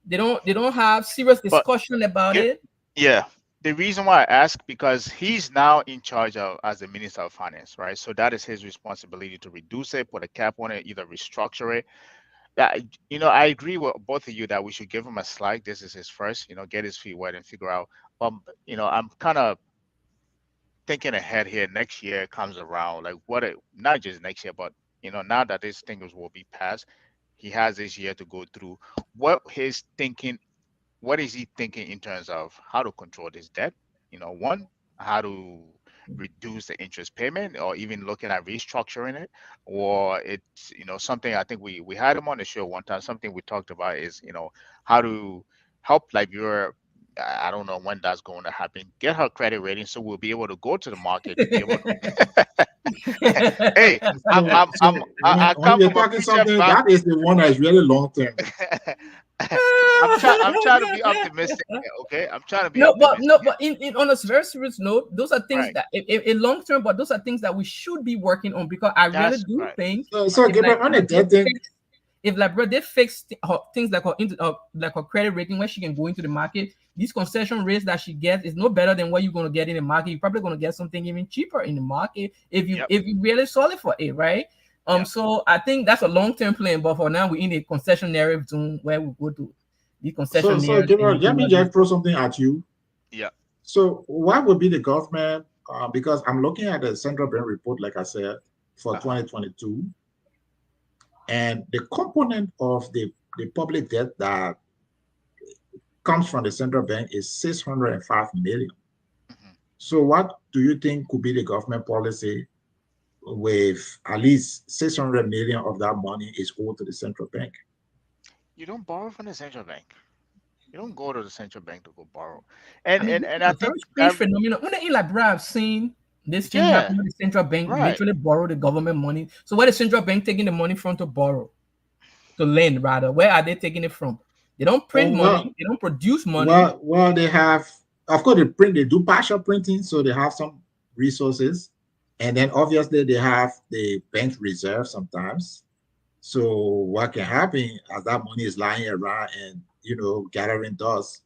They don't have serious But discussion about get it. yeah. The reason why I ask, because he's now in charge of as the Minister of Finance, right? So that is his responsibility to reduce it, put a cap on it, either restructure it. That, I agree with both of you that we should give him a slack. This is his first, get his feet wet and figure out. I'm kind of thinking ahead here. Next year comes around, like not just next year, but now that this thing will be passed, he has this year to go through what his thinking what is he thinking in terms of how to control this debt? One, how to reduce the interest payment, or even looking at restructuring it, or it's something. I think we had him on the show one time. Something we talked about is how to help Liberia. I don't know when that's going to happen. Get her credit rating so we'll be able to go to the market to be able. Hey, So, I when come you're from a talking preacher something, family. that is the one that is really long term. I'm trying to be optimistic here, okay? I'm trying to be No, but optimistic no, here. but in on a very serious note, those are things Right. that in long term, but those are things that we should be working on because I really That's do right. think Right. So if Gabriel, on the Liberia debt thing, fix, if Liberia they fix things like like her credit rating where she can go into the market, these concession rates that she gets is no better than what you're gonna get in the market. You're probably gonna get something even cheaper in the market Yep. if you really solid for it, right? Yep. So I think that's a long term plan, but for now we're in a concessionary zone where we go to the so concessionaires Gabriel, and do let me what they just throw something at you. Yep. So, what would be the government? Because I'm looking at the central bank report, like I said, for Uh-huh. 2022, and the component of the public debt that comes from the central bank is 605 million. Mhm. So, what do you think could be the government policy with at least 600 million of that money is owed to the central bank? You don't borrow from the central bank. You don't go to the central bank to go borrow. I mean, this And is I a very think strange phenomenon. When in Liberia, I've seen this thing yeah, happen where the central bank right. literally borrow the government money. So where the central bank taking the money from to borrow, to lend rather? Where are they taking it from? They don't print Oh money. well, They don't produce money. they have, of course, they do partial printing, so they have some resources, and then obviously they have the bank reserve sometimes. So what can happen as that money is lying around and gathering dust,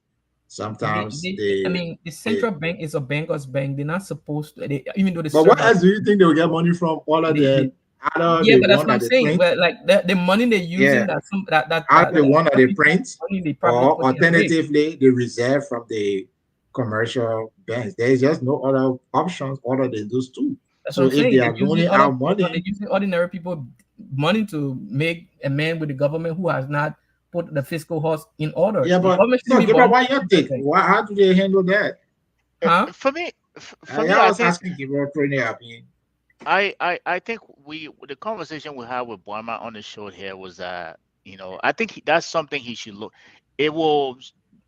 sometimes I they mean, the they. central bank is a banker's bank. They're not supposed to. Even though they But serve what as else do you think they will get money from other they, than other yeah, the but that's one what I'm that they saying. print? Well, like the money they're using Yeah, that some that that out that, the that one that other they people's print, money they probably or putting away. alternatively, the reserve from the commercial banks. There is just no other options other than those two. That's what So I'm if saying. they They're are using loaning other out people, they're money, using ordinary people money to make a man with the government who has not put the fiscal house in order. yeah, The but government so shouldn't be Gabriel, borrowing why from your the central take? bank. How do they handle that? Huh? For me, I I was think asking Gabriel Tony opinion. I think we the conversation we had with Boyma on the show here was that I think that's something he should look. It will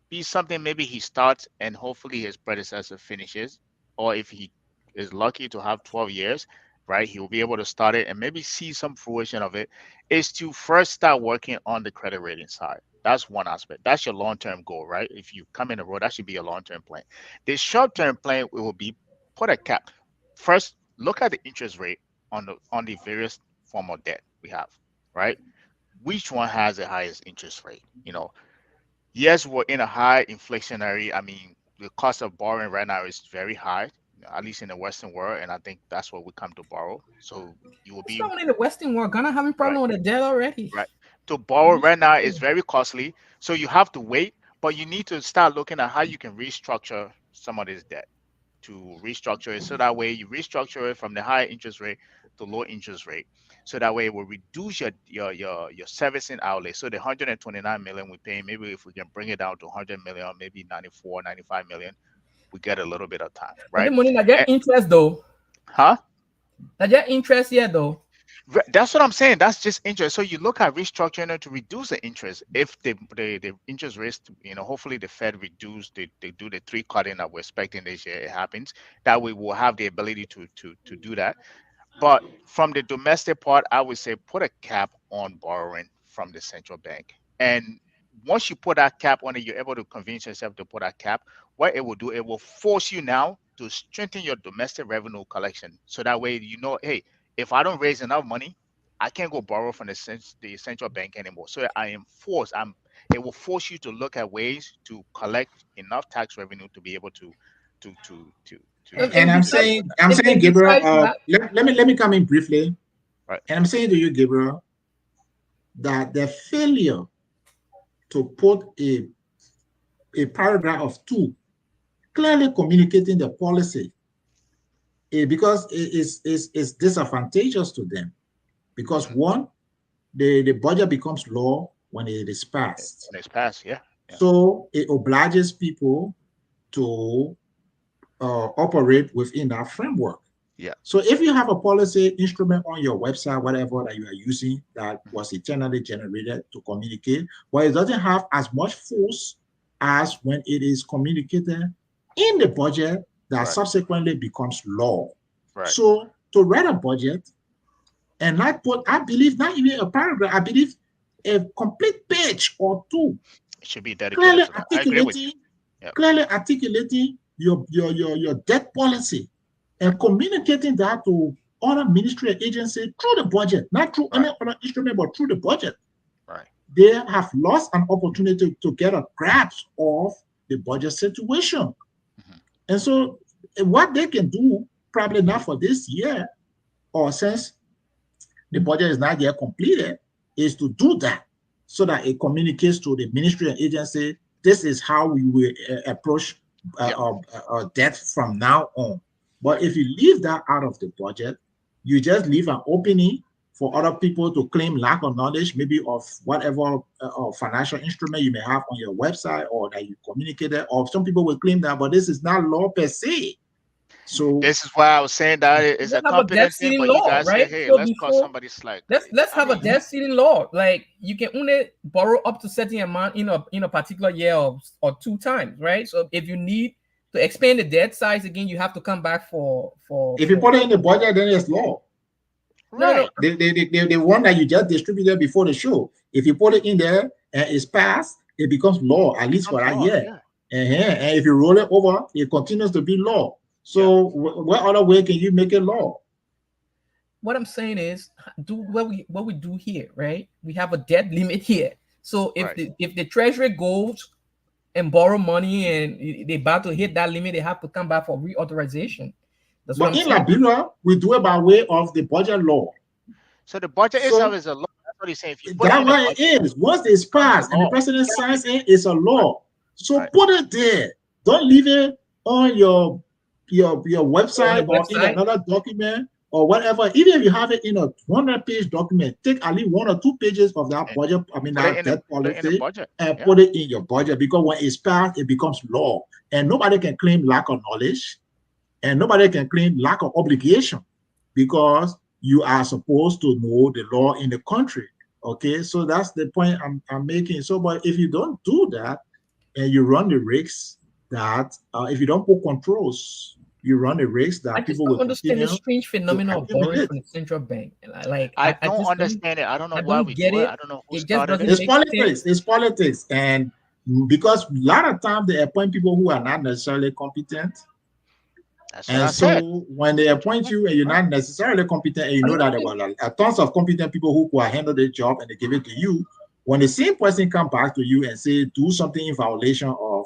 be something maybe he starts and hopefully his predecessor finishes, or if he is lucky to have 12 years, right? He will be able to start it and maybe see some fruition of it. Is to first start working on the credit rating side. That's one aspect. That's your long term goal, right? If you come in the road, that should be your long term plan. The short term plan will be put a cap. First, look at the interest rate on the various form of debt we have, right? Which one has the highest interest rate? Yes, we're in a high inflationary. I mean, the cost of borrowing right now is very high, at least in the Western world, and I think that's what we come to borrow. So you will It's be not only the Western world. Ghana having right, problem with the debt already. right. To borrow right now is very costly, so you have to wait, but you need to start looking at how you can restructure some of this debt to restructure it so that way you restructure it from the high interest rate to low interest rate so that way it will reduce your servicing outlay. So the 129 million we pay, maybe if we can bring it down to 100 million, maybe 94, 95 million, we get a little bit of time, But the right? money that get And, interest though. huh? That get interest here though. That's what I'm saying. That's just interest. So you look at restructuring it to reduce the interest. If the interest rates, hopefully the Fed reduce, they do the three cutting that we're expecting this year, it happens. That way we'll have the ability to do that. But from the domestic part, I would say put a cap on borrowing from the central bank. And once you put that cap on it, you're able to convince yourself to put that cap. What it will do, it will force you now to strengthen your domestic revenue collection. So that way, hey, if I don't raise enough money, I can't go borrow from the central bank anymore. So I am forced. It will force you to look at ways to collect enough tax revenue to be able to to to to If And I'm to deal besides with saying, that. I'm saying, if Gabriel, besides that, let me come in briefly. Right. And I'm saying to you, Gabriel, that the failure to put a paragraph of two clearly communicating the policy, because it's disadvantageous to them. Because Mhm. one, the budget becomes law when it is passed. When it's passed, yeah. Yeah. So it obliges people to operate within that framework. Yeah. So if you have a policy instrument on your website, whatever that you are using that Mhm. was internally generated to communicate, well, it doesn't have as much force as when it is communicated in the budget that Right. subsequently becomes law. Right. So to write a budget and not put, I believe, not even a paragraph, I believe a complete page or two It should be dedicated clearly to that. I agree with you. Yep. your debt policy and Yep. communicating that to other ministry and agency through the budget, not through any Right. other instrument, but through the budget. Right. They have lost an opportunity to get a grasp of the budget situation. Mhm. And so what they can do, probably not for this year, or since the budget is not yet completed, is to do that so that it communicates to the ministry and agency, this is how we will approach Yep. debt from now on. But if you leave that out of the budget, you just leave an opening for other people to claim lack of knowledge, maybe of whatever financial instrument you may have on your website or that you communicated, or some people will claim that, but this is not law per se. So This is why I was saying that it's Let's a have a debt confidence thing, ceiling but you law, guys say, right? hey, So let's cut before, somebody slack. let's I have a mean, debt ceiling law. Like you can only borrow up to certain amount in a particular year or 2 times, right? So if you need to expand the debt size again, you have to come back for if you put it in the budget, then it's law. no, no, right. no. The one that you just distributed before the show, if you put it in there and it's passed, it becomes law, at least for that Law, year. yeah. And if you roll it over, it continues to be law. So what other way can you make it law? What I'm saying is do what we do here, right? We have a debt limit here. So if Right. the treasury goes and borrow money and they about to hit that limit, they have to come back for reauthorization. That's what But I'm in saying. Liberia, we do it by way of the budget law. So the budget So itself is a law. That's what he's saying. If you put it that's in the what budget, it is. Once it's it becomes passed a and the law. president signs it, it's a law. So Right. put it there. Don't leave it on your On the website or in website. another document or whatever. Even if you have it in a 100-page document, take at least 1 or 2 pages of that And budget, I mean put it that in the debt put it in the policy, budget. and Yeah. put it in your budget, because when it's passed, it becomes law. And nobody can claim lack of knowledge, and nobody can claim lack of obligation, because you are supposed to know the law in the country. Okay, so that's the point I'm making. So, but if you don't do that, and you run the risks that if you don't put controls, you run the risk I that just people don't will understand continue this strange to phenomenon of borrowing accumulate. from the central bank. And I I don't just understand it. I don't know I why don't we get do it. it. I don't know who It just started doesn't it. It's make politics. sense. It's politics, and because a lot of times they appoint people who are not necessarily competent. That's what And I said. so when they appoint you and you're not necessarily competent, and you know that there were tons of competent people who could handle the job and they give it to you, when the same person come back to you and say do something in violation of,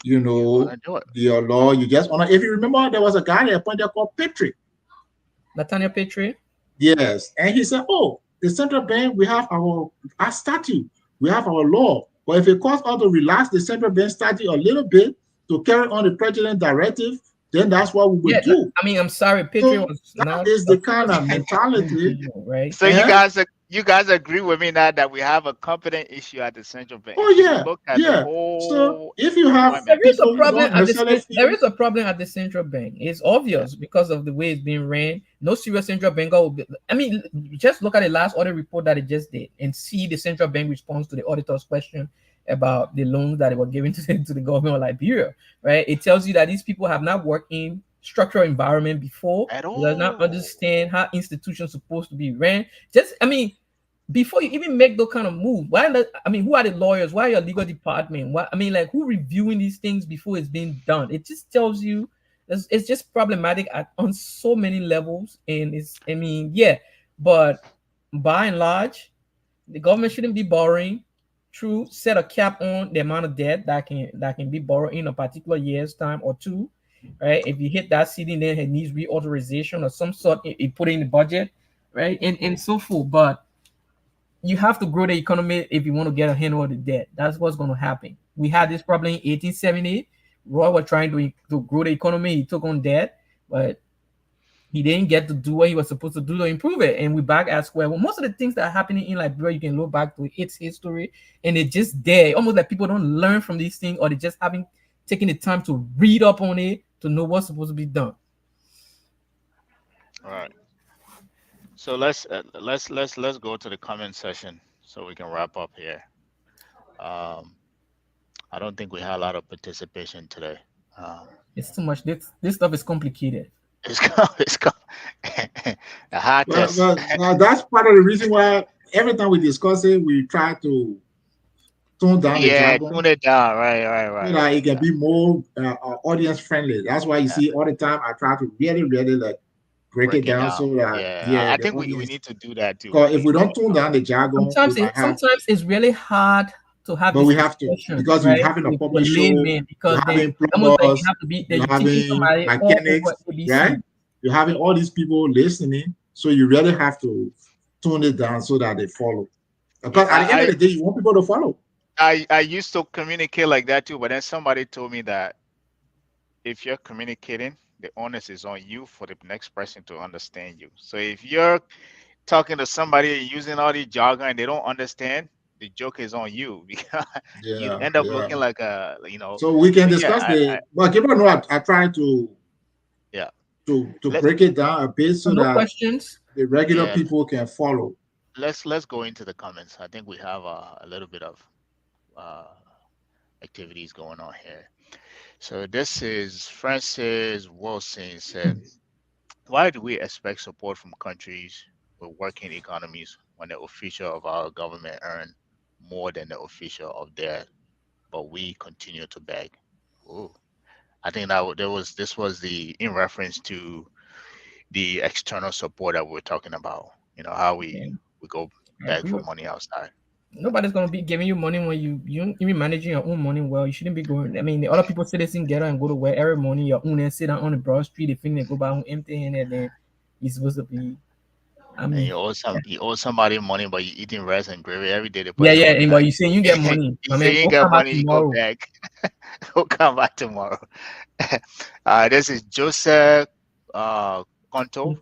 You wanna do it. your law, you just honor. If you remember, there was a guy they appointed called Patrick. Nathaniel Petrie. Yes, and he said, "Oh, the central bank, we have our statute, we have our law, but if it costs us to relax the central bank statute a little bit to carry on the president directive, then that's what we would Yeah, do." I mean, I'm sorry, Petrie So was that not is the kind of mentality. individual, right? So And you guys agree with me now that we have a competent issue at the central bank. oh If you yeah, look at the yeah. So whole if you have appointment, There is a people who problem don't at the necessarily there feel, is a problem at the central bank. It's obvious because of the way it's being ran. No serious central banker will be. I mean, just look at the last audit report that it just did and see the central bank response to the auditor's question about the loans that they were giving to the government of Liberia. Right? It tells you that these people have not worked in structural environment before. at They does not all. understand how institutions supposed to be ran. I mean, before you even make those kind of move, who are the lawyers? Why your legal department? Who reviewing these things before it's being done? It just tells you it's just problematic on so many levels. And but by and large, the government shouldn't be borrowing. True, set a cap on the amount of debt that can be borrowed in a particular year's time or two, right? If you hit that ceiling, then it needs reauthorization or some sort. It put in the budget, right, and so forth. But you have to grow the economy if you want to get a handle of the debt. That's what's going to happen. We had this problem in 1870. Roy was trying to grow the economy. He took on debt, but he didn't get to do what he was supposed to do to improve it. And we back at square. Well, most of the things that are happening in Liberia, you can look back to its history, and it's just there. Almost like people don't learn from these things, or they just haven't taken the time to read up on it to know what's supposed to be done. All right. So let's go to the comment session so we can wrap up here. I don't think we had a lot of participation today. It's too much. This stuff is complicated. It's come. It's come. The hottest. But that's part of the reason why every time we discuss it, we try to tone down the Yeah, jargon tune it down. Right, right, so right, that right. it can be more audience friendly. That's why you Yeah, see all the time I try to really like break it break it down down. so that Yeah, yeah, I the think we audience. need to do that too. Because if we Break don't it tone down. down the jargon, we Sometimes might it have. sometimes it's really hard to have But this we have to discussion, because you're right? having a With the public show, layman, you're because then having almost like you plumbers, have to be that you're you're teaching having somebody all mechanics, over ABC. right? You're having all these people listening, so you really have to tone it down so that they follow. Yeah, Because at the end of the day, you want people to follow. I used to communicate like that too, but then somebody told me that if you're communicating, the onus is on you for the next person to understand you. So if you're talking to somebody using all the jargon and they don't understand, the joke is on you because you Yeah, end up yeah. looking like a. So we can But yeah, discuss the. But people know I try yeah. to Let's break it down a bit So so no that questions. the regular yeah, people can follow. let's go into the comments. I think we have a little bit of uh, activities going on here. So this is Francis Wilson said, why do we expect support from countries with working economies when the official of our government earn more than the official of theirs, but we continue to beg? Ooh. I think there was this was the in reference to the external support that we are talking about. You know how Yeah, we go I beg agree for with. money outside. Nobody's gonna be giving you money when you don't even managing your own money well. You shouldn't be going. I mean, the other people citizen get up and go to work every morning. Your own and sit down on the broad street. They think they go by on empty handed. Then you're supposed to be. I And mean, you owe somebody money, but you eating rice and gravy every day. The yeah, person yeah. will be And but like, you saying you get money. you I say mean, you go get come back money, you go tomorrow. back, go come back tomorrow. This is Joseph Conto.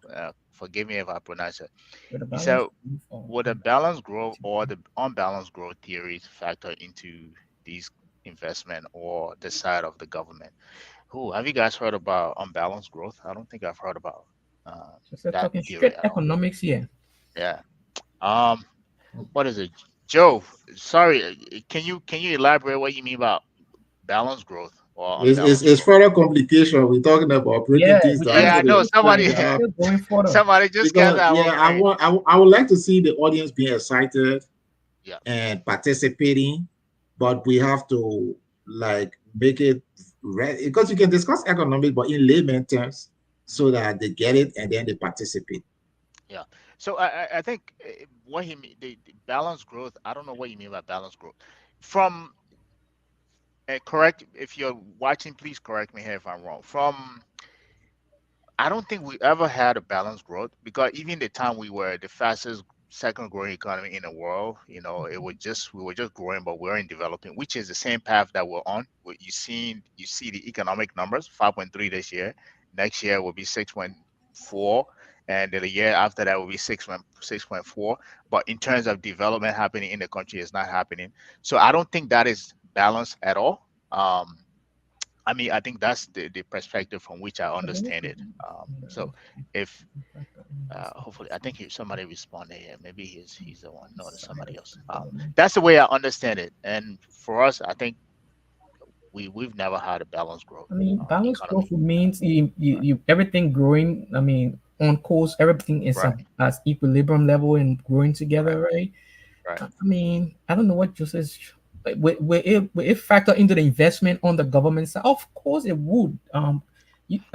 Forgive me if I pronounce it. With a He said, balance. would the balanced growth or the unbalanced growth theories factor into these investment or the side of the government? Who have you guys heard about unbalanced growth? I don't think I've heard about uh, Just that talking theory straight at all. economics here. Yeah. Um. What is it, Joe? Sorry. Can you elaborate what you mean about balanced growth or unbalanced It's growth? further complication. We're talking about breaking Yeah, things we're down trying Yeah, to I into still, know the somebody. still going further. Somebody just came to because our yeah, brain. I would like to see the audience being excited Yeah. and participating, but we have to like make it because you can discuss economics, but in layman terms, Mhm. so that they get it and then they participate. Yeah. So I think what he mean the balanced growth. I don't know what you mean by balanced growth. From correct if you're watching, please correct me here if I'm wrong. From I don't think we ever had a balanced growth because even the time we were the fastest second growing economy in the world, it was just we were just growing, but we weren't developing, which is the same path that we're on. You see the economic numbers, 5.3 this year. Next year will be 6.4, and then the year after that will be 6.4. But in terms of development happening in the country, it's not happening. So I don't think that is balanced at all. I mean, I think that's the perspective from which I understand it. So if hopefully, I think somebody responded here. Maybe he's the one. No, there's somebody else. That's the way I understand it. And for us, I think we've never had a balanced growth I mean, balanced economy. growth means you everything growing. I mean, on course, everything is Right, at equilibrium level and growing right, together, right? right. I mean, I don't know what just is. Will it factor into the investment on the government side? Of course, it would. I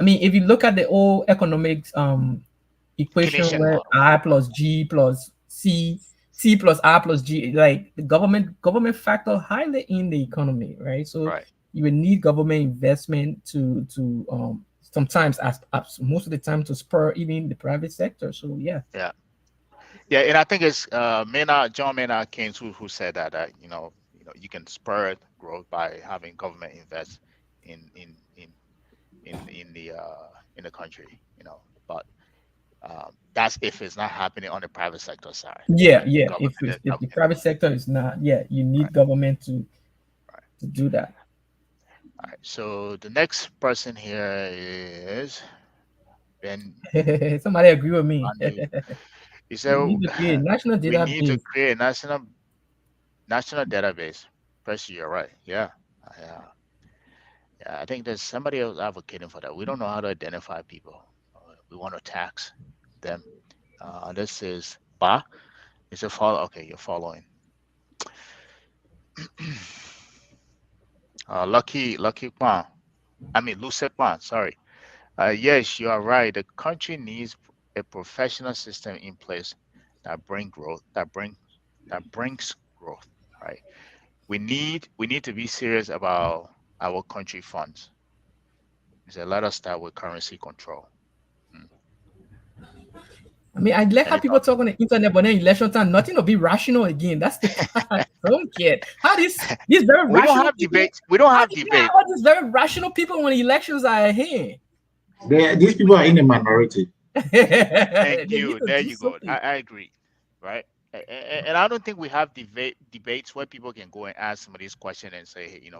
mean, if you look at the old economics equation Keynesian where model. I plus G plus C, C plus I plus G, like the government factor highly in the economy, right? So Right. you would need government investment to sometimes as most of the time to spur even the private sector. So yeah. Yeah. Yeah, and I think it's Maynard John Maynard Keynes who said that you can spur growth by having government invest in in in in the country. But that's if it's not happening on the private sector side. Yeah, The yeah. government is If the helping. private sector is not, yeah, you Right, need government to right. do that. All right. So the next person here is Ben Somebody agree with me. Bandu. He We said need to create national we need to database. create a national database. Percy, you're right. Yeah. Yeah. Yeah. I think there's somebody else advocating for that. We don't know how to identify people. we want to tax them. This is Ba. Is it follow? Okay, you're following. Lucky Kwan. I mean, Lucet Kwan. Sorry. Yes, you are right. The country needs a professional system in place that bring growth, that brings growth, right? We need to be serious about our country funds. So let us start with currency control. Mm. I mean, I like how Any people thoughts? talk on the internet, but then election time, nothing will be rational again. That's the part I don't get. How these very We don't rational have people, debates. We don't how have do you have debate. all these very rational people when elections are here? These people are in a minority. Thank They need you. to There do you go. something. I agree. Right. And I don't think we have debates where people can go and ask some of these questions and say, hey,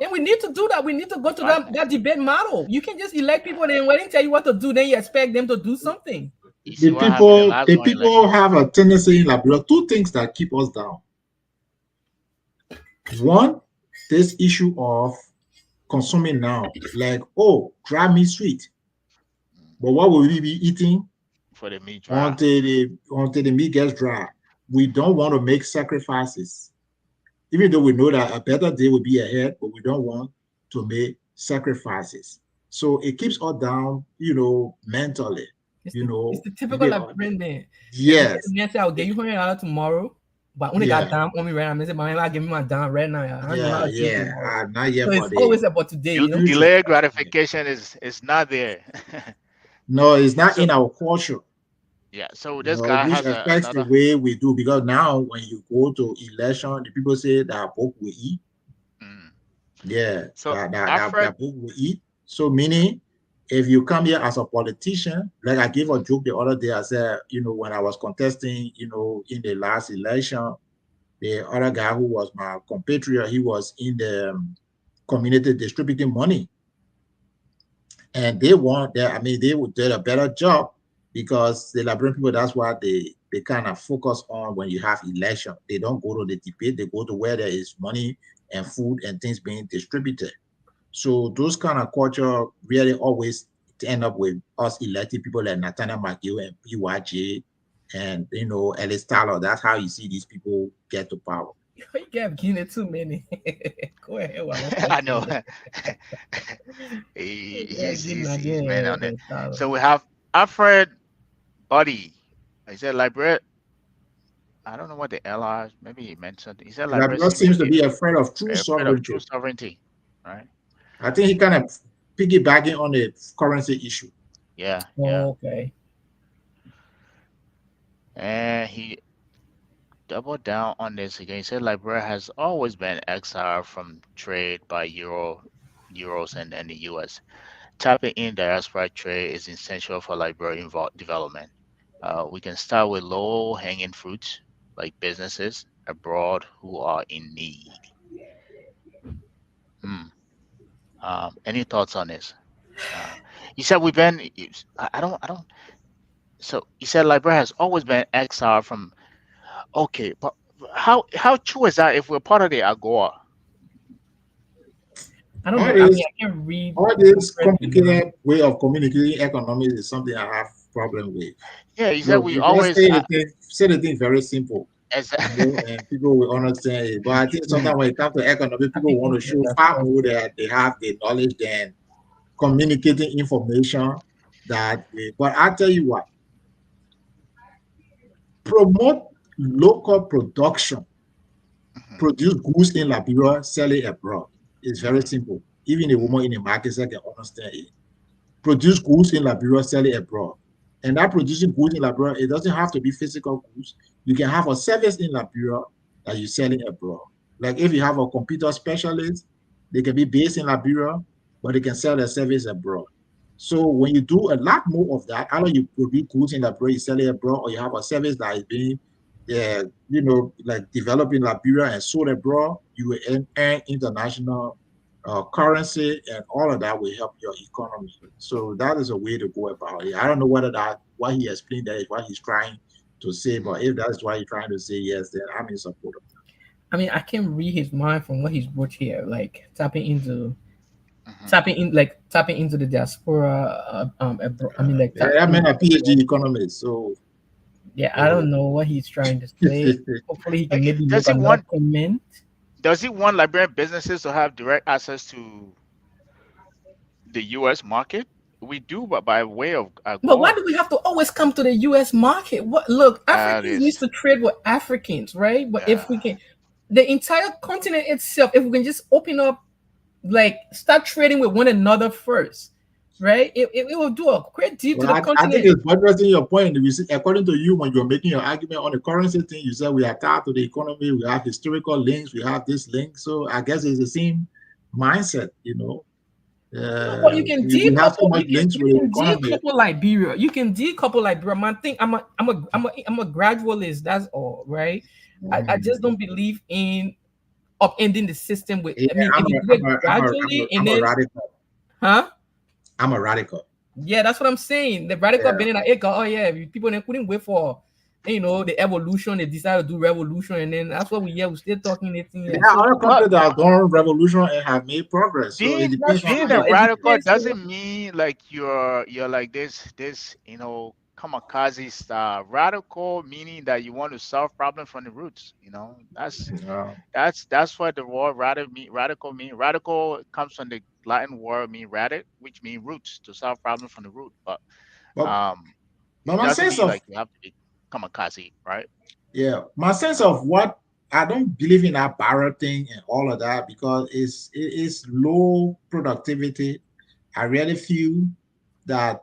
And we need to do that. We need to go to right. that debate model. You can just elect people and then when they tell you what to do, then you expect them to do something. You see The what happened in the people, last the one people election? have a tendency in Liberia. Two things that keep us down. One, this issue of consuming now, like, oh, drive me sweet. Mm. But what will we be eating For the meat dry. until the meat gets dry? We Mm-hmm. don't want to make sacrifices, even though we know that a better day will be ahead, but we don't want to make sacrifices. So it keeps us down, mentally, It's the typical maybe, like friend then. If you get the yes, man say I'll give you $100 tomorrow, but only got yeah, down on me right now. I say, man, I'll give me my down right now. I don't know how yeah, to do yeah. tomorrow. Not So yet for it's the always about today, future. Delayed gratification is not there. No, it's not So in our culture. yeah. So this guy Which has affects the another. way we do, because now when you go to election, the people say that book will eat. Mm. Yeah, So that Alfred. book will eat. So meaning, if you come here as a politician, like I gave a Mm, joke the other day, I said, when I was contesting, in the last election, the other guy who was my compatriot, he was in the community distributing money, and they want that. I mean, they would do a better job, because the Liberian people, that's what they kind of focus on when you have election. They don't go to the debate; they go to where there is money and food and things being distributed. So those kind of culture really always end up with us elected people like Nathaniel McGill and PYJ and Ellis Tyler. That's how you see these people get to power. You can't give it too many. Go ahead, well, I know. continue. Yeah, give me He's man again. on it. So we have Alfred Buddy. He said Liberia. I don't know what the L are. Maybe he mentioned. He said Liberia Liberia seems to seems to be be afraid of true afraid of true sovereignty. sovereignty. Right? I think he kind of piggybacking on the currency issue. Yeah, yeah. Okay. And he doubled down on this again. He said Liberia has always been exiled from trade by euros and the US. Tapping in diaspora trade is essential for Liberian development. We can start with low hanging fruits like businesses abroad who are in need. Hmm. Any thoughts on this? Uh, you said we've been. I don't. So you said Liberia has always been exiled from. Okay, but how true is that? If we're part of the AGOA, I don't All know. I mean, this, I can read all this different minds. complicated way of communicating economics is something I have problem with. yeah, you said Look, we you just always. say the thing very simple, As and people will understand it. But I think sometimes when it comes to economics, I people think want to people show far understand more that. that they have the knowledge than communicating information but I tell you what, promote local production, Mhm, produce goods in Liberia, sell it abroad. It's very mhm, simple. Even a mhm, woman in the market can understand it. Produce goods in Liberia, sell it abroad. And that producing goods in Liberia, it doesn't have to be physical goods. You can have a service in Liberia that you're selling abroad. Like if you have a computer specialist, they can be based in Liberia, but they can sell their service abroad. So when you do a lot more of that, either you produce goods in Liberia, you sell it abroad, or you have a service that is being, like developed in Liberia and sold abroad, you will earn international currency, and all of that will help your economy. So that is a way to go about it. I don't know whether that what he explained that is what he's trying to say, mhm. but if that's what he's trying to say, yes, then I'm in support of I mean, I can read his mind from what he's wrote here, like tapping into Hmm. tapping into the diaspora. I mean, like Yeah, I'm tapping. a PhD economist, so Yeah, I uh, don't know what he's trying to say. Hopefully, he can maybe make Does he another want comment. Liberian businesses to have direct access to the U.S. market? We do, but by way of But why AGOA. do we have to always come to the U.S. market? What? Look, That Africans needs is, to trade with Africans, right? But if yeah. we can, the entire continent itself, if we can just open up, like start trading with one another first, right? It will do a great deal to well, the I think continent. it's addressing your point. According to you, when you're making your argument on the currency thing, you said we are tied to the economy, we have historical links, we have this link. So I guess it's the same mindset, you know. No, but you can We have so decouple. much links You with the can economy. decouple Liberia. You can decouple Liberia. Man, think I'm a gradualist. That's all, right? I just don't believe in upending the system with. Yeah, I mean, I'm if you a, do I'm it a, I'm a, I'm a, gradually and I'm a then, radical. huh? I'm a radical. Yeah, that's what I'm saying. The radical Yeah. being like, oh yeah, people they couldn't wait for, the evolution. They decided to do revolution, and then that's what we're still talking 18 There years. are So other But countries that have done revolution and have made progress. So it that's depends on being how true, a you but it look at radical it. depends. doesn't mean like you're like this kamikaze style. Radical meaning that you want to solve problems from the roots. Uh, That's what the word radical mean. Radical comes from the Latin word mean radic, which mean roots, to solve problems from the root. But but um, but it my doesn't sense mean of like you have to be kamikaze, right? yeah, my sense of what I don't believe in that barrel thing and all of that because it's low productivity. I really feel that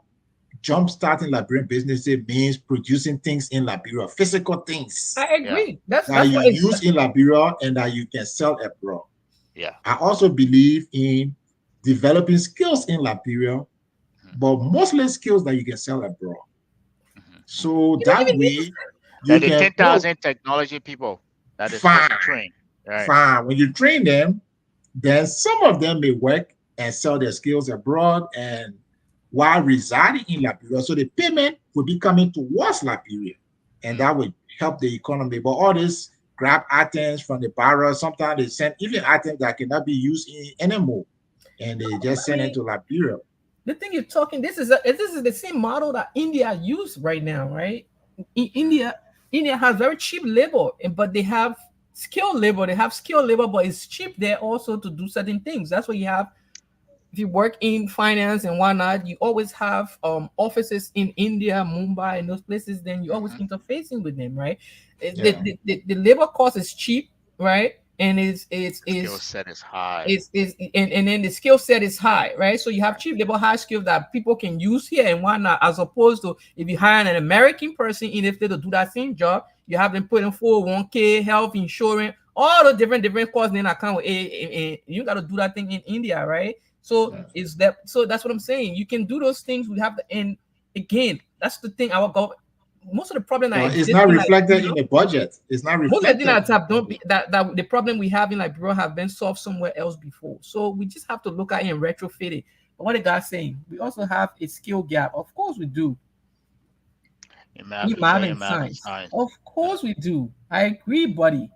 jump starting Liberian businesses means producing things in Liberia, physical things I Yeah, agree. That's that that's you what it's. use in Liberia and that you can sell abroad. yeah. I also believe in developing skills in Liberia, Hmm. but mostly skills that you can sell abroad. Hmm. Hmm. So You don't that even need way you Like the can, 10,000 technology people that they're supposed fine, to train, right? fine. When you train them, then some of them may work and sell their skills abroad and while residing in Liberia. So the payment will be coming towards Liberia and Mm. that would help the economy. But all this grab items from the barrel, sometimes they send even items that cannot be used anymore and they just I send it mean, to Liberia. the thing you're talking. This is the same model that India use right now, right? Mm. India has very cheap labor, but they have skilled labor. They have skilled labor, but it's cheap there also to do certain things. That's what you have. If you work in finance and whatnot, you always have offices in India, Mumbai, and those places. Then you always Hmm. interfacing with them, right? Yeah. The labor cost is cheap, right? And Skill set is high. and then the skill set is high, right? So you have Right. cheap labor, high skill that people can use here and whatnot, as opposed to if you hire an American person in if they to do that same job, you have them put in 401k, health insurance, all the different costs in account. You got to do that thing in India, right? So Yeah. that's what I'm saying. You can do those things. We have the and again, that's the thing. Our government, most of the problem that But it's exists not in reflected Nigeria, in the budget. It's not most of the things reflected that in the have don't budget. be that the problem we have in Liberia have been solved somewhere else before. So we just have to look at it and retrofit it. But what the guy's saying, we also have a skill gap. Of course we do. In math, In you say math in and math and science. science. Of Yeah. course we do. I agree, buddy.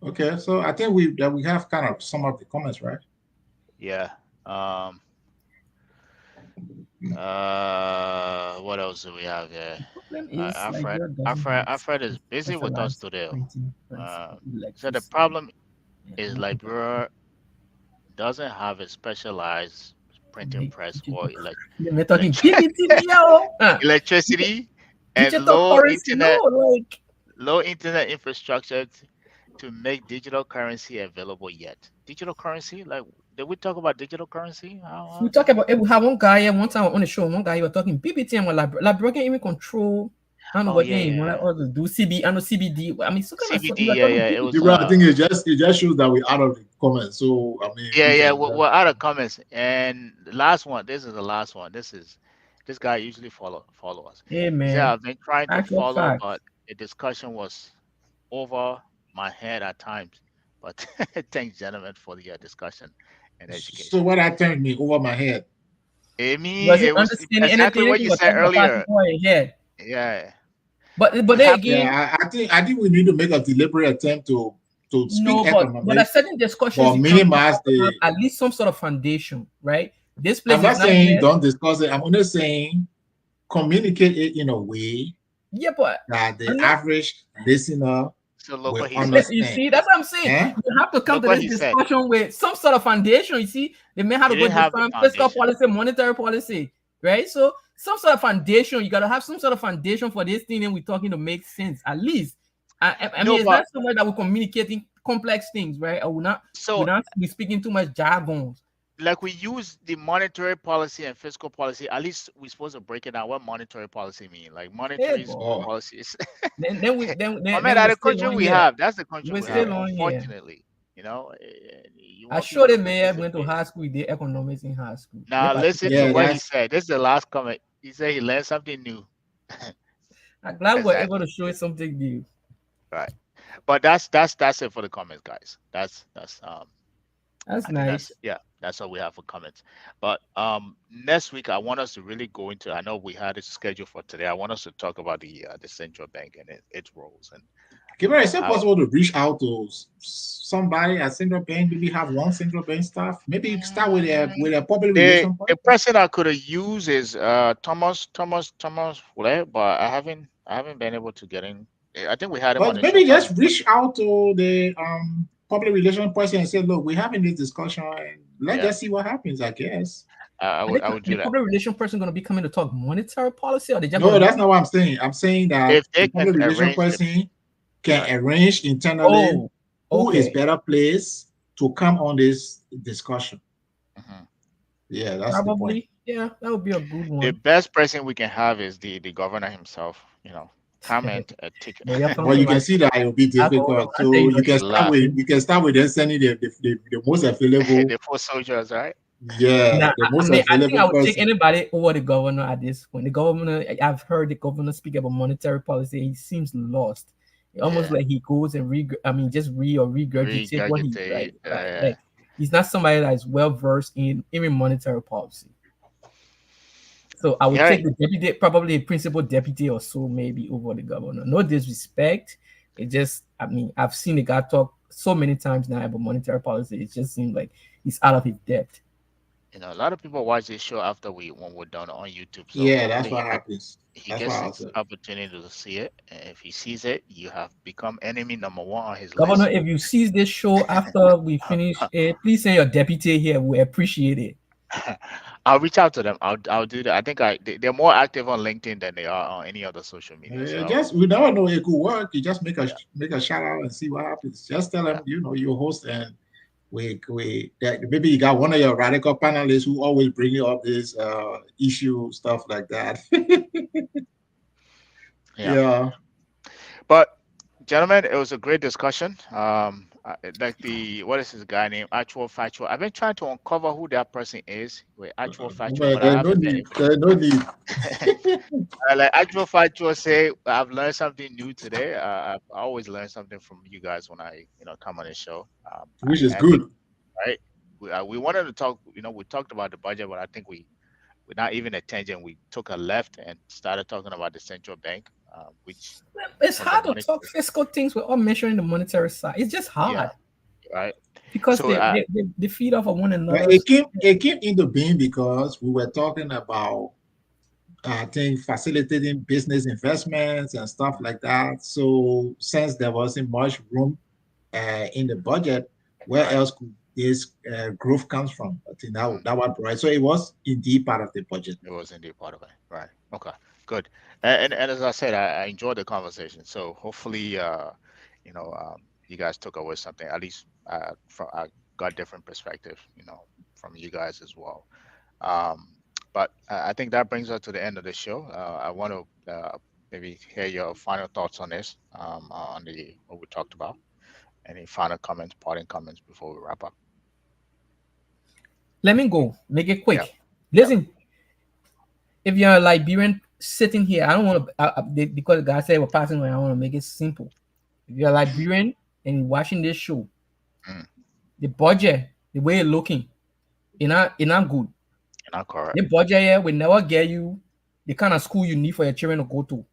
Okay, so I think we have kind of some of the comments, right? Yeah. Um. What else do we have here? The problem is Alfred. Liberia doesn't Alfred. have Alfred is busy with us specialized today. printing press Uh. or So the electricity. problem Yeah, is no Liberia doesn't have a specialized printing press or We're talking electric PPT, yo. electricity and Digital currency, no, like low internet infrastructure to make digital currency available yet. Digital currency, like did we talk about digital currency? we How talk about we have one guy here one time on the show. One guy he was talking PPT and Labro can even control. I don't know oh what yeah, game. What yeah. I do CB. I know CBD. I mean, so kind of stuff. We CBD, were yeah, talking yeah. It was PPT. Well, I think it just shows that we're out of the comments. So I mean, yeah, we yeah. can We're out of comments. And the last one, this is the last one. This guy usually follow us. Hey He said man, I've been trying to actual follow, but facts. the discussion was over my head at times. But thanks, gentlemen, for the discussion and so education. what I turned me over my head. I mean, Was he it was understanding exactly anything? what He you was said talking about passing earlier. over your head. Yeah, But we then have again, Yeah, I think we need to make a deliberate attempt to to speak No, but a economics, certain discussions but you can minimize have the. at least some sort of foundation, right? This I'm place is not not saying yet. don't discuss it. I'm only saying communicate it in a way Yeah, but that the unless average listener So look will what he said. you understand. see, that's what I'm saying. Eh? You have to come Look to what this he said. discussion with some sort of foundation. You see, they may have He to go didn't have the define fiscal foundation. policy, monetary policy, right? So some sort of foundation. You gotta have some sort of foundation for this thing, and we're talking to make sense. At least, I No, mean, it's but not so much that we're communicating complex things, right? Or we're so not be speaking too much jargon. like we use the monetary policy and fiscal policy. At least we're supposed to break it down. What monetary policy mean? Like Hey, monetary boy. Oh, policy is. Then I mean, we're that the still country on we here. have. That's the country We're we have. still yeah. on here. Unfortunately, you I want sure people the to mayor went to participate. high school. He did economics in high school. Now Yep, I listen to Yeah, what he that's said. This is the last comment. He said he learned something new. I'm glad we're able Exactly. to show you something new. Right. But that's it for the comments, guys. That's That's I think that's nice. yeah, that's all we have for comments. But next week I want us to really go into. I know we had a schedule for today. I want us to talk about the central bank and its roles and Gabriel, is it how. possible to reach out to somebody at central bank? Maybe have one central bank staff. Maybe start with a public The relation the person. person I could have used is Thomas Wule, but I haven't been able to get in. I think we had him on But the show maybe probably. just reach out to the public relation person and say, look, we're having this discussion and let's Yeah, just see what happens, I guess. I Are would I would the do that. public relation person going to be coming to talk monetary policy, or they just going No, to be? that's not what I'm saying. I'm saying that If they the can public relation arrange it, person can right? arrange internally Oh, who is okay, better placed to come on this discussion. Mhm. Yeah, that's the point. probably. Yeah, that would be a good The one. best person we can have is the governor himself. Comment take But you're But talking you can like see that it will be hold on. difficult. I tell So you, you your can shit. start laugh. with them sending the most available, The four soldiers, right? yeah, Nah, the I most mean, I think available I would take person. anybody over the governor at this point. The governor, I've heard the governor speak about monetary policy. He seems lost. Almost Yeah. like he goes and just regurgitate what he Regurgitate. right. Like he's not somebody that is well versed in even monetary policy. So I would Yeah. take the deputy, probably a principal deputy or so, maybe over the governor. No disrespect. It just, I mean, I've seen the guy talk so many times now about monetary policy. It just seems like he's out of his depth. A lot of people watch this show after when we're done on YouTube. So Yeah, that's hopefully what happens. he That's what gets I his said. opportunity to see it. And if he sees it, you have become enemy number one on his Governor, list. if you see this show after we finish it, please send your deputy here. We appreciate it. I'll reach out to them. I'll do that. I think they're more active on LinkedIn than they are on any other social media. So Just we never know it could work. You just make a shout out and see what happens. Just tell yeah. them you host and we that maybe you got one of your radical panelists who always bring you up this issue stuff like that. Yeah. Yeah. But gentlemen, it was a great discussion. Like what is this guy named Actual Factual? I've been trying to uncover who that person is with Actual Factual, Man, but I there's no haven't been need. able There's no need. to. Like Actual Factual say, I've learned something new today. I always learn something from you guys when I come on the show. Which is I think good. right. We wanted to talk. We talked about the budget, but I think we're not even a tangent. We took a left and started talking about the central bank, which It's from the hard to money. talk fiscal things without mentioning the monetary side. It's just Yeah. hard Right. because So they feed off of one But another. it came into being because we were talking about I think facilitating business investments and stuff like that. So since there wasn't much room in the budget, where right. else could this growth comes from? I think Mhm. that was right. So it was indeed part of the budget. It was indeed part of it. Right. Okay. Good. And as I said, I enjoyed the conversation. So hopefully, you know, you guys took away something. At least from I got different perspective, from you guys as well. Um, but I think that brings us to the end of the show. I want to maybe hear your final thoughts on this, on the what we talked about. Any final comments, parting comments before we wrap up? Let me go. Make it Yep. quick. Listen, if you're a Liberian sitting here, I don't want to because the guy said we're passing away. I want to make it simple. If you're a Liberian and you're watching this show, Mm. the budget, the way it's looking, it's not good. You're not correct. The budget here will never get you the kind of school you need for your children to go to.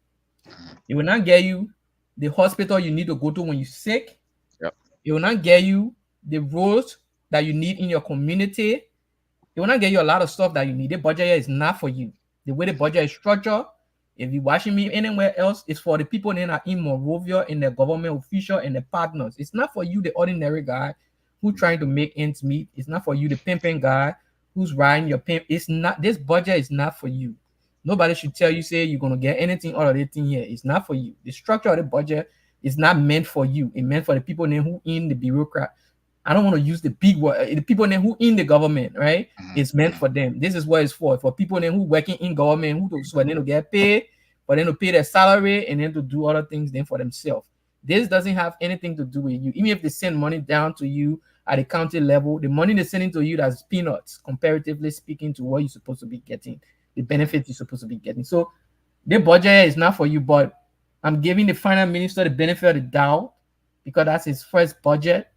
Mhm. It will not get you the hospital you need to go to when you're sick. Yep. It will not get you the roads that you need in your community. It will not get you a lot of stuff that you need. The budget here is not for you. The way the budget is structured, if you're watching me anywhere else, it's for the people that are in Monrovia, in the government official, and the partners. It's not for you, the ordinary guy who's trying to make ends meet. It's not for you, the pimping guy who's riding your pimp. It's not. This budget is not for you. Nobody should tell you say you're gonna get anything out of the thing here. It's not for you. The structure of the budget is not meant for you. It's meant for the people who in the bureaucrat. I don't want to use the big word. The people who in the government, right? It's meant for them. This is what it's for people who working in government who so then to get paid, but then to pay their salary and then to do other things then for themselves. This doesn't have anything to do with you. Even if they send money down to you at the county level, the money they're sending to you that's peanuts, comparatively speaking to what you're supposed to be getting, the benefits you're supposed to be getting. So the budget is not for you, but I'm giving the finance minister the benefit of the doubt because that's his first budget.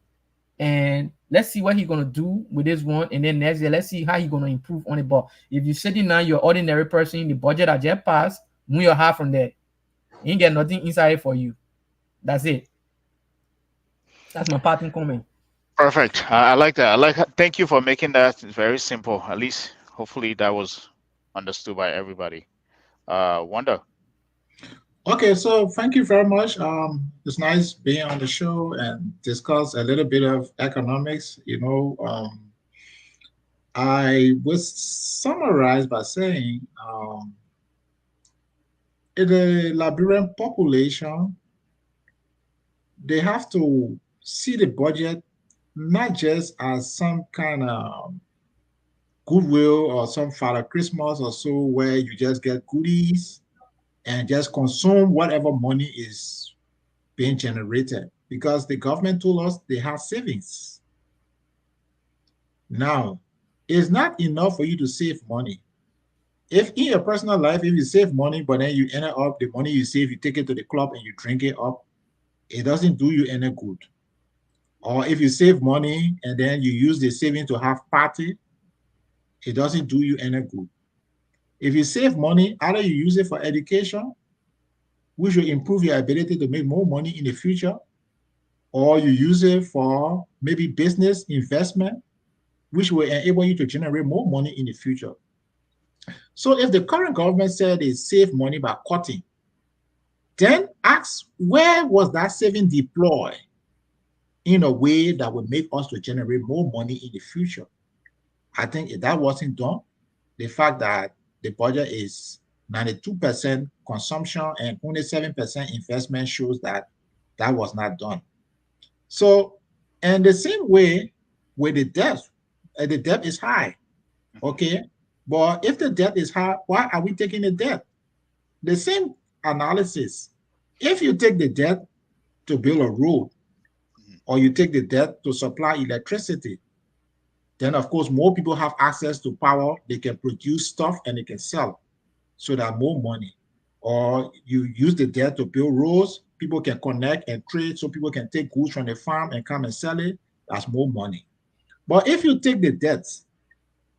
And let's see what he's gonna do with this one, and then next year let's see how he's gonna improve on it. But if you're sitting now, you're ordinary person, the budget I just passed, move your half from there. You ain't get nothing inside for you. That's it. That's my parting comment. Perfect. I like that. Thank you for making that very simple. At least, hopefully, that was understood by everybody. Wanda. Okay, so thank you very much. It's nice being on the show and discuss a little bit of economics. I would summarize by saying in the Liberian population, they have to see the budget not just as some kind of goodwill or some Father Christmas or so where you just get goodies and just consume whatever money is being generated, because the government told us they have savings. Now, it's not enough for you to save money. If in your personal life, if you save money, but then you end up the money you save, you take it to the club and you drink it up, it doesn't do you any good. Or if you save money and then you use the saving to have party, it doesn't do you any good. If you save money, either you use it for education, which will improve your ability to make more money in the future, or you use it for maybe business investment, which will enable you to generate more money in the future. So if the current government said they save money by cutting, then ask where was that saving deployed in a way that would make us to generate more money in the future. I think if that wasn't done, the fact that the budget is 92% consumption and only 7% investment shows that that was not done. So, and the same way with the debt is high, okay? But if the debt is high, why are we taking the debt? The same analysis. If you take the debt to build a road, or you take the debt to supply electricity, then of course more people have access to power, they can produce stuff and they can sell, so that more money. Or you use the debt to build roads, people can connect and trade, so people can take goods from the farm and come and sell it, that's more money. But if you take the debt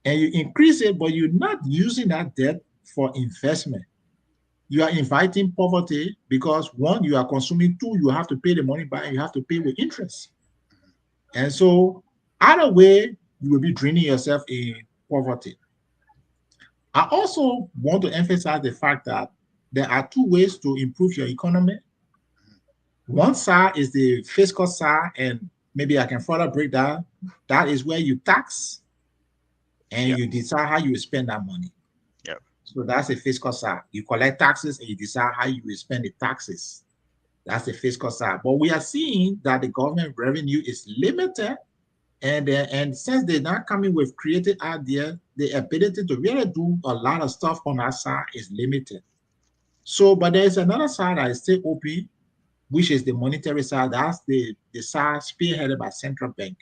and you increase it, but you're not using that debt for investment, you are inviting poverty, because one, you are consuming, two, you have to pay the money back and you have to pay with interest. And so either way, you will be draining yourself in poverty. I also want to emphasize the fact that there are two ways to improve your economy. One side is the fiscal side, and maybe I can further break down. That is where you tax and you decide how you will spend that money. Yep. So that's the fiscal side. You collect taxes and you decide how you will spend the taxes. That's the fiscal side. But we are seeing that the government revenue is limited, and since they're not coming with creative ideas, the ability to really do a lot of stuff on that side is limited. So, but there's another side that is still open, which is the monetary side. That's the side spearheaded by central bank.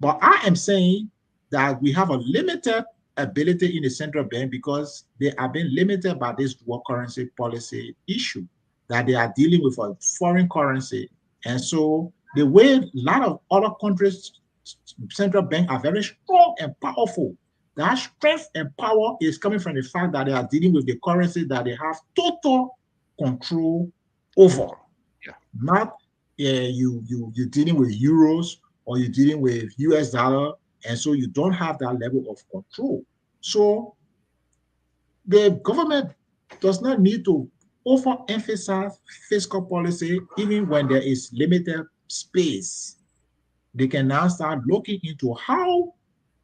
But I am saying that we have a limited ability in the central bank because they are being limited by this dual currency policy issue, that they are dealing with a foreign currency. And so the way a lot of other countries' central bank are very strong and powerful, that strength and power is coming from the fact that they are dealing with the currency that they have total control over. Yeah. Not yeah, you're dealing with euros or you're dealing with US dollar, and so you don't have that level of control. So the government does not need to overemphasize fiscal policy even when there is limited space. They can now start looking into how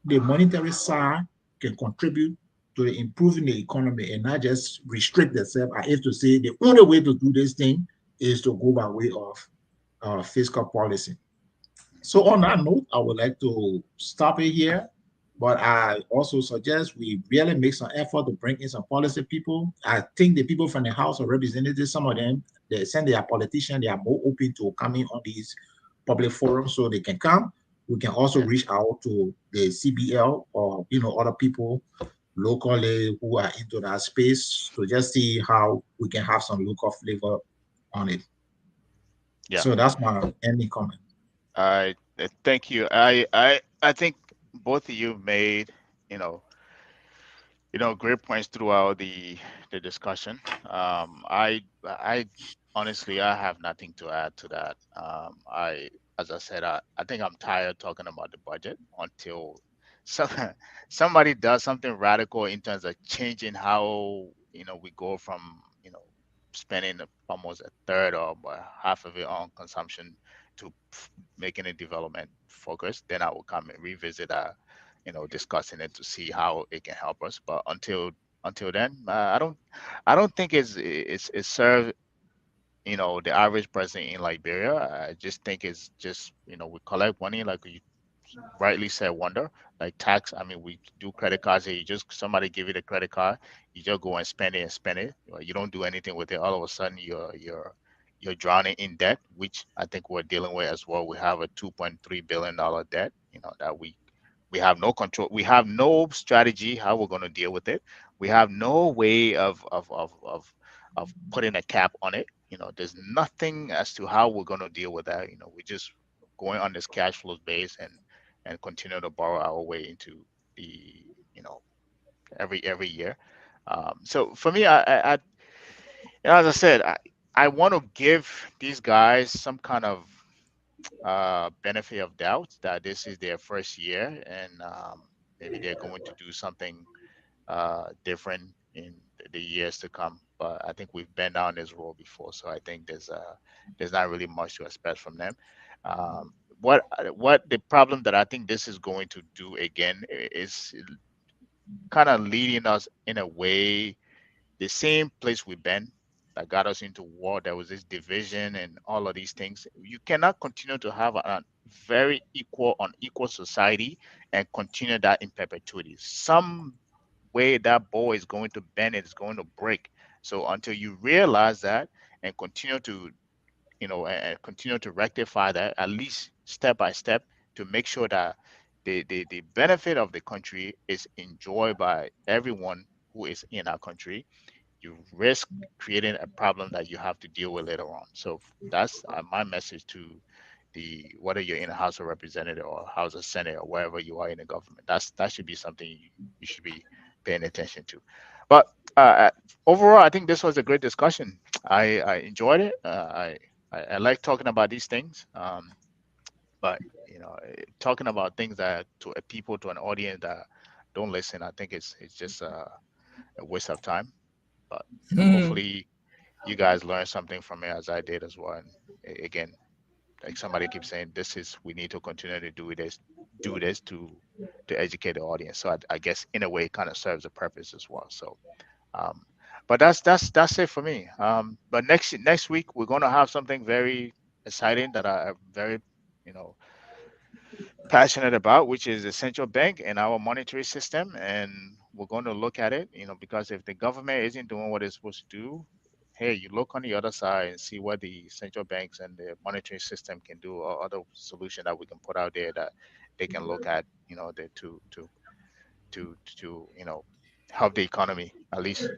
the monetary side can contribute to the improving the economy and not just restrict themselves. I have to say the only way to do this thing is to go by way of fiscal policy. So on that note, I would like to stop it here. But I also suggest we really make some effort to bring in some policy people. I think the people from the House of Representatives, some of them, they send their politicians, they are more open to coming on these public forums so they can come. We can also Yeah, reach out to the CBL or other people locally who are into that space to just see how we can have some local flavor on it. yeah. So that's my ending comment. I thank you. I think both of you made, you know, great points throughout the discussion. I honestly, I have nothing to add to that. As I said, I think I'm tired talking about the budget until some, somebody does something radical in terms of changing how, we go from, spending almost a third or half of it on consumption to making it development focused. Then I will come and revisit discussing it to see how it can help us. But until then, I don't think it's served the average person in Liberia. I just think it's just we collect money like you rightly said, wonder like tax. I mean, we do credit cards here. You just somebody give you the credit card, you just go and spend it and spend it. You don't do anything with it. All of a sudden, you're drowning in debt, which I think we're dealing with as well. We have a $2.3 billion debt. That we have no control. We have no strategy how we're going to deal with it. We have no way of putting a cap on it. There's nothing as to how we're going to deal with that. We just going on this cash flows base and continue to borrow our way into the you know every year. So for me, as I said, I want to give these guys some kind of benefit of doubt that this is their first year and maybe they're going to do something different in the years to come. But I think we've been down this road before, so I think there's not really much to expect from them. What the problem that I think this is going to do again is kind of leading us in a way the same place we've been that got us into war. There was this division and all of these things. You cannot continue to have a very unequal society and continue that in perpetuity. Some way that ball is going to bend, it's going to break. So until you realize that and continue to and continue to rectify that at least step by step to make sure that the benefit of the country is enjoyed by everyone who is in our country, you risk creating a problem that you have to deal with later on. So that's my message to the whether you're in a House of Representative or House of Senate or wherever you are in the government. That should be something you should be paying attention to. But overall, I think this was a great discussion. I enjoyed it. I like talking about these things. But talking about things that to a people to an audience that don't listen, I think it's just a waste of time. But hopefully you guys learned something from it as I did as well. And again, like somebody keeps saying, this is we need to continue to do this to educate the audience. So I guess in a way, it kind of serves a purpose as well. So, um, but that's it for me. But next week we're going to have something very exciting that I'm very you know passionate about, which is the central bank and our monetary system. And we're going to look at it, because if the government isn't doing what it's supposed to do, hey, you look on the other side and see what the central banks and the monetary system can do, or other solution that we can put out there that they can look at, to help the economy at least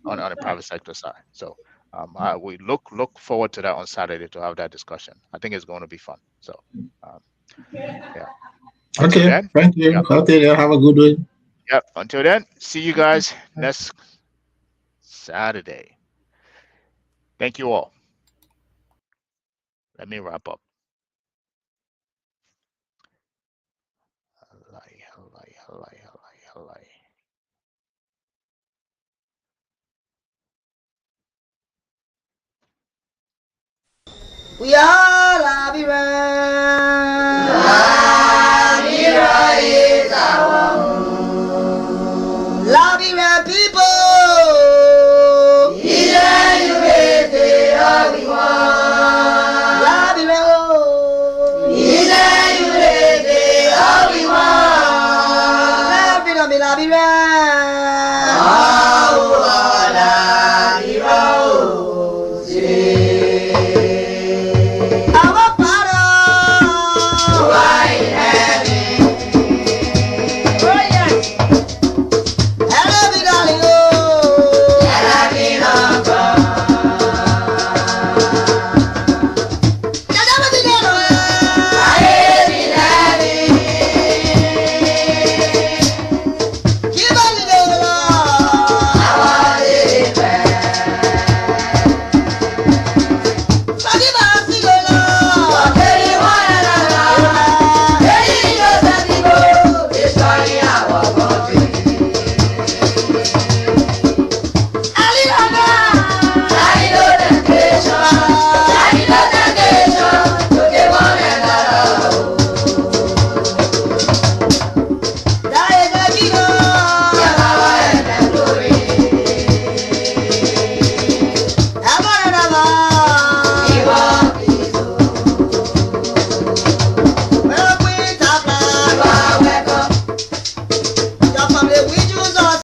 on the private sector side. So we look forward to that on Saturday to have that discussion. I think it's going to be fun. So um, yeah. Until Okay, then, thank you. yep, Okay, then have a good one. yep. Until then, see you guys next Saturday. Thank you all. Let me wrap up. We are